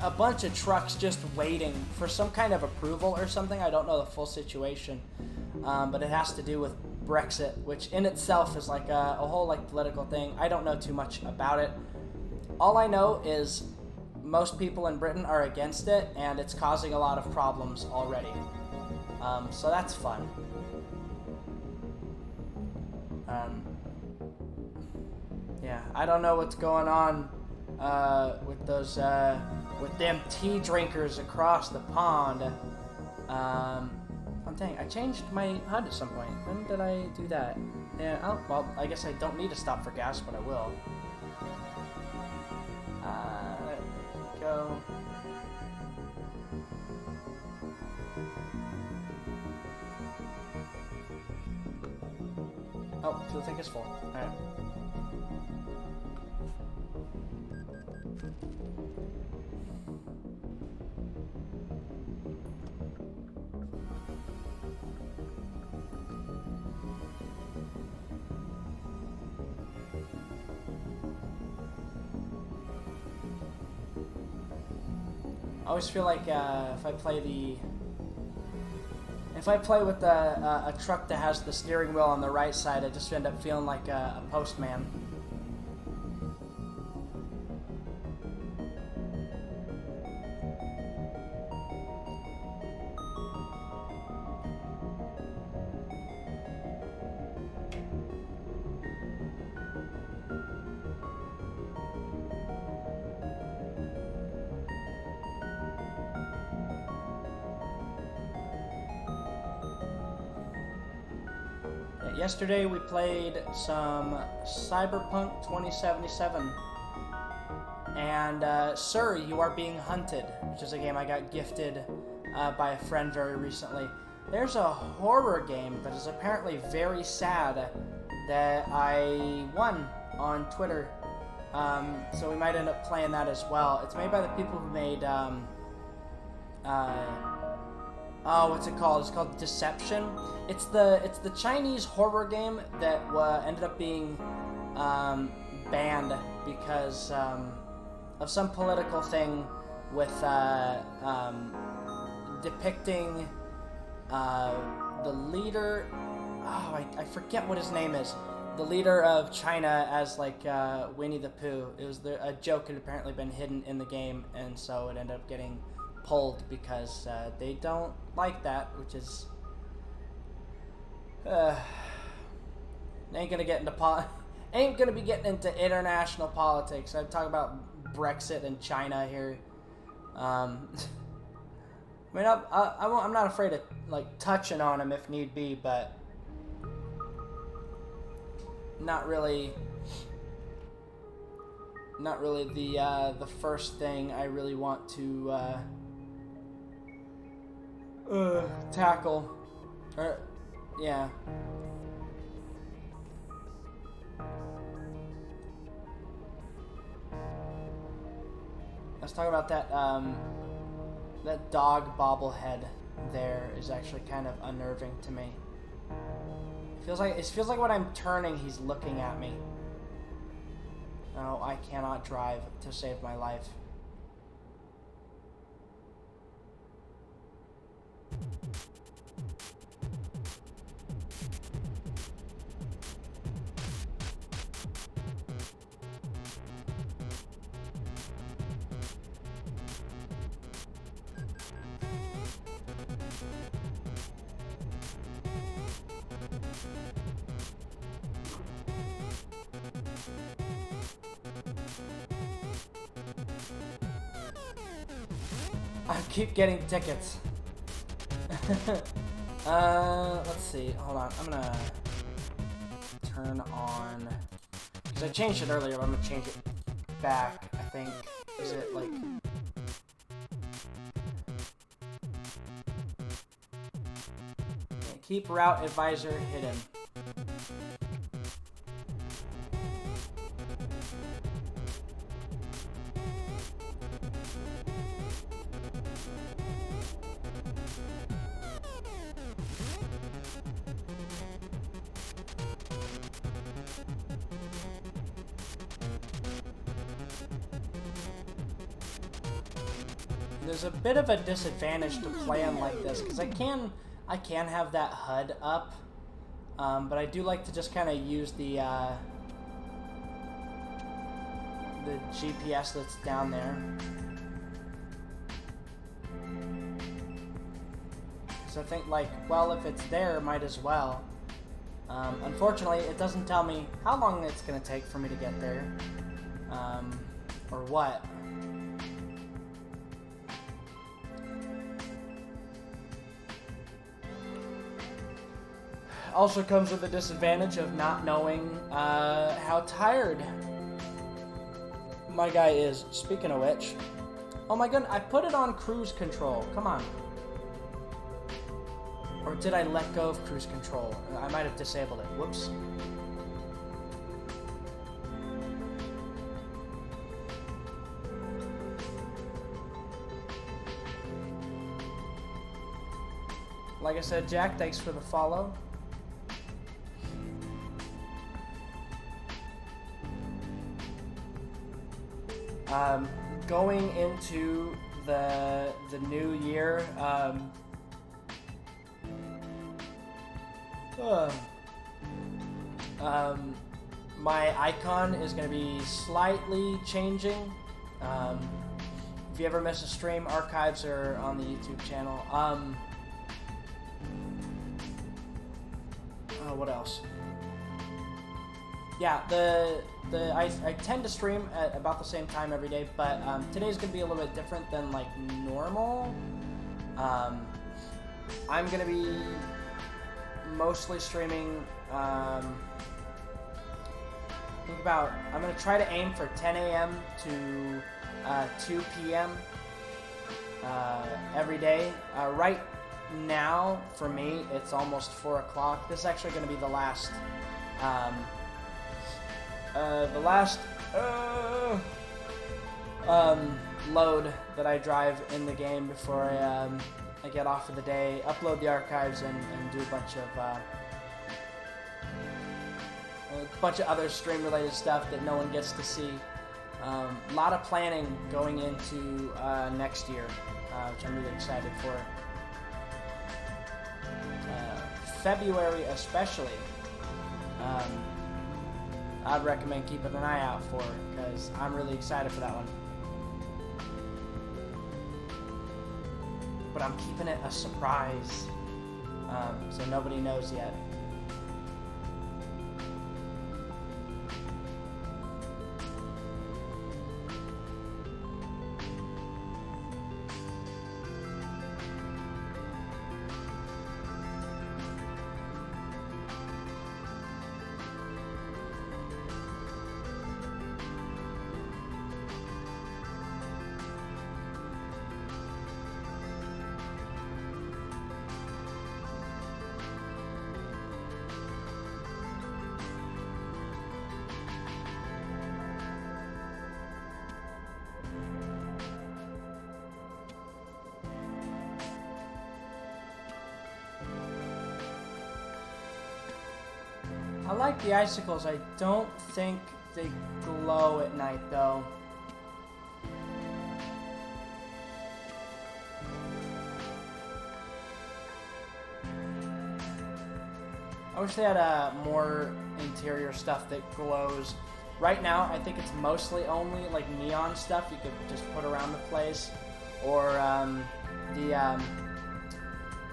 a bunch of trucks just waiting for some kind of approval or something. I don't know the full situation, but it has to do with Brexit, which in itself is like a whole like political thing. I don't know too much about it. All I know is most people in Britain are against it, and it's causing a lot of problems already. So that's fun. Yeah, I don't know what's going on with those with them tea drinkers across the pond. Oh dang, I changed my HUD at some point. When did I do that? Yeah, oh, well, I guess I don't need to stop for gas, but I will. There we go. Oh, fuel tank is full. Alright. I always feel like if I play with a truck that has the steering wheel on the right side, I just end up feeling like a postman. Yesterday we played some Cyberpunk 2077, and Sir, You Are Being Hunted, which is a game I got gifted by a friend very recently. There's a horror game that is apparently very sad that I won on Twitter, so we might end up playing that as well. It's made by the people who made oh, what's it called? It's called Deception. It's the Chinese horror game that ended up being banned because of some political thing with depicting the leader. Oh, I forget what his name is. The leader of China as like Winnie the Pooh. It was a joke had apparently been hidden in the game, and so it ended up getting pulled because they don't like that, which is ain't gonna be getting into international politics. I'm talking about Brexit and China here. I mean, I'm not afraid of like touching on them if need be, but not really the first thing I really want to tackle. Yeah. was talking about that, that dog bobblehead there is actually kind of unnerving to me. It feels like when I'm turning, he's looking at me. No, I cannot drive to save my life. I keep getting tickets. Let's see. Hold on. I'm gonna turn on, because I changed it earlier, but I'm gonna change it back. I think. Is it like? Yeah, keep route advisor hidden. There's a bit of a disadvantage to playing like this, because I can have that HUD up, but I do like to just kind of use the GPS that's down there. So I think, like, well, if it's there, might as well. Unfortunately, it doesn't tell me how long it's going to take for me to get there, or what. Also comes with the disadvantage of not knowing how tired my guy is. Speaking of which, oh my goodness, I put it on cruise control. Come on. Or did I let go of cruise control? I might have disabled it. Whoops. Like I said, Jack, thanks for the follow. Going into the new year, my icon is going to be slightly changing. If you ever miss a stream, archives are on the YouTube channel. What else? Yeah, I tend to stream at about the same time every day, but today's gonna be a little bit different than like normal. I'm gonna be mostly streaming. I'm gonna try to aim for 10 a.m. to 2 p.m. Every day. Right now, for me, it's almost 4 o'clock. This is actually gonna be the last. Load that I drive in the game before I get off of the day, upload the archives, and do a bunch of other stream related stuff that no one gets to see. A lot of planning going into next year, which I'm really excited for. February especially. I'd recommend keeping an eye out for, because I'm really excited for that one. But I'm keeping it a surprise, so nobody knows yet. I like the icicles. I don't think they glow at night, though. I wish they had more interior stuff that glows. Right now, I think it's mostly only like neon stuff you could just put around the place, or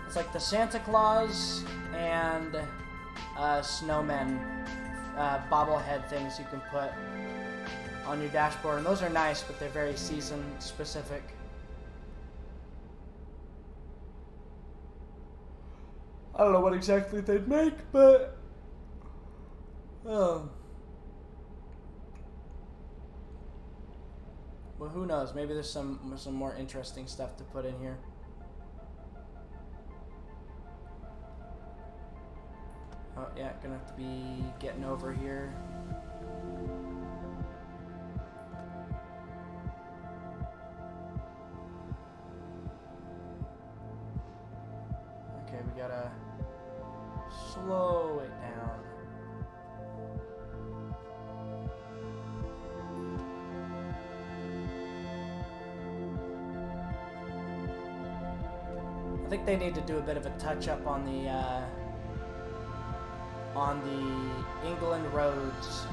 it's like the Santa Claus and snowmen bobblehead things you can put on your dashboard, and those are nice, but they're very season specific. I don't know what exactly they'd make, but well, who knows? Maybe there's some more interesting stuff to put in here. Oh yeah, gonna have to be getting over here. Okay, we gotta slow it down. I think they need to do a bit of a touch-up on the England roads,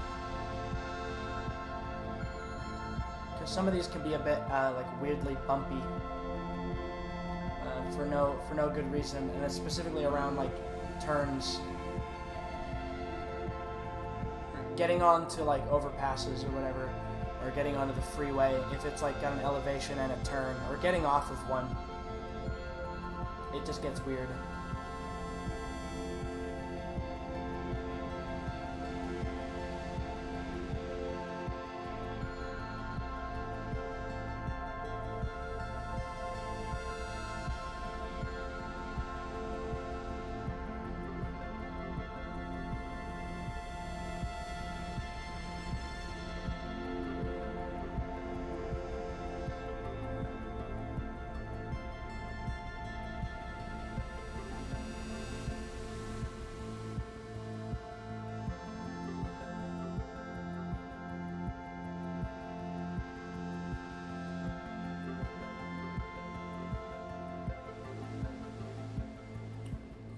because some of these can be a bit like weirdly bumpy for no good reason, and it's specifically around like turns, or getting onto like overpasses or whatever, or getting onto the freeway if it's like got an elevation and a turn, or getting off of one. It just gets weird.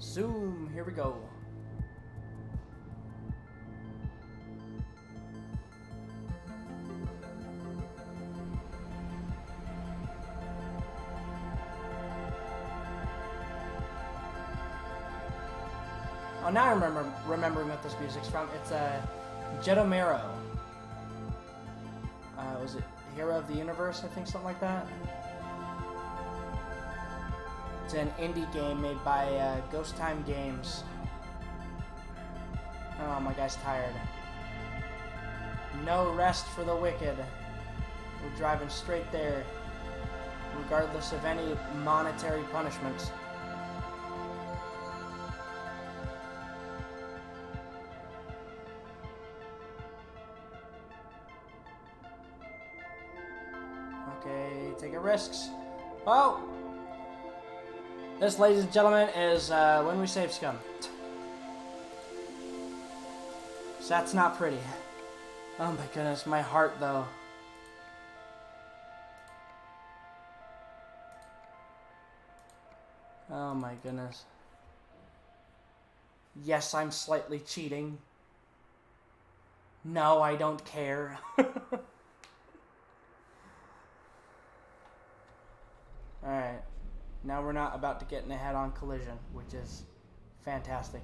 Zoom, here we go. Oh, now I'm remembering what this music's from. It's Jetomero. Was it Hero of the Universe? I think something like that. It's an indie game made by Ghost Time Games. Oh, my guy's tired. No rest for the wicked. We're driving straight there, regardless of any monetary punishments. Okay, taking risks. Oh! This, ladies and gentlemen, is when we save scum. So that's not pretty. Oh my goodness, my heart though. Oh my goodness. Yes, I'm slightly cheating. No, I don't care. Alright. Now we're not about to get in a head-on collision, which is fantastic.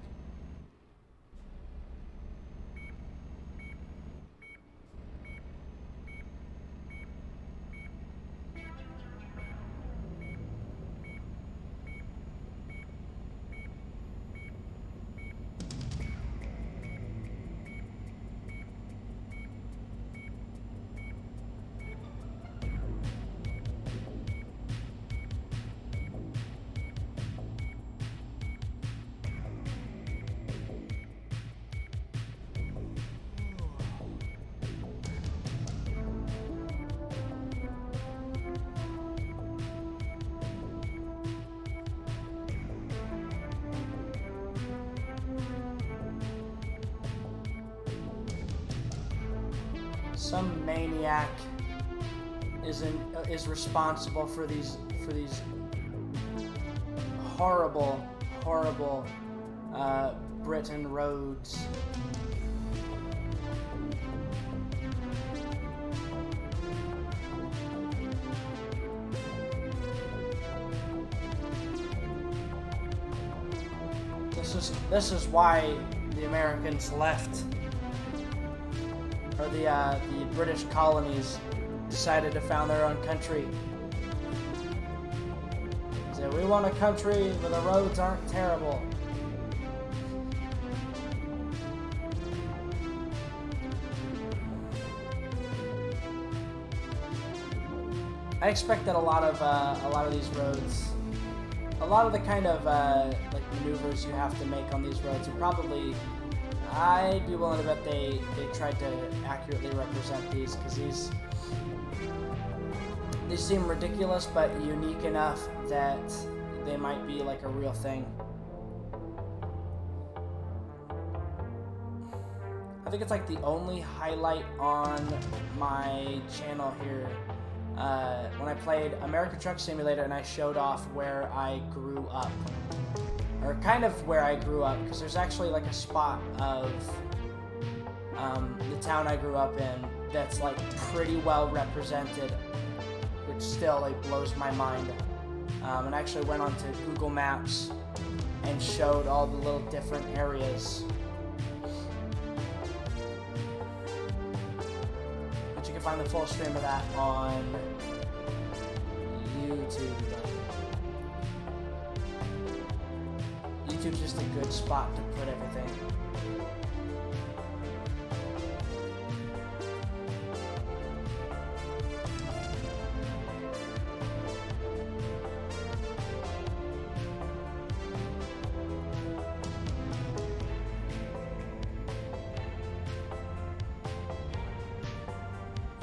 some maniac is responsible for these horrible Britain roads. This is why the Americans left, or the British colonies decided to found their own country. So we want a country where the roads aren't terrible. I expect that a lot of these roads, a lot of the kind of like maneuvers you have to make on these roads, are probably, I'd be willing to bet they tried to accurately represent these, because these seem ridiculous but unique enough that they might be like a real thing. I think it's like the only highlight on my channel here. When I played American Truck Simulator and I showed off where I grew up, or kind of where I grew up, because there's actually like a spot of the town I grew up in that's like pretty well represented, which still like blows my mind. And I actually went onto Google Maps and showed all the little different areas. But you can find the full stream of that on YouTube. YouTube's just a good spot to put everything.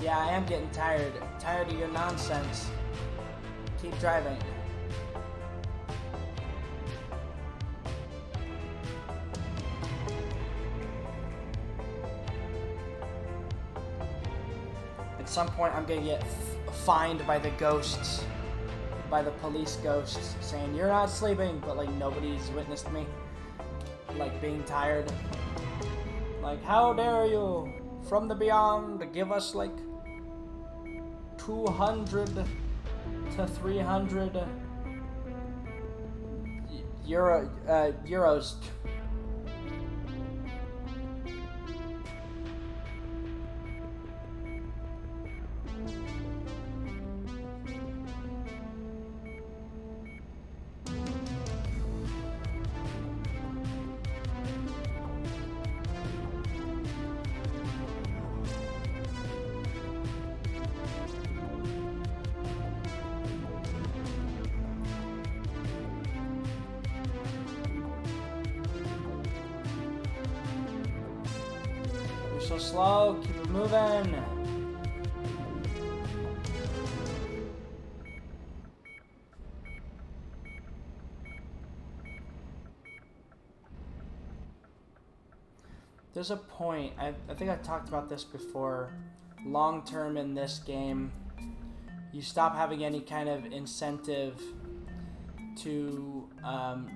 Yeah, I am getting tired. Tired of your nonsense. Keep driving. At some point, I'm gonna get fined by the ghosts, by the police ghosts, saying you're not sleeping, but like nobody's witnessed me, like being tired. Like, how dare you, from the beyond, give us like 200 to 300 euros. So slow, keep it moving. There's a point, I think I talked about this before, long term in this game, you stop having any kind of incentive to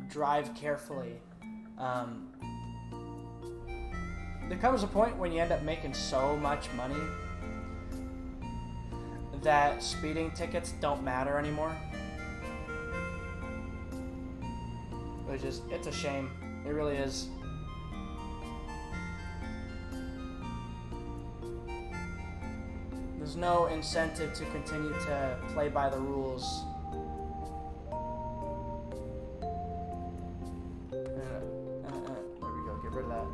drive carefully. There comes a point when you end up making so much money that speeding tickets don't matter anymore. It's a shame. It really is. There's no incentive to continue to play by the rules. There we go, get rid of that.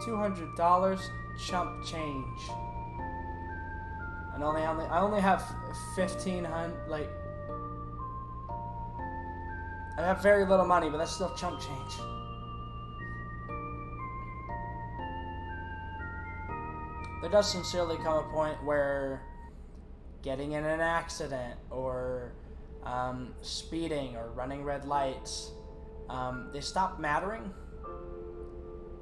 $200 chump change. And I only have 1,500. Like, I have very little money, but that's still chump change. there does sincerely come a point where getting in an accident or speeding or running red lights, they stop mattering,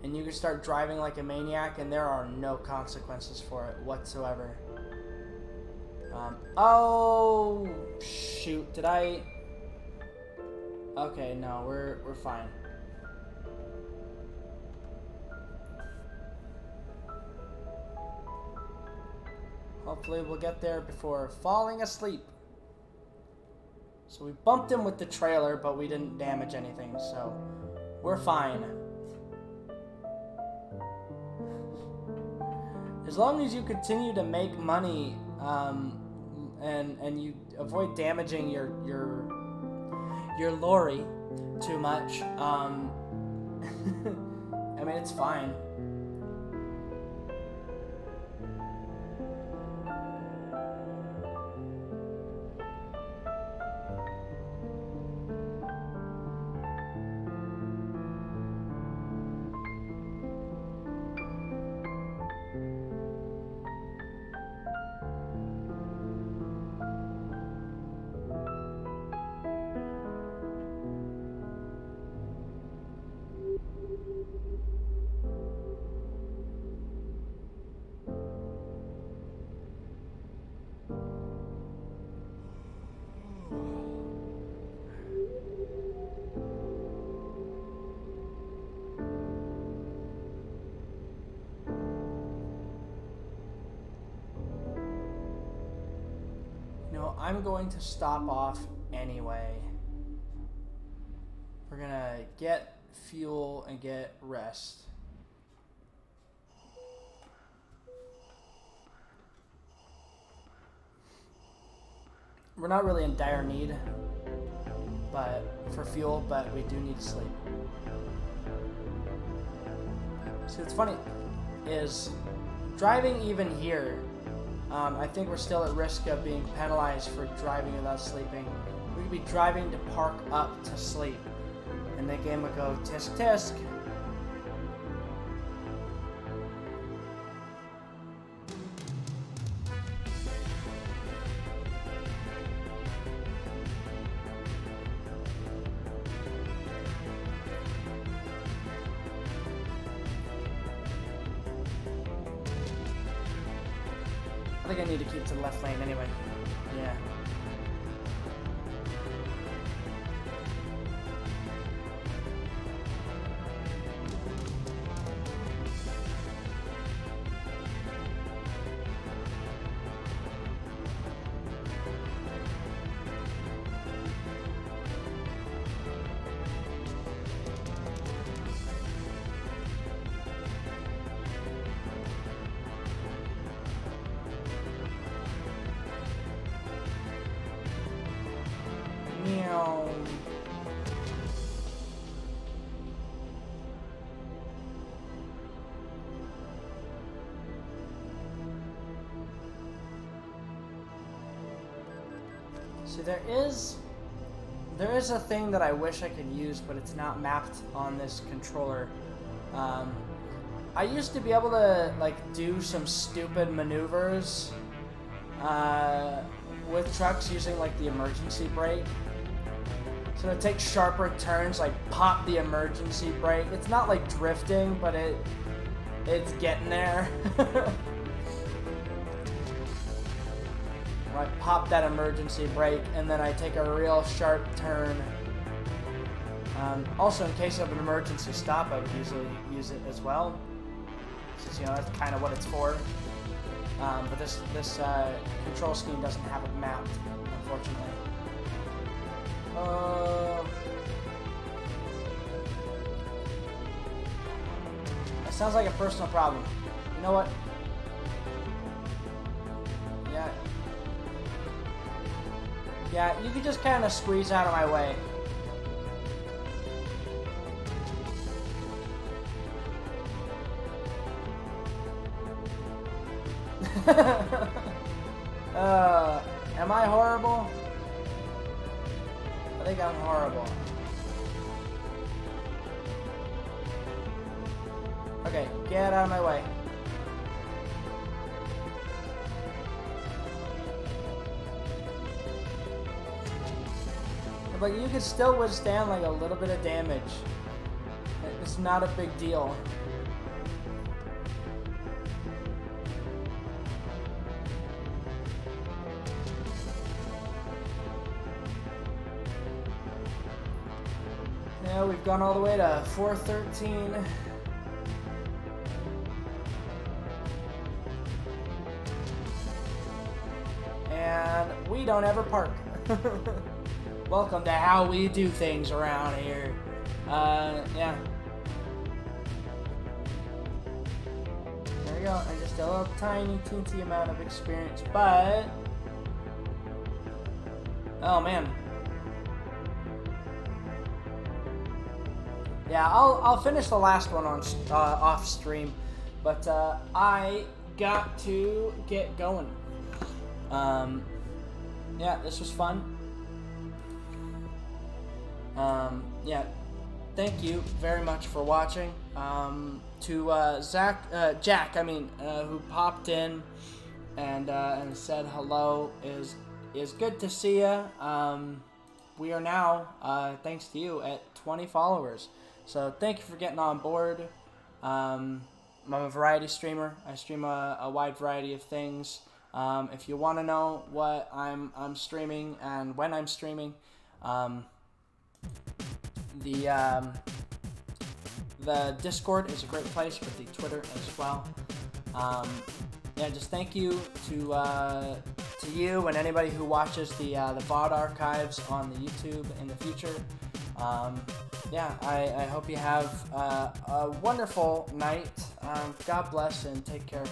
and you can start driving like a maniac, and there are no consequences for it whatsoever. Oh shoot! Did I? Okay, no, we're fine. Hopefully we'll get there before falling asleep. So we bumped him with the trailer, but we didn't damage anything, so we're fine. As long as you continue to make money, and you avoid damaging your lorry too much, I mean, it's fine. I'm going to stop off anyway. We're gonna get fuel and get rest. We're not really in dire need for fuel, but we do need sleep. See, what's funny is driving even here, I think we're still at risk of being penalized for driving without sleeping. We could be driving to park up to sleep, and the game would go tisk tisk. I think I need to keep to the left lane anyway. Yeah. So there is a thing that I wish I could use, but it's not mapped on this controller. I used to be able to like do some stupid maneuvers with trucks using like the emergency brake. So to take sharper turns, like pop the emergency brake. It's not like drifting, but it's getting there. I pop that emergency brake, and then I take a real sharp turn. Also, in case of an emergency stop, I would usually use it as well, since that's kind of what it's for. But this control scheme doesn't have it mapped, unfortunately. That sounds like a personal problem. You know what? Yeah, you could just kind of squeeze out of my way. Am I horrible? I think I'm horrible. Okay, get out of my way. But you can still withstand like a little bit of damage. It's not a big deal. Yeah, we've gone all the way to 413. And we don't ever park. Welcome to how we do things around here. Yeah. There we go. And just a little tiny, teensy amount of experience, but... Oh, man. Yeah, I'll finish the last one on off stream, but I got to get going. Yeah, this was fun. Yeah, thank you very much for watching. To Jack, who popped in and said hello, is good to see you. We are now, thanks to you, at 20 followers. So thank you for getting on board. I'm a variety streamer. I stream a wide variety of things. If you want to know what I'm streaming and when I'm streaming, the Discord is a great place, but the Twitter as well. Yeah, just thank you to you and anybody who watches the VOD archives on the YouTube in the future. Yeah, I hope you have a wonderful night. God bless and take care.